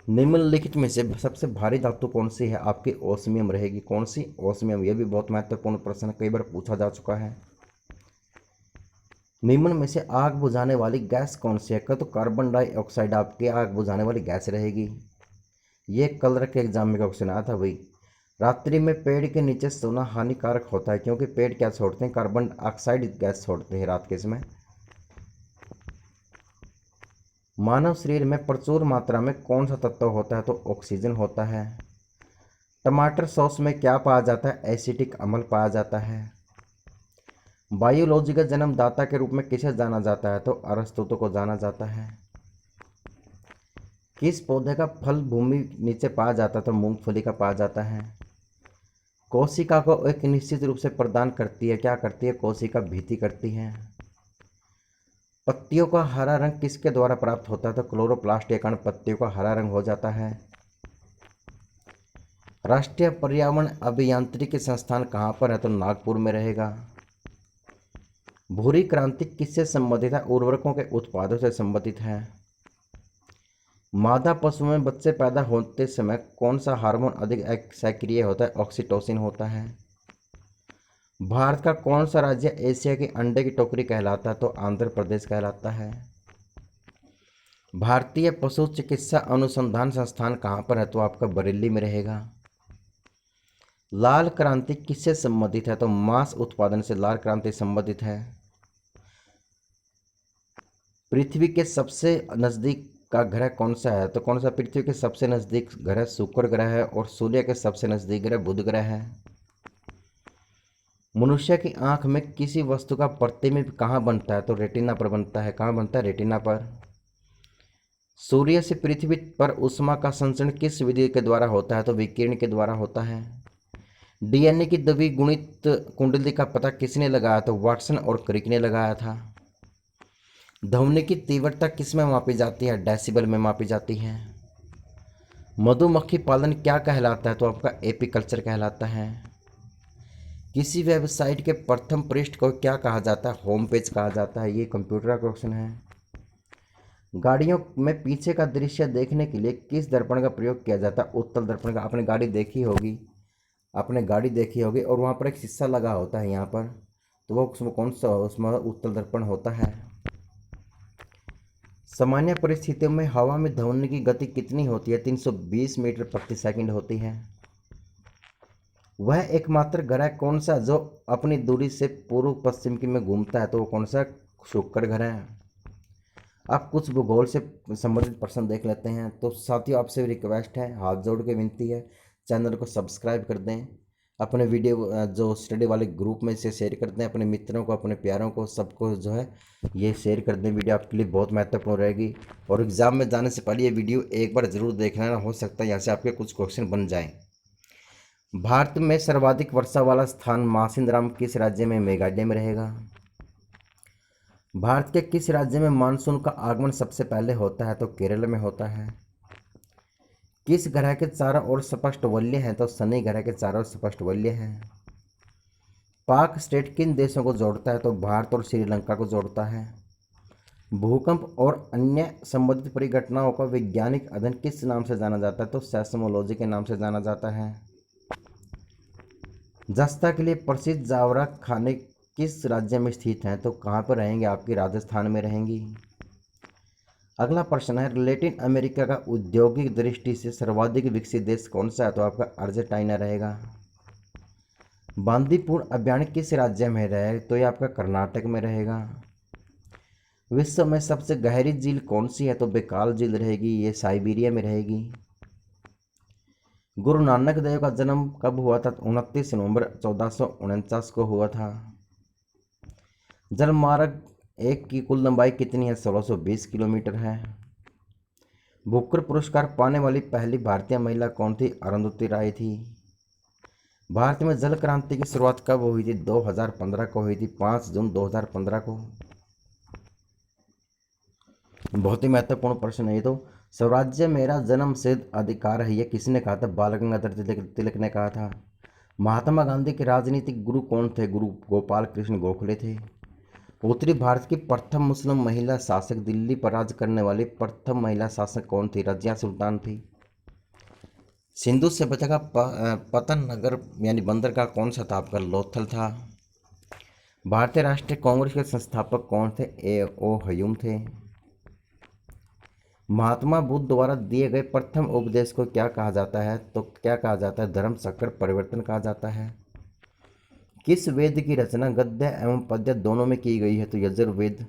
निम्नलिखित में से सबसे भारी धातु कौन सी है? आपकी ओस्मियम रहेगी। कौन सी? ओस्मियम। यह भी बहुत महत्वपूर्ण प्रश्न है, कई बार पूछा जा चुका है। निम्न में से आग बुझाने वाली गैस कौन सी है? तो कार्बन डाइऑक्साइड आपकी आग बुझाने वाली गैस रहेगी। ये कलर के एग्जाम में क्वेश्चन आया था भाई। रात्रि में पेड़ के नीचे सोना हानिकारक होता है, क्योंकि पेड़ क्या छोड़ते हैं? कार्बन डाइऑक्साइड गैस छोड़ते हैं रात के समय। मानव शरीर में प्रचुर मात्रा में कौन सा तत्व होता है? तो ऑक्सीजन होता है। टमाटर सॉस में क्या पाया जाता है? एसिटिक अम्ल पाया जाता है। बायोलॉजी का जन्मदाता के रूप में किसे जाना जाता है? तो अरस्तु को जाना जाता है। किस पौधे का फल भूमि नीचे पाया जाता है? तो मूंगफली का पाया जाता है। कोशिका को एक निश्चित रूप से प्रदान करती है, क्या करती है? कोशिका भित्ति करती है। पत्तियों का हरा रंग किसके द्वारा प्राप्त होता है? तो क्लोरोप्लास्ट के कारण पत्तियों का हरा रंग हो जाता है। राष्ट्रीय पर्यावरण अभियांत्रिकी संस्थान कहाँ पर है? तो नागपुर में रहेगा। भूरी क्रांति किससे संबंधित है? उर्वरकों के उत्पादों से संबंधित है। मादा पशु में बच्चे पैदा होते समय कौन सा हार्मोन अधिक सक्रिय होता है? ऑक्सीटोसिन होता है। भारत का कौन सा राज्य एशिया की अंडे की टोकरी कहलाता है? तो आंध्र प्रदेश कहलाता है। भारतीय पशु चिकित्सा अनुसंधान संस्थान कहाँ पर है? तो आपका बरेली में रहेगा। लाल क्रांति किससे संबंधित है? तो मांस उत्पादन से लाल क्रांति संबंधित है। पृथ्वी के सबसे नज़दीक का ग्रह कौन सा है? तो कौन सा पृथ्वी के सबसे नज़दीक ग्रह शुक्र ग्रह है, और सूर्य के सबसे नज़दीक ग्रह बुध ग्रह है। मनुष्य की आंख में किसी वस्तु का प्रतिबिंब कहाँ बनता है? तो रेटिना पर बनता है। कहाँ बनता है? रेटिना पर। सूर्य से पृथ्वी पर ऊष्मा का संचरण किस विधि के द्वारा होता है? तो विकिरण के द्वारा होता है। डीएनए की द्विगुणित कुंडली का पता किसने लगाया? तो वाटसन और क्रिक ने लगाया था। ध्वनि की तीव्रता किस में मापी जाती है? डेसिबल में मापी जाती है। मधुमक्खी पालन क्या कहलाता है? तो आपका एपीकल्चर कहलाता है। किसी वेबसाइट के प्रथम पृष्ठ को क्या कहा जाता है? होम पेज कहा जाता है। ये कंप्यूटर का क्वेश्चन है। गाड़ियों में पीछे का दृश्य देखने के लिए किस दर्पण का प्रयोग किया जाता है? उत्तल दर्पण का। आपने गाड़ी देखी होगी और वहाँ पर एक शीशा लगा होता है यहाँ पर, तो वो उसमें कौन सा, उसमें उत्तल दर्पण होता है। सामान्य परिस्थितियों में हवा में ध्वनि की गति कितनी होती है? 320 मीटर प्रति सेकंड होती है। वह एकमात्र ग्रह कौन सा जो अपनी दूरी से पूर्व पश्चिम की में घूमता है? तो वो कौन सा? शुक्र ग्रह है। आप कुछ भूगोल से संबंधित प्रश्न देख लेते हैं। तो साथियों, आपसे रिक्वेस्ट है, हाथ जोड़ के विनती है, चैनल को सब्सक्राइब कर दें, अपने वीडियो जो स्टडी वाले ग्रुप में इसे शेयर कर दें, अपने मित्रों को, अपने प्यारों को, सबको जो है ये शेयर कर दें। वीडियो आपके लिए बहुत महत्वपूर्ण रहेगी और एग्ज़ाम में जाने से पहले ये वीडियो एक बार ज़रूर देखना, हो सकता है यहाँ से आपके कुछ क्वेश्चन बन जाएँ। भारत में सर्वाधिक वर्षा वाला स्थान मासिनराम किस राज्य में? मेघालय में रहेगा। भारत के किस राज्य में मानसून का आगमन सबसे पहले होता है? तो केरल में होता है। किस ग्रह के चारों ओर स्पष्ट वलय हैं? तो शनि ग्रह के चारों ओर स्पष्ट वलय हैं। पाक स्टेट किन देशों को जोड़ता है? तो भारत और श्रीलंका को जोड़ता है। भूकंप और अन्य संबंधित परिघटनाओं का वैज्ञानिक अध्ययन किस नाम से जाना जाता है? तो सेस्मोलॉजी के नाम से जाना जाता है। जस्ता के लिए प्रसिद्ध जावरा खाने किस राज्य में स्थित हैं? तो कहाँ पर रहेंगे? आपकी राजस्थान में रहेंगी। अगला प्रश्न है, लैटिन अमेरिका का औद्योगिक दृष्टि से सर्वाधिक विकसित देश कौन सा है? तो आपका अर्जेंटीना रहेगा। बांदीपुर अभयारण्य किस राज्य में रहेगा? तो ये आपका कर्नाटक में रहेगा। विश्व में सबसे गहरी झील कौन सी है? तो बेकाल झील रहेगी, ये साइबेरिया में रहेगी। गुरु नानक देव का जन्म कब हुआ था? 29 नवंबर 1449 को हुआ था। जलमार्ग एक की कुल लंबाई कितनी है? 1620 किलोमीटर है। बुकर पुरस्कार पाने वाली पहली भारतीय महिला कौन थी? अरुंधति राय थी। भारत में जल क्रांति की शुरुआत कब हुई थी? 2015 को हुई थी, 5 जून 2015 को। बहुत ही महत्वपूर्ण प्रश्न है ये तो। स्वराज्य मेरा जन्म सिद्ध अधिकार है, ये किसने कहा था? बाल गंगाधर तिलक ने कहा था। महात्मा गांधी के राजनीतिक गुरु कौन थे? गुरु गोपाल कृष्ण गोखले थे। उत्तरी भारत की प्रथम मुस्लिम महिला शासक, दिल्ली पर राज करने वाली प्रथम महिला शासक कौन थी? रजिया सुल्तान थी। सिंधु सभ्यता का पतन नगर यानी बंदरगाह कौन सा था? आपका लोथल था। भारतीय राष्ट्रीय कांग्रेस के संस्थापक कौन थे? A.O. ह्यूम थे। महात्मा बुद्ध द्वारा दिए गए प्रथम उपदेश को क्या कहा जाता है? तो क्या कहा जाता है? धर्म चक्र परिवर्तन कहा जाता है। किस वेद की रचना गद्य एवं पद्य दोनों में की गई है? तो यजुर्वेद।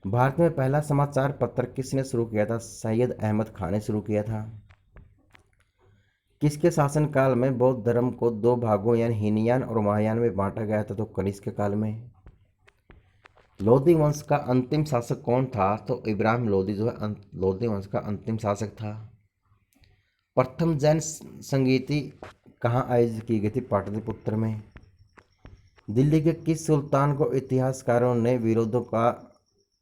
भारत में पहला समाचार पत्र किसने शुरू किया था? सैयद अहमद खान ने शुरू किया था। किसके शासनकाल में बौद्ध धर्म को 2 भागों यानी हीनयान और महायान में बांटा गया था? तो कनिष्क काल में। लोधी वंश का अंतिम शासक कौन था? तो इब्राहिम लोधी जो है लोधी वंश का अंतिम शासक था। प्रथम जैन संगीति कहाँ आयोजित की गई थी? पाटलिपुत्र में। दिल्ली के किस सुल्तान को इतिहासकारों ने विरोधों का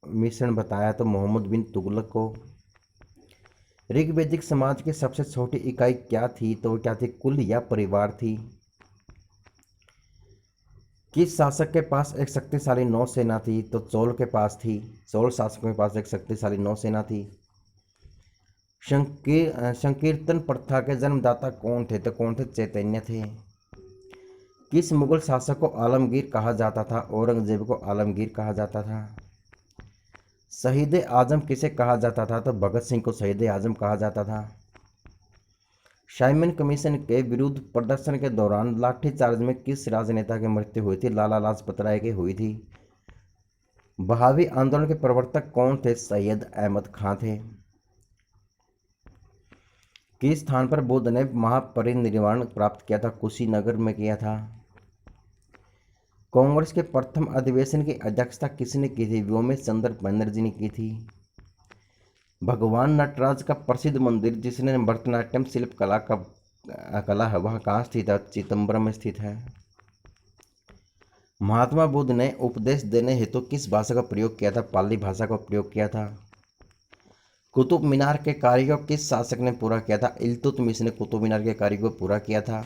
मिश्रण बताया? तो मोहम्मद बिन तुगलक को। ऋग्वैदिक समाज की सबसे छोटी इकाई क्या थी? तो क्या थी? कुल या परिवार थी। किस शासक के पास एक शक्तिशाली नौसेना थी? तो चोल के पास थी। चोल शासकों के पास एक शक्तिशाली नौसेना थी। संकीर्तन प्रथा के जन्मदाता कौन थे? तो कौन थे? चैतन्य थे। किस मुगल शासक को आलमगीर कहा जाता था? औरंगजेब को आलमगीर कहा जाता था। शहीद आजम किसे कहा जाता था? तो भगत सिंह को शहीद आजम कहा जाता था। साइमन कमीशन के विरुद्ध प्रदर्शन के दौरान लाठीचार्ज में किस राजनेता की मृत्यु हुई थी? लाला लाजपत राय की हुई थी। बहावी आंदोलन के प्रवर्तक कौन थे? सैयद अहमद खां थे। किस स्थान पर बुद्ध ने महापरिनिर्वाण प्राप्त किया था? कुशीनगर में किया था। कांग्रेस के प्रथम अधिवेशन की अध्यक्षता किसने की थी? व्योमेश चंद्र बनर्जी ने की थी। भगवान नटराज का प्रसिद्ध मंदिर जिसने भरतनाट्यम शिल्प कला है वह कहाँ स्थित है? चिदम्बरम में स्थित है। महात्मा बुद्ध ने उपदेश देने हेतु किस भाषा का प्रयोग किया था? पाली भाषा का प्रयोग किया था। कुतुब मीनार के कार्य को किस शासक ने पूरा किया था? इल्तुतमिश ने कुतुब मीनार के कार्य को पूरा किया था।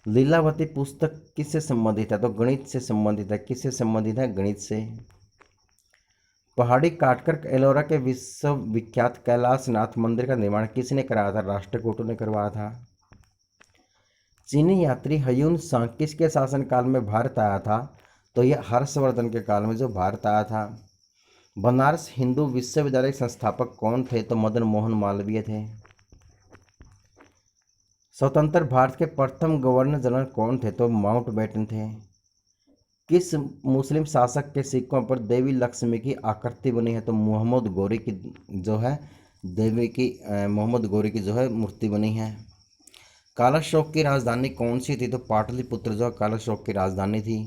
लीलावती पुस्तक किससे संबंधित है? तो गणित से संबंधित है। किससे संबंधित है? गणित से। पहाड़ी काटकर एलोरा के विश्वविख्यात कैलाशनाथ मंदिर का निर्माण किसने कराया था? राष्ट्रकूटों ने करवाया था। चीनी यात्री ह्यून सांग किसके शासनकाल में भारत आया था? तो यह हर्षवर्धन के काल में जो भारत आया था। बनारस हिंदू विश्वविद्यालय के संस्थापक कौन थे? तो मदन मोहन मालवीय थे। स्वतंत्र भारत के प्रथम गवर्नर जनरल कौन थे? तो माउंटबेटन थे। किस मुस्लिम शासक के सिक्कों पर देवी लक्ष्मी की आकृति बनी है? तो मोहम्मद गौरी की जो है देवी की मोहम्मद गौरी की जो है मूर्ति बनी है। कालाशोक की राजधानी कौन सी थी? तो पाटलिपुत्र जो कालाशोक की राजधानी थी।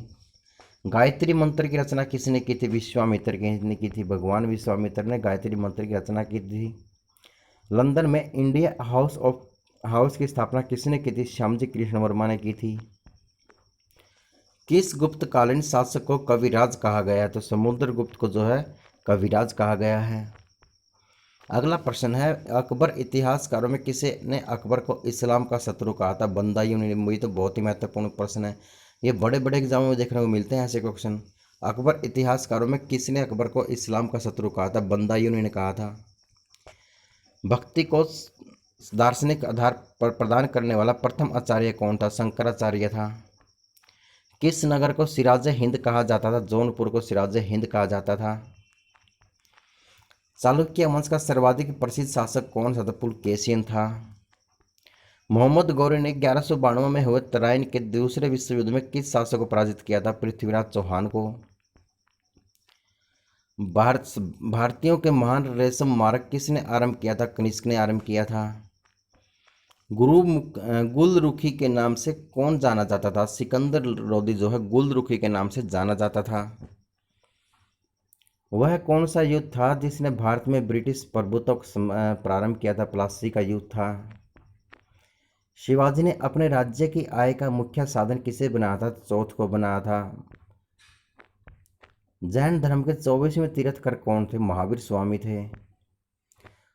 गायत्री मंत्र की रचना किसने की थी? विश्वामित्र ने की थी। भगवान विश्वामित्र ने गायत्री मंत्र की रचना की थी। लंदन में इंडिया हाउस की स्थापना किसने की थी? श्यामजी कृष्ण वर्मा ने की थी। किस गुप्तकालीन शासक को कविराज कहा गया है? तो समुद्रगुप्त को जो है कविराज कहा गया है। अगला प्रश्न है, अकबर इतिहासकारों में किसे ने अकबर को इस्लाम का शत्रु कहा था? बंदायूं ने। तो बहुत ही महत्वपूर्ण प्रश्न है, ये बड़े बड़े एग्जामों में देखने को मिलते हैं ऐसे क्वेश्चन। अकबर इतिहासकारों में किसने अकबर को इस्लाम का शत्रु कहा था? बंदायूं ने कहा था। भक्ति को दार्शनिक आधार पर प्रदान करने वाला प्रथम आचार्य कौन था? शंकराचार्य था। किस नगर को सिराज हिंद कहा जाता था? जौनपुर को सिराज हिंद कहा जाता था। चालुक्य वंश का सर्वाधिक प्रसिद्ध शासक कौन सा था? पुलकेशिन था। मोहम्मद गौरी ने 1192 में हुए तराइन के दूसरे विश्व युद्ध में किस शासक को पराजित किया था? पृथ्वीराज चौहान को। भारतीयों के महान रेशम मार्ग किसने आरंभ किया था? कनिष्क ने आरंभ किया था। गुलरुखी के नाम से कौन जाना जाता था? सिकंदर लोदी जो है गुलरुखी के नाम से जाना जाता था। वह कौन सा युद्ध था जिसने भारत में ब्रिटिश प्रभुत्व को प्रारंभ किया था? प्लासी का युद्ध था। शिवाजी ने अपने राज्य की आय का मुख्य साधन किसे बनाया था? चौथ को बनाया था। जैन धर्म के 24वें तीर्थकर कौन थे? महावीर स्वामी थे।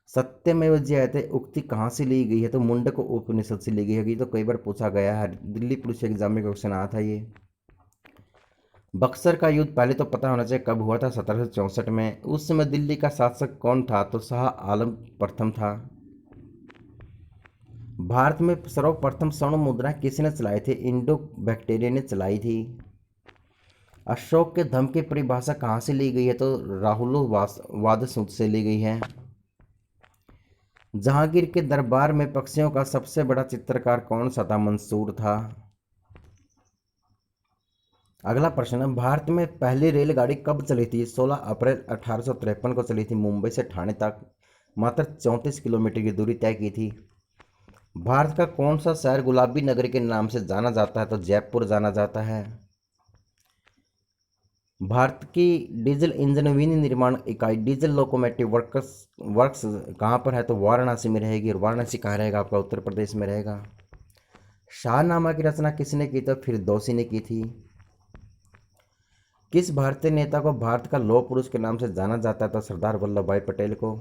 सत्यमेव जयते उक्ति कहाँ से ली गई है? तो मुंडक उपनिषद से ली गई है। तो कई बार पूछा गया है, दिल्ली पुलिस एग्जाम में क्वेश्चन आया था ये। बक्सर का युद्ध पहले तो पता होना चाहिए कब हुआ था? 1764 में। उस समय दिल्ली का शासक कौन था? तो शाह आलम प्रथम था। भारत में सर्वप्रथम स्वर्ण मुद्रा किसने चलाई थी? इंडो बैक्टीरिया ने चलाई थी। अशोक के धर्म की परिभाषा कहाँ से ली गई है? तो राहुलोवाद सूत्र से ली गई है। जहांगीर के दरबार में पक्षियों का सबसे बड़ा चित्रकार कौन सा था? मंसूर था। अगला प्रश्न है, भारत में पहली रेलगाड़ी कब चली थी? 16 अप्रैल 1853 को चली थी। मुंबई से ठाणे तक मात्र 34 किलोमीटर की दूरी तय की थी। भारत का कौन सा शहर गुलाबी नगरी के नाम से जाना जाता है? तो जयपुर जाना जाता है। भारत की डीजल इंजन विनिर्माण इकाई डीजल लोकोमोटिव वर्क्स कहाँ पर है? तो वाराणसी में रहेगी। और वाराणसी कहाँ रहेगा? आपका उत्तर प्रदेश में रहेगा। शाहनामा की रचना किसने की? तो फिरदौसी ने की थी। किस भारतीय नेता को भारत का लौह पुरुष के नाम से जाना जाता है? तो सरदार वल्लभ भाई पटेल को।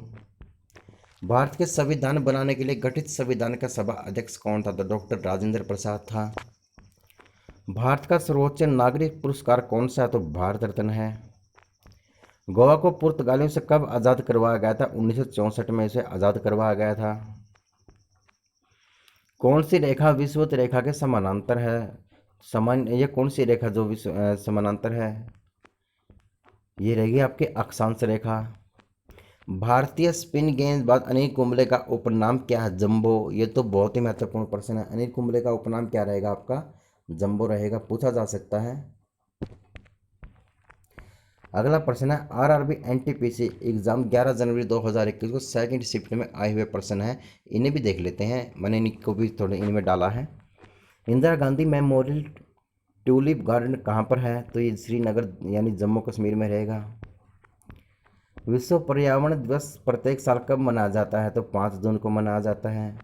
भारत के संविधान बनाने के लिए गठित संविधान का सभा अध्यक्ष कौन था? तो डॉक्टर राजेंद्र प्रसाद था। भारत का सर्वोच्च नागरिक पुरस्कार कौन सा है? तो भारत रत्न है। गोवा को पुर्तगालियों से कब आज़ाद करवाया गया था? 1964 में इसे आज़ाद करवाया गया था। कौन सी रेखा विषुवत रेखा के समानांतर है? ये कौन सी रेखा जो समानांतर है? ये रहेगी आपकी अक्षांश रेखा। भारतीय स्पिन गेंदबाज अनिल कुंबले का उपनाम क्या है? जंबो। ये तो बहुत ही महत्वपूर्ण प्रश्न है। अनिल कुंबले का उपनाम क्या रहेगा? आपका जंबो रहेगा, पूछा जा सकता है। अगला प्रश्न है, आरआरबी एनटीपीसी एग्जाम 11 जनवरी 2021 को सेकंड शिफ्ट में आए हुए प्रश्न है, इन्हें भी देख लेते हैं। मैंने इनको भी थोड़े इनमें डाला है। Indira Gandhi memorial tulip garden कहाँ पर है? तो ये श्रीनगर यानी जम्मू कश्मीर में रहेगा। विश्व पर्यावरण दिवस प्रत्येक साल कब मनाया जाता है? तो 5 जून को मनाया जाता है।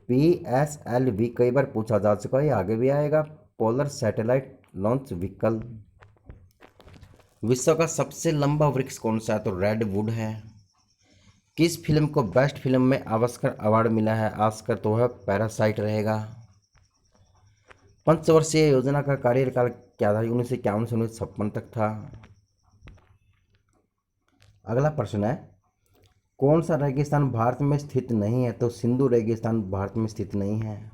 PSLV कई बार पूछा जा चुका है, आगे भी आएगा। Polar satellite launch vehicle. विश्व का सबसे लंबा वृक्ष कौन सा है? तो रेड वुड है। किस फिल्म को बेस्ट फिल्म में ऑस्कर अवार्ड मिला है? ऑस्कर तो है पैरासाइट रहेगा। पंचवर्षीय योजना का कार्यकाल क्या था? 1951 से 1956 तक था। अगला प्रश्न है, कौन सा रेगिस्तान भारत में स्थित नहीं है? तो सिंधु रेगिस्तान भारत में स्थित नहीं है।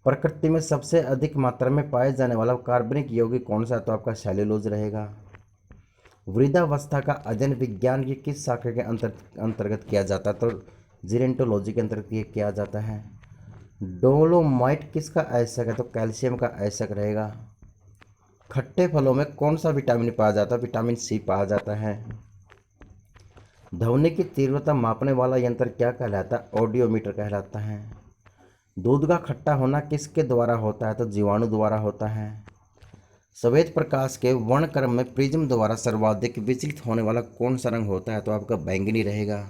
प्रकृति में सबसे अधिक मात्रा में पाए जाने वाला कार्बनिक यौगिक कौन सा है? तो आपका सेल्यूलोज रहेगा। वृद्धावस्था का अध्ययन विज्ञान की किस शाखा के अंतर्गत किया जाता है? तो जीरेंटोलॉजी के अंतर्गत ये किया जाता है। डोलोमाइट किसका आयशक है? तो कैल्शियम का आयशक रहेगा। खट्टे फलों में कौन सा विटामिन पाया जाता है? विटामिन सी पाया जाता है। ध्वनि की तीव्रता मापने वाला यंत्र क्या कहलाता है? ऑडियोमीटर कहलाता है। दूध का खट्टा होना किसके द्वारा होता है? तो जीवाणु द्वारा होता है। सफेद प्रकाश के वर्णक्रम में प्रिज्म द्वारा सर्वाधिक विचलित होने वाला कौन सा रंग होता है? तो आपका बैंगनी रहेगा।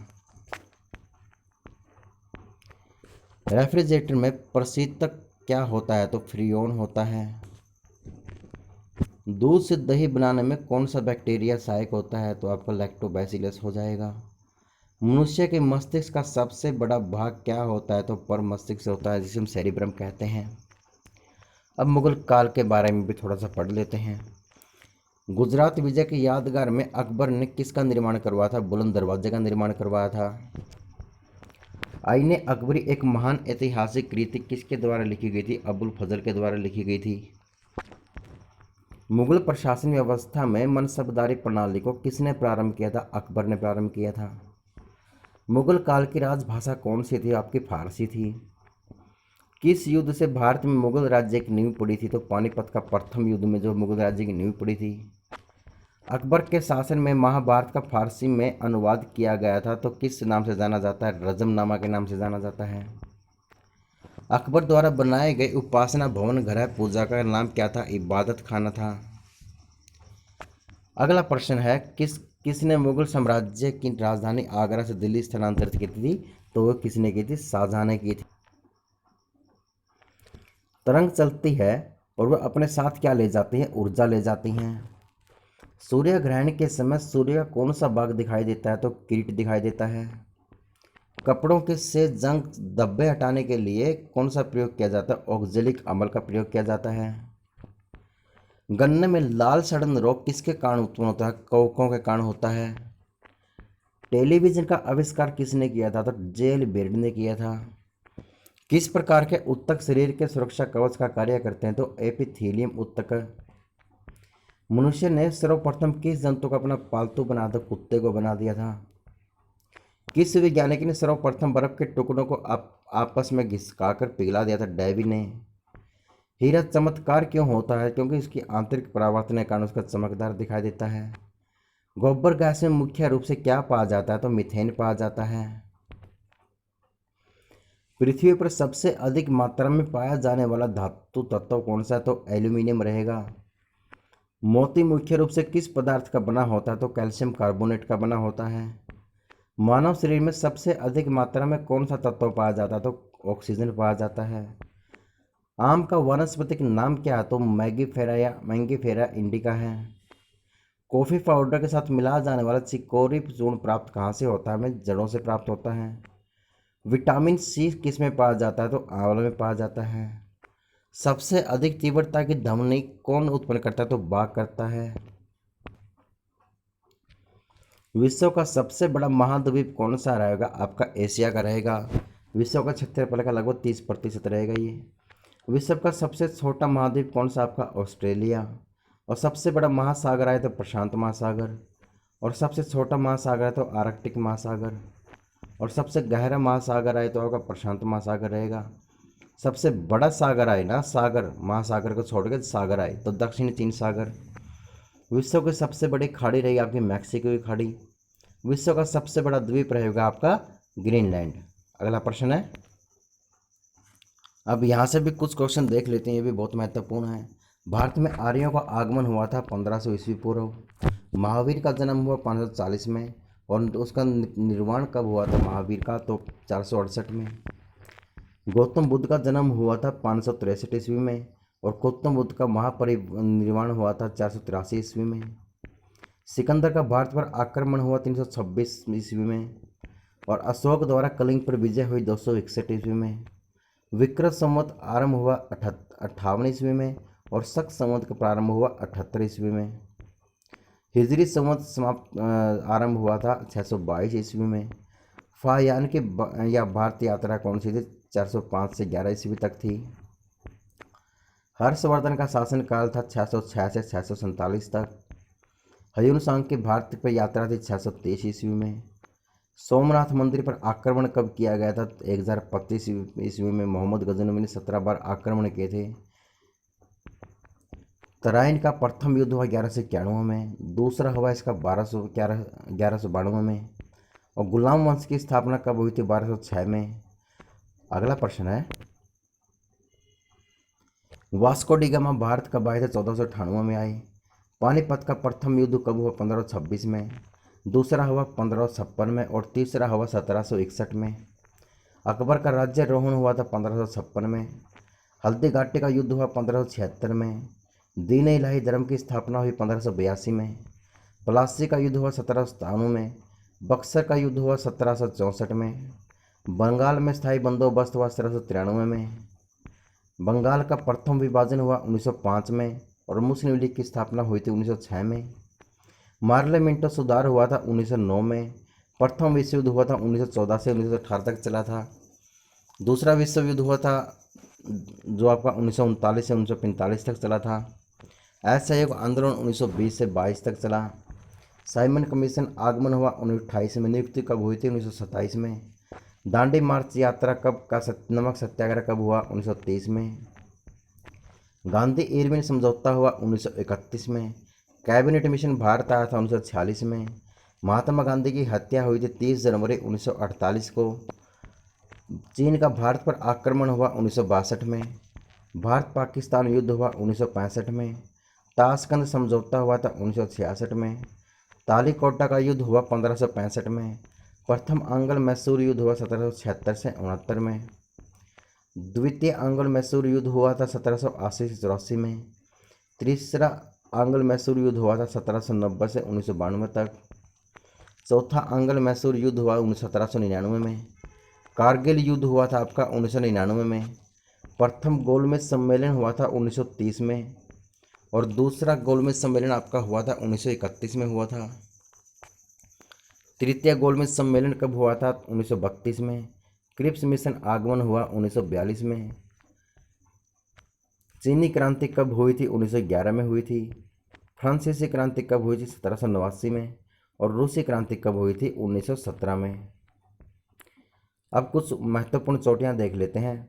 रेफ्रिजरेटर में प्रशीतक क्या होता है? तो फ्रीऑन होता है। दूध से दही बनाने में कौन सा बैक्टीरिया सहायक होता है? तो आपका लैक्टोबैसिलस हो जाएगा। मनुष्य के मस्तिष्क का सबसे बड़ा भाग क्या होता है? तो पर मस्तिष्क होता है, जिसे हम सेरिब्रम कहते हैं। अब मुगल काल के बारे में भी थोड़ा सा पढ़ लेते हैं। गुजरात विजय की यादगार में अकबर ने किसका निर्माण करवाया था? बुलंद दरवाजे का निर्माण करवाया था। आईने अकबरी एक महान ऐतिहासिक कृति किसके द्वारा लिखी गई थी? अबुल फजल के द्वारा लिखी गई थी। मुगल प्रशासन व्यवस्था में मनसबदारी प्रणाली को किसने प्रारंभ किया था? अकबर ने प्रारंभ किया था। मुगल काल की राजभाषा कौन सी थी? आपकी फारसी थी। किस युद्ध से भारत में मुगल राज्य की नींव पड़ी थी? तो पानीपत का प्रथम युद्ध में जो मुगल राज्य की नींव पड़ी थी। अकबर के शासन में महाभारत का फारसी में अनुवाद किया गया था, तो किस नाम से जाना जाता है? रजमनामा के नाम से जाना जाता है। अकबर द्वारा बनाए गए उपासना भवन ग्रह पूजा का नाम क्या था? इबादत खाना था। अगला प्रश्न है, किसने मुगल साम्राज्य की राजधानी आगरा से दिल्ली स्थानांतरित की थी? तो वो किसने की थी? शाहजहां ने की थी। तरंग चलती है और वह अपने साथ क्या ले जाती है? ऊर्जा ले जाती हैं। सूर्य ग्रहण के समय सूर्य का कौन सा भाग दिखाई देता है? तो किरीट दिखाई देता है। कपड़ों के से जंग धब्बे हटाने के लिए कौन सा प्रयोग किया जाता है? ऑक्जेलिक अम्ल का प्रयोग किया जाता है। गन्ने में लाल सड़न रोग किसके कारण उत्पन्न होता है? कवकों के कारण होता है। टेलीविजन का आविष्कार किसने किया था? तो जेल बेर्ड ने किया था। किस प्रकार के उत्तक शरीर के सुरक्षा कवच का कार्य करते हैं? तो एपिथेलियम उत्तक। मनुष्य ने सर्वप्रथम किस जंतु को अपना पालतू बनाकर कुत्ते को बना दिया था? किस वैज्ञानिक ने सर्वप्रथम बर्फ के टुकड़ों को आपस में घिसकाकर पिघला दिया था? डेवी ने। हीरा चमत्कार क्यों होता है? क्योंकि इसकी आंतरिक परावर्तन के कारण उसका चमकदार दिखाई देता है। गोबर गैस में मुख्य रूप से क्या पाया जाता है? तो मीथेन पाया जाता है। पृथ्वी पर सबसे अधिक मात्रा में पाया जाने वाला धातु तत्व कौन सा है? तो एल्यूमिनियम रहेगा। मोती मुख्य रूप से किस पदार्थ का बना होता है? तो कैल्शियम कार्बोनेट का बना होता है। मानव शरीर में सबसे अधिक मात्रा में कौन सा तत्व पाया जाता है? तो ऑक्सीजन पाया जाता है। आम का वानस्पतिक नाम क्या है? तो मैंगीफेरा इंडिका है। कॉफ़ी पाउडर के साथ मिलाया जाने वाला चिकोरी चूर्ण प्राप्त कहाँ से होता है? हमें जड़ों से प्राप्त होता है। विटामिन सी किस में पाया जाता है? तो आंवले में पाया जाता है। सबसे अधिक तीव्रता की ध्वनि कौन उत्पन्न करता है? तो बाघ करता है। विश्व का सबसे बड़ा महाद्वीप कौन सा रहेगा? आपका एशिया का रहेगा। विश्व का क्षेत्रफल का लगभग 30% रहेगा ये। विश्व का सबसे छोटा महाद्वीप कौन सा? आपका ऑस्ट्रेलिया। और सबसे बड़ा महासागर है तो प्रशांत महासागर। और सबसे छोटा महासागर है तो आर्कटिक महासागर। और सबसे गहरा महासागर है तो आपका प्रशांत महासागर रहेगा। सबसे बड़ा सागर आए ना, सागर महासागर को छोड़ के सागर आए तो दक्षिणी चीन सागर। विश्व की सबसे बड़ी खाड़ी रहेगी आपकी मैक्सिको की खाड़ी। विश्व का सबसे बड़ा द्वीप रहेगा आपका ग्रीनलैंड। अगला प्रश्न है, अब यहाँ से भी कुछ क्वेश्चन देख लेते हैं, ये भी बहुत महत्वपूर्ण है। भारत में आर्यों का आगमन हुआ था 1500 ईस्वी पूर्व। महावीर का जन्म हुआ 540 में। और उसका निर्माण कब हुआ था महावीर का, तो 468 में। गौतम बुद्ध का जन्म हुआ था 563 ईस्वी में, और गौतम बुद्ध का महापरिनिर्वाण हुआ था 483 ईस्वी में। सिकंदर का भारत पर आक्रमण हुआ 326 ईस्वी में, और अशोक द्वारा कलिंग पर विजय हुई 261 ईस्वी में। विक्रम संवत आरंभ हुआ 58 ईस्वी में, और शक संवत का प्रारंभ हुआ 78 ईस्वी में। हिजरी संवत समाप्त आरंभ हुआ था 622 ईस्वी में। फाहयान की या भारत यात्रा कौन सी थी, 405 से 11 ईस्वी तक थी। हर्षवर्धन का शासनकाल था 606 से 647 तक। ह्यून सांग की भारत पर यात्रा थी 623 ईस्वी में। सोमनाथ मंदिर पर आक्रमण कब किया गया था, 1025 ईस्वी में। मोहम्मद गजनवी ने 17 बार आक्रमण किए थे। तराइन का प्रथम युद्ध हुआ 1191 में, दूसरा हुआ इसका 1192 में। और गुलाम वंश की स्थापना कब हुई थी, 1206 में। अगला प्रश्न है, वास्को डी गामा भारत कब आए थे, 1498 में आए। पानीपत का प्रथम युद्ध कब हुआ, 1526 में। दूसरा हुआ 1556 में, और तीसरा हुआ 1761 में। अकबर का राज्यारोहण हुआ था 1556 में। हल्दी घाटी का युद्ध हुआ 1576 में। दीन इलाही धर्म की स्थापना हुई 1582 में। प्लासी का युद्ध हुआ 1797 में। बक्सर का युद्ध हुआ 1764 में। बंगाल में स्थायी बंदोबस्त हुआ 1793 में। बंगाल का प्रथम विभाजन हुआ 1905 में, और मुस्लिम लीग की स्थापना हुई थी 1906 में। पार्लियामेंटो सुधार हुआ था 1909 में। प्रथम विश्व युद्ध हुआ था 1914 से 1918 तक चला था। दूसरा विश्व युद्ध हुआ था जो आपका 1939 से 1945 तक चला था। असहयोग आंदोलन 1920 से 22 तक चला। साइमन कमीशन आगमन हुआ 1928 में। नियुक्ति कब हुई थी, 1927 में। दांडी मार्च यात्रा कब का नमक सत्याग्रह कब हुआ, 1930 में। गांधी इरविन समझौता हुआ 1931 में। कैबिनेट मिशन भारत आया था 1946 में। महात्मा गांधी की हत्या हुई थी 30 जनवरी 1948 को। चीन का भारत पर आक्रमण हुआ 1962 में। भारत पाकिस्तान युद्ध हुआ 1965 में। ताशकंद समझौता हुआ था 1966 में। तालीकोटा का युद्ध हुआ 1565 में। प्रथम आंग्ल मैसूर युद्ध हुआ 1776 से 69 में। द्वितीय आंग्ल मैसूर युद्ध हुआ था 1780 से 84 में। तीसरा आंग्ल मैसूर युद्ध हुआ था 1790 से 1992 तक। चौथा आंग्ल मैसूर युद्ध हुआ 1799 में। कारगिल युद्ध हुआ था आपका 1999 में। प्रथम गोलमेज सम्मेलन हुआ था 1930 में, और दूसरा गोलमेज सम्मेलन आपका हुआ था 1931 में हुआ था। तृतीय गोलमेज सम्मेलन कब हुआ था, 1932 में। क्रिप्स मिशन आगमन हुआ 1942 में। चीनी क्रांति कब हुई थी, 1911 में हुई थी। फ्रांसीसी क्रांति कब हुई थी, 1789 में। और रूसी क्रांति कब हुई थी, 1917 में। अब कुछ महत्वपूर्ण चोटियां देख लेते हैं।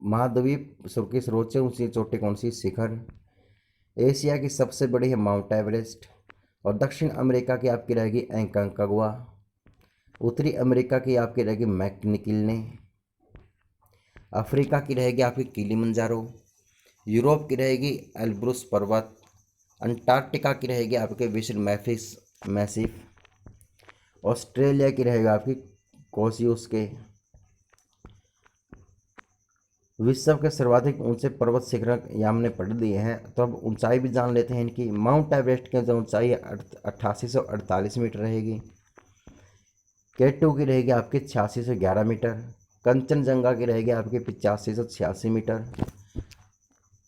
महाद्वीप की सर्वोच्च ऊंची चोटी कौन सी, शिखर। एशिया की सबसे बड़ी है माउंट एवरेस्ट। और दक्षिण अमेरिका की आपकी रहेगी एंकांकागुआ। उत्तरी अमेरिका की आपकी रहेगी मैकनिकिलने। अफ्रीका की रहेगी आपकी किलिमंजारो। यूरोप की रहेगी एल्ब्रुस पर्वत। अंटार्कटिका की रहेगी आपके विश्व मैसिफ। ऑस्ट्रेलिया की रहेगा आपकी कोसियुस के। विश्व के सर्वाधिक ऊंचे पर्वत शिखर ये हमने पढ़ दिए हैं, तो अब ऊंचाई भी जान लेते हैं इनकी। माउंट एवरेस्ट की जो ऊंचाई 8848 मीटर रहेगी। K2 की रहेगी आपकी 8611 मीटर। कंचनजंगा की रहेगी आपकी 8586 मीटर।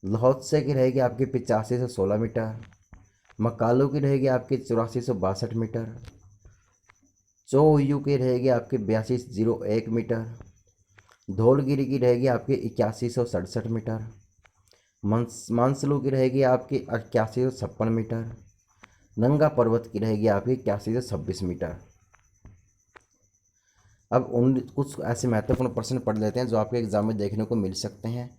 लाहौत्से की रहेगी आपकी 8516 मीटर। मकालू की रहेगी आपकी 8462 मीटर। चोयू की रहेगी आपकी 8201 मीटर। धौलगिरी की रहेगी आपकी 8167 मीटर। मानसलू की रहेगी आपकी 8156 मीटर। नंगा पर्वत की रहेगी आपकी 8126 मीटर। अब कुछ ऐसे महत्वपूर्ण प्रश्न पढ़ लेते हैं जो आपके एग्जाम में देखने को मिल सकते हैं।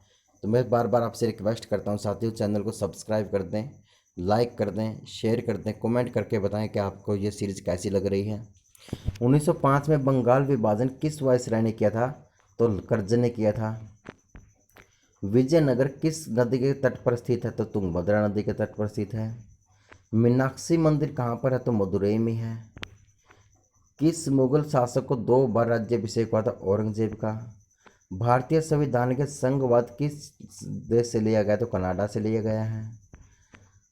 तो मैं बार बार आपसे रिक्वेस्ट करता हूं साथियों, चैनल को सब्सक्राइब कर दें, लाइक कर दें, शेयर कर दें, कमेंट करके बताएं कि आपको ये सीरीज़ कैसी लग रही है। 1905 में बंगाल विभाजन किस वायसराय ने किया था, तो कर्जन ने किया था। विजयनगर किस नदी के तट पर स्थित है, तो तुंगभद्रा नदी के तट पर स्थित है। मीनाक्षी मंदिर कहाँ पर है? तो मदुरई में है। किस मुगल शासक को 2 बार राज्याभिषेक हुआ था? औरंगजेब का। भारतीय संविधान के संघवाद किस देश से लिया गया? तो कनाडा से लिया गया है।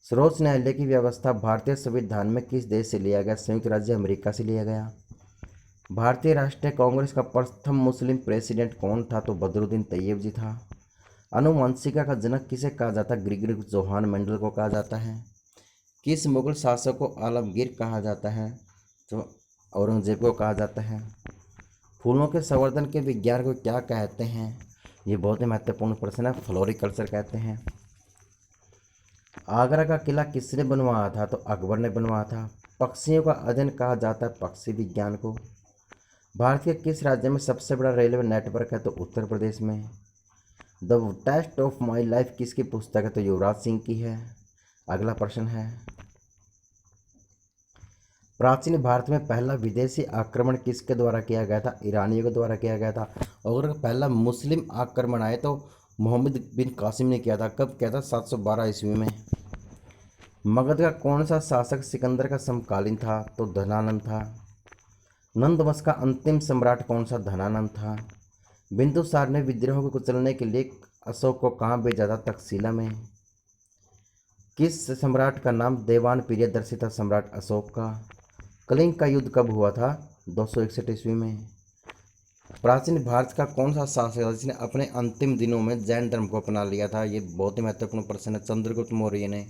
सर्वोच्च न्यायालय की व्यवस्था भारतीय संविधान में किस देश से लिया गया? संयुक्त राज्य अमेरिका से लिया गया। भारतीय राष्ट्रीय कांग्रेस का प्रथम मुस्लिम प्रेसिडेंट कौन था? तो बदरुद्दीन तैयब जी था। अनुवंशिका का जनक किसे कहा जाता है? ग्रिगरी जोहान मेंडल को कहा जाता है। किस मुगल शासक को आलमगीर कहा जाता है? तो औरंगजेब को कहा जाता है। फूलों के संवर्धन के विज्ञान को क्या कहते हैं? ये बहुत ही महत्वपूर्ण प्रश्न है। फ्लोरिकल्चर कहते हैं। आगरा का किला किसने बनवाया था? तो अकबर ने बनवाया था। पक्षियों का अध्ययन कहा जाता है पक्षी विज्ञान को। भारत के किस राज्य में सबसे बड़ा रेलवे नेटवर्क है? तो उत्तर प्रदेश में। The test of my life किसकी पुस्तक है? तो युवराज सिंह की है। अगला प्रश्न है, प्राचीन भारत में पहला विदेशी आक्रमण किसके द्वारा किया गया था? ईरानियों के द्वारा किया गया था। और अगर पहला मुस्लिम आक्रमण आए तो मोहम्मद बिन कासिम ने किया था। कब किया था? 712 ईस्वी में। मगध का कौन सा शासक सिकंदर का समकालीन था? तो धनानंद था। नंद वंश का अंतिम सम्राट कौन सा? धनानंद था। बिंदुसार ने विद्रोह को कुचलने के लिए अशोक को कहाँ भेजा था? तक्षशिला में। किस सम्राट का नाम देवान प्रियदर्शी था? सम्राट अशोक का। कलिंग का युद्ध कब हुआ था? 261 ईस्वी में। प्राचीन भारत का कौन सा शासक था जिसने अपने अंतिम दिनों में जैन धर्म को अपना लिया था? ये बहुत ही महत्वपूर्ण प्रश्न है। चंद्रगुप्त मौर्य ने।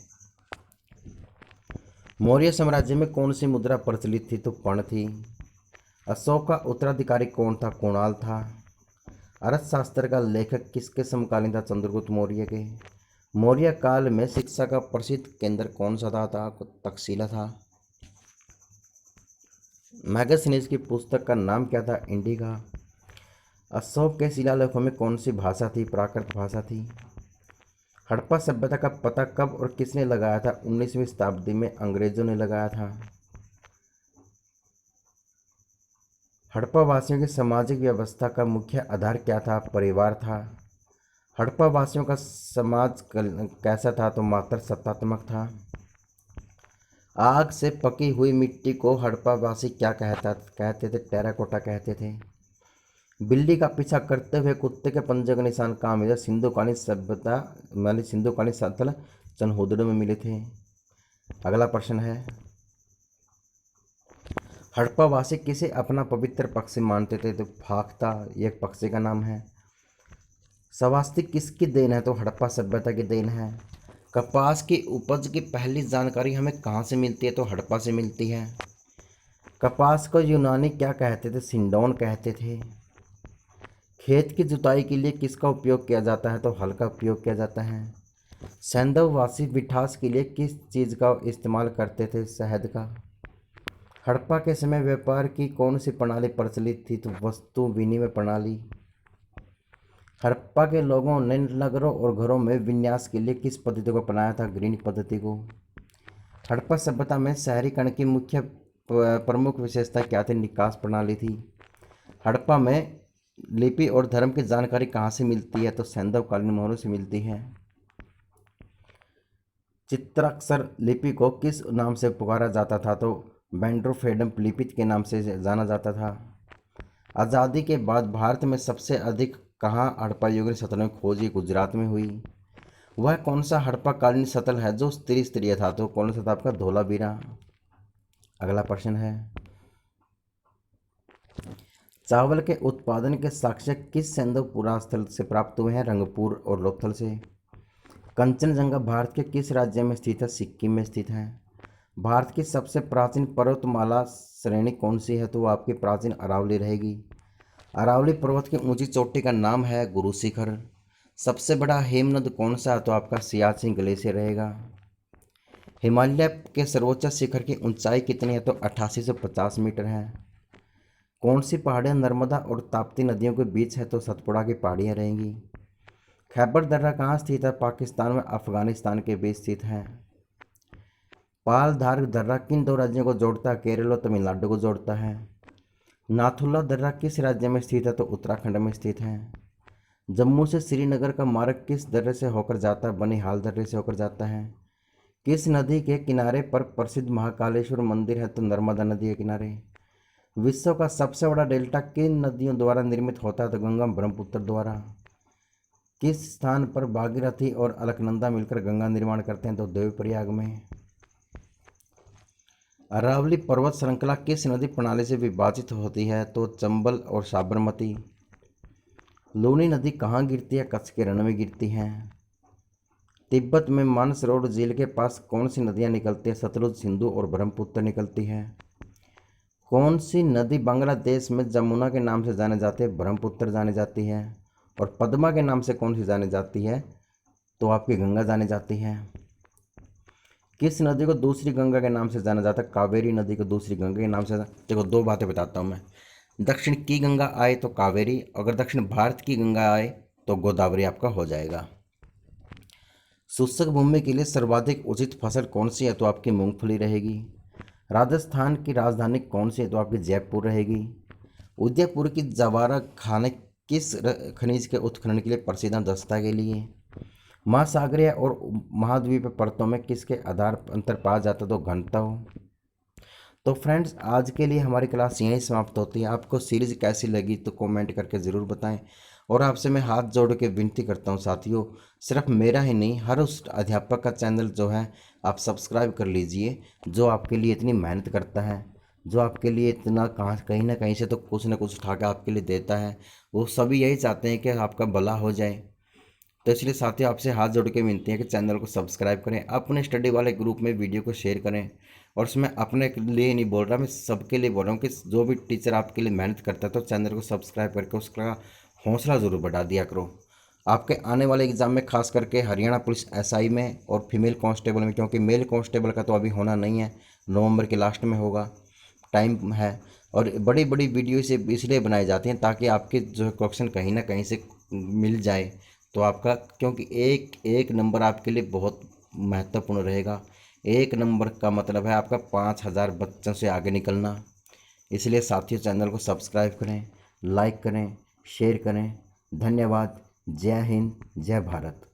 मौर्य साम्राज्य में कौन सी मुद्रा प्रचलित थी? तो पर्ण थी। अशोक का उत्तराधिकारी कौन था? कुणाल था। अर्थशास्त्र का लेखक किसके समकालीन था? चंद्रगुप्त मौर्य के। मौर्य काल में शिक्षा का प्रसिद्ध केंद्र कौन सा था? तक्षशिला था। मैगस्थनीज की पुस्तक का नाम क्या था? इंडिका। अशोक के शिलालेखों में कौन सी भाषा थी? प्राकृत भाषा थी। हड़प्पा सभ्यता का पता कब और किसने लगाया था? 19वीं शताब्दी में अंग्रेजों ने लगाया था। हड़प्पा वासियों की सामाजिक व्यवस्था का मुख्य आधार क्या था? परिवार था। हड़प्पा वासियों का समाज कैसा था? तो मात्र सत्तात्मक था। आग से पकी हुई मिट्टी को हड़प्पा वासी क्या कहते थे? टेराकोटा कहते थे। बिल्ली का पीछा करते हुए कुत्ते के पंजे का निशान कहाँ मिले? सिंधुकालीन सभ्यता मानी सिंधुकालीन स्थल चनहुदड़ो में मिले थे। अगला प्रश्न है, हड़प्पा वासी किसे अपना पवित्र पक्षी मानते थे? तो फाख्ता, ये एक पक्षी का नाम है। स्वास्तिक किसकी देन है? तो हड़प्पा सभ्यता की देन है। कपास की उपज की पहली जानकारी हमें कहाँ से मिलती है? तो हड़प्पा से मिलती है। कपास को यूनानी क्या कहते थे? सिंडोन कहते थे। खेत की जुताई के लिए किसका उपयोग किया जाता है? तो हल का उपयोग किया जाता है। सैंधववासी मिठास के लिए किस चीज़ का इस्तेमाल करते थे? शहद का। हड़प्पा के समय व्यापार की कौन सी प्रणाली प्रचलित थी? तो वस्तु विनिमय प्रणाली। हड़प्पा के लोगों ने नगरों और घरों में विन्यास के लिए किस पद्धति को अपनाया था? ग्रीन पद्धति को। हड़प्पा सभ्यता में शहरीकरण की मुख्य प्रमुख विशेषता क्या थी? निकास प्रणाली थी। हड़प्पा में लिपि और धर्म की जानकारी कहाँ से मिलती है? तो सैंधवकालीन मोहरों से मिलती है। चित्राक्षर लिपि को किस नाम से पुकारा जाता था? तो बेंड्रोफेडम लिपि के नाम से जाना जाता था। आज़ादी के बाद भारत में सबसे अधिक कहाँ हड़प्पा युगीन शतलों की खोज गुजरात में हुई। वह कौन सा हड़प्पा कालीन शतल है जो त्रिस्तरीय था? तो कौन सा था आपका? धोलावीरा। अगला प्रश्न है, चावल के उत्पादन के साक्ष्य किस सैंधव स्थल से प्राप्त हुए हैं? रंगपुर और लोथल से। कंचनजंगा भारत के किस राज्य में स्थित है? सिक्किम में स्थित है। भारत की सबसे प्राचीन पर्वतमाला श्रेणी कौन सी है? तो आपकी प्राचीन अरावली रहेगी। अरावली पर्वत की ऊंची चोटी का नाम है गुरु शिखर। सबसे बड़ा हेमनद कौन सा है? तो आपका सियाचिन ग्लेशियर रहेगा। हिमालय के सर्वोच्च शिखर की ऊंचाई कितनी है? तो 8850 मीटर है। कौन सी पहाड़ियाँ नर्मदा और ताप्ती नदियों के बीच है? तो सतपुड़ा की पहाड़ियाँ रहेंगी। खैबर दर्रा कहाँ स्थित है? पाकिस्तान में अफगानिस्तान के बीच स्थित है। पालधार दर्रा किन दो राज्यों को जोड़ता है? केरल और तमिलनाडु को जोड़ता है। नाथुला दर्रा किस राज्य में स्थित है? तो उत्तराखंड में स्थित है। जम्मू से श्रीनगर का मार्ग किस दर्रे से होकर जाता है? बनिहाल दर्रे से होकर जाता है। किस नदी के किनारे पर प्रसिद्ध महाकालेश्वर मंदिर है? तो नर्मदा नदी के किनारे। विश्व का सबसे बड़ा डेल्टा किन नदियों द्वारा निर्मित होता है? तो गंगा ब्रह्मपुत्र द्वारा। किस स्थान पर भागीरथी और अलकनंदा मिलकर गंगा निर्माण करते हैं? तो देवप्रयाग में। अरावली पर्वत श्रृंखला किस नदी प्रणाली से विभाजित होती है? तो चंबल और साबरमती। लूनी नदी कहाँ गिरती है? कच्छ के रण में गिरती है। तिब्बत में मानसरोवर झील के पास कौन सी नदियाँ निकलती हैं? सतलुज, सिंधु और ब्रह्मपुत्र निकलती है। कौन सी नदी बांग्लादेश में जमुना के नाम से जाने जाती है? ब्रह्मपुत्र जाने जाती है। और पद्मा के नाम से कौन सी जाने जाती है? तो आपकी गंगा जाने जाती है। किस नदी को दूसरी गंगा के नाम से जाना जाता है? कावेरी नदी को दूसरी गंगा के नाम से। देखो, दो बातें बताता हूँ मैं। दक्षिण की गंगा आए तो कावेरी, अगर दक्षिण भारत की गंगा आए तो गोदावरी आपका हो जाएगा। शुष्क भूमि के लिए सर्वाधिक उचित फसल कौन सी है? तो आपकी मूंगफली रहेगी। राजस्थान की राजधानी कौन सी है? तो आपकी जयपुर रहेगी। उदयपुर की जवारा खाने किस खनिज के उत्खनन के लिए प्रसिद्ध है? दस्ता के लिए। महासागरीय और महाद्वीपीय परतों में किसके आधार पर अंतर पाया जाता है? तो घनत्व। तो फ्रेंड्स, आज के लिए हमारी क्लास यहीं समाप्त होती है। आपको सीरीज कैसी लगी तो कमेंट करके ज़रूर बताएं। और आपसे मैं हाथ जोड़ के विनती करता हूं साथियों, सिर्फ मेरा ही नहीं, हर उस अध्यापक का चैनल जो है आप सब्सक्राइब कर लीजिए, जो आपके लिए इतनी मेहनत करता है, जो आपके लिए इतना कहीं ना कहीं से तो कुछ ना कुछ उठा के आपके लिए देता है। वो सभी यही चाहते हैं कि आपका भला हो जाए। तो इसलिए साथियों, आपसे हाथ जोड़ के विनती है कि चैनल को सब्सक्राइब करें, अपने स्टडी वाले ग्रुप में वीडियो को शेयर करें। और उसमें अपने लिए नहीं बोल रहा, मैं सबके लिए बोल रहा हूँ कि जो भी टीचर आपके लिए मेहनत करता है तो चैनल को सब्सक्राइब करके उसका हौसला ज़रूर बढ़ा दिया करो। आपके आने वाले एग्ज़ाम में खास करके हरियाणा पुलिस एसआई में और फीमेल कांस्टेबल में, क्योंकि मेल कांस्टेबल का तो अभी होना नहीं है, नवंबर के लास्ट में होगा, टाइम है। और बड़ी बड़ी वीडियो से इसलिए बनाई जाती हैं ताकि आपके जो क्वेश्चन कहीं ना कहीं से मिल जाए। तो आपका, क्योंकि एक एक नंबर आपके लिए बहुत महत्वपूर्ण रहेगा। एक नंबर का मतलब है आपका 5000 बच्चों से आगे निकलना। इसलिए साथियों, चैनल को सब्सक्राइब करें, लाइक करें, शेयर करें। धन्यवाद। जय हिंद, जय भारत।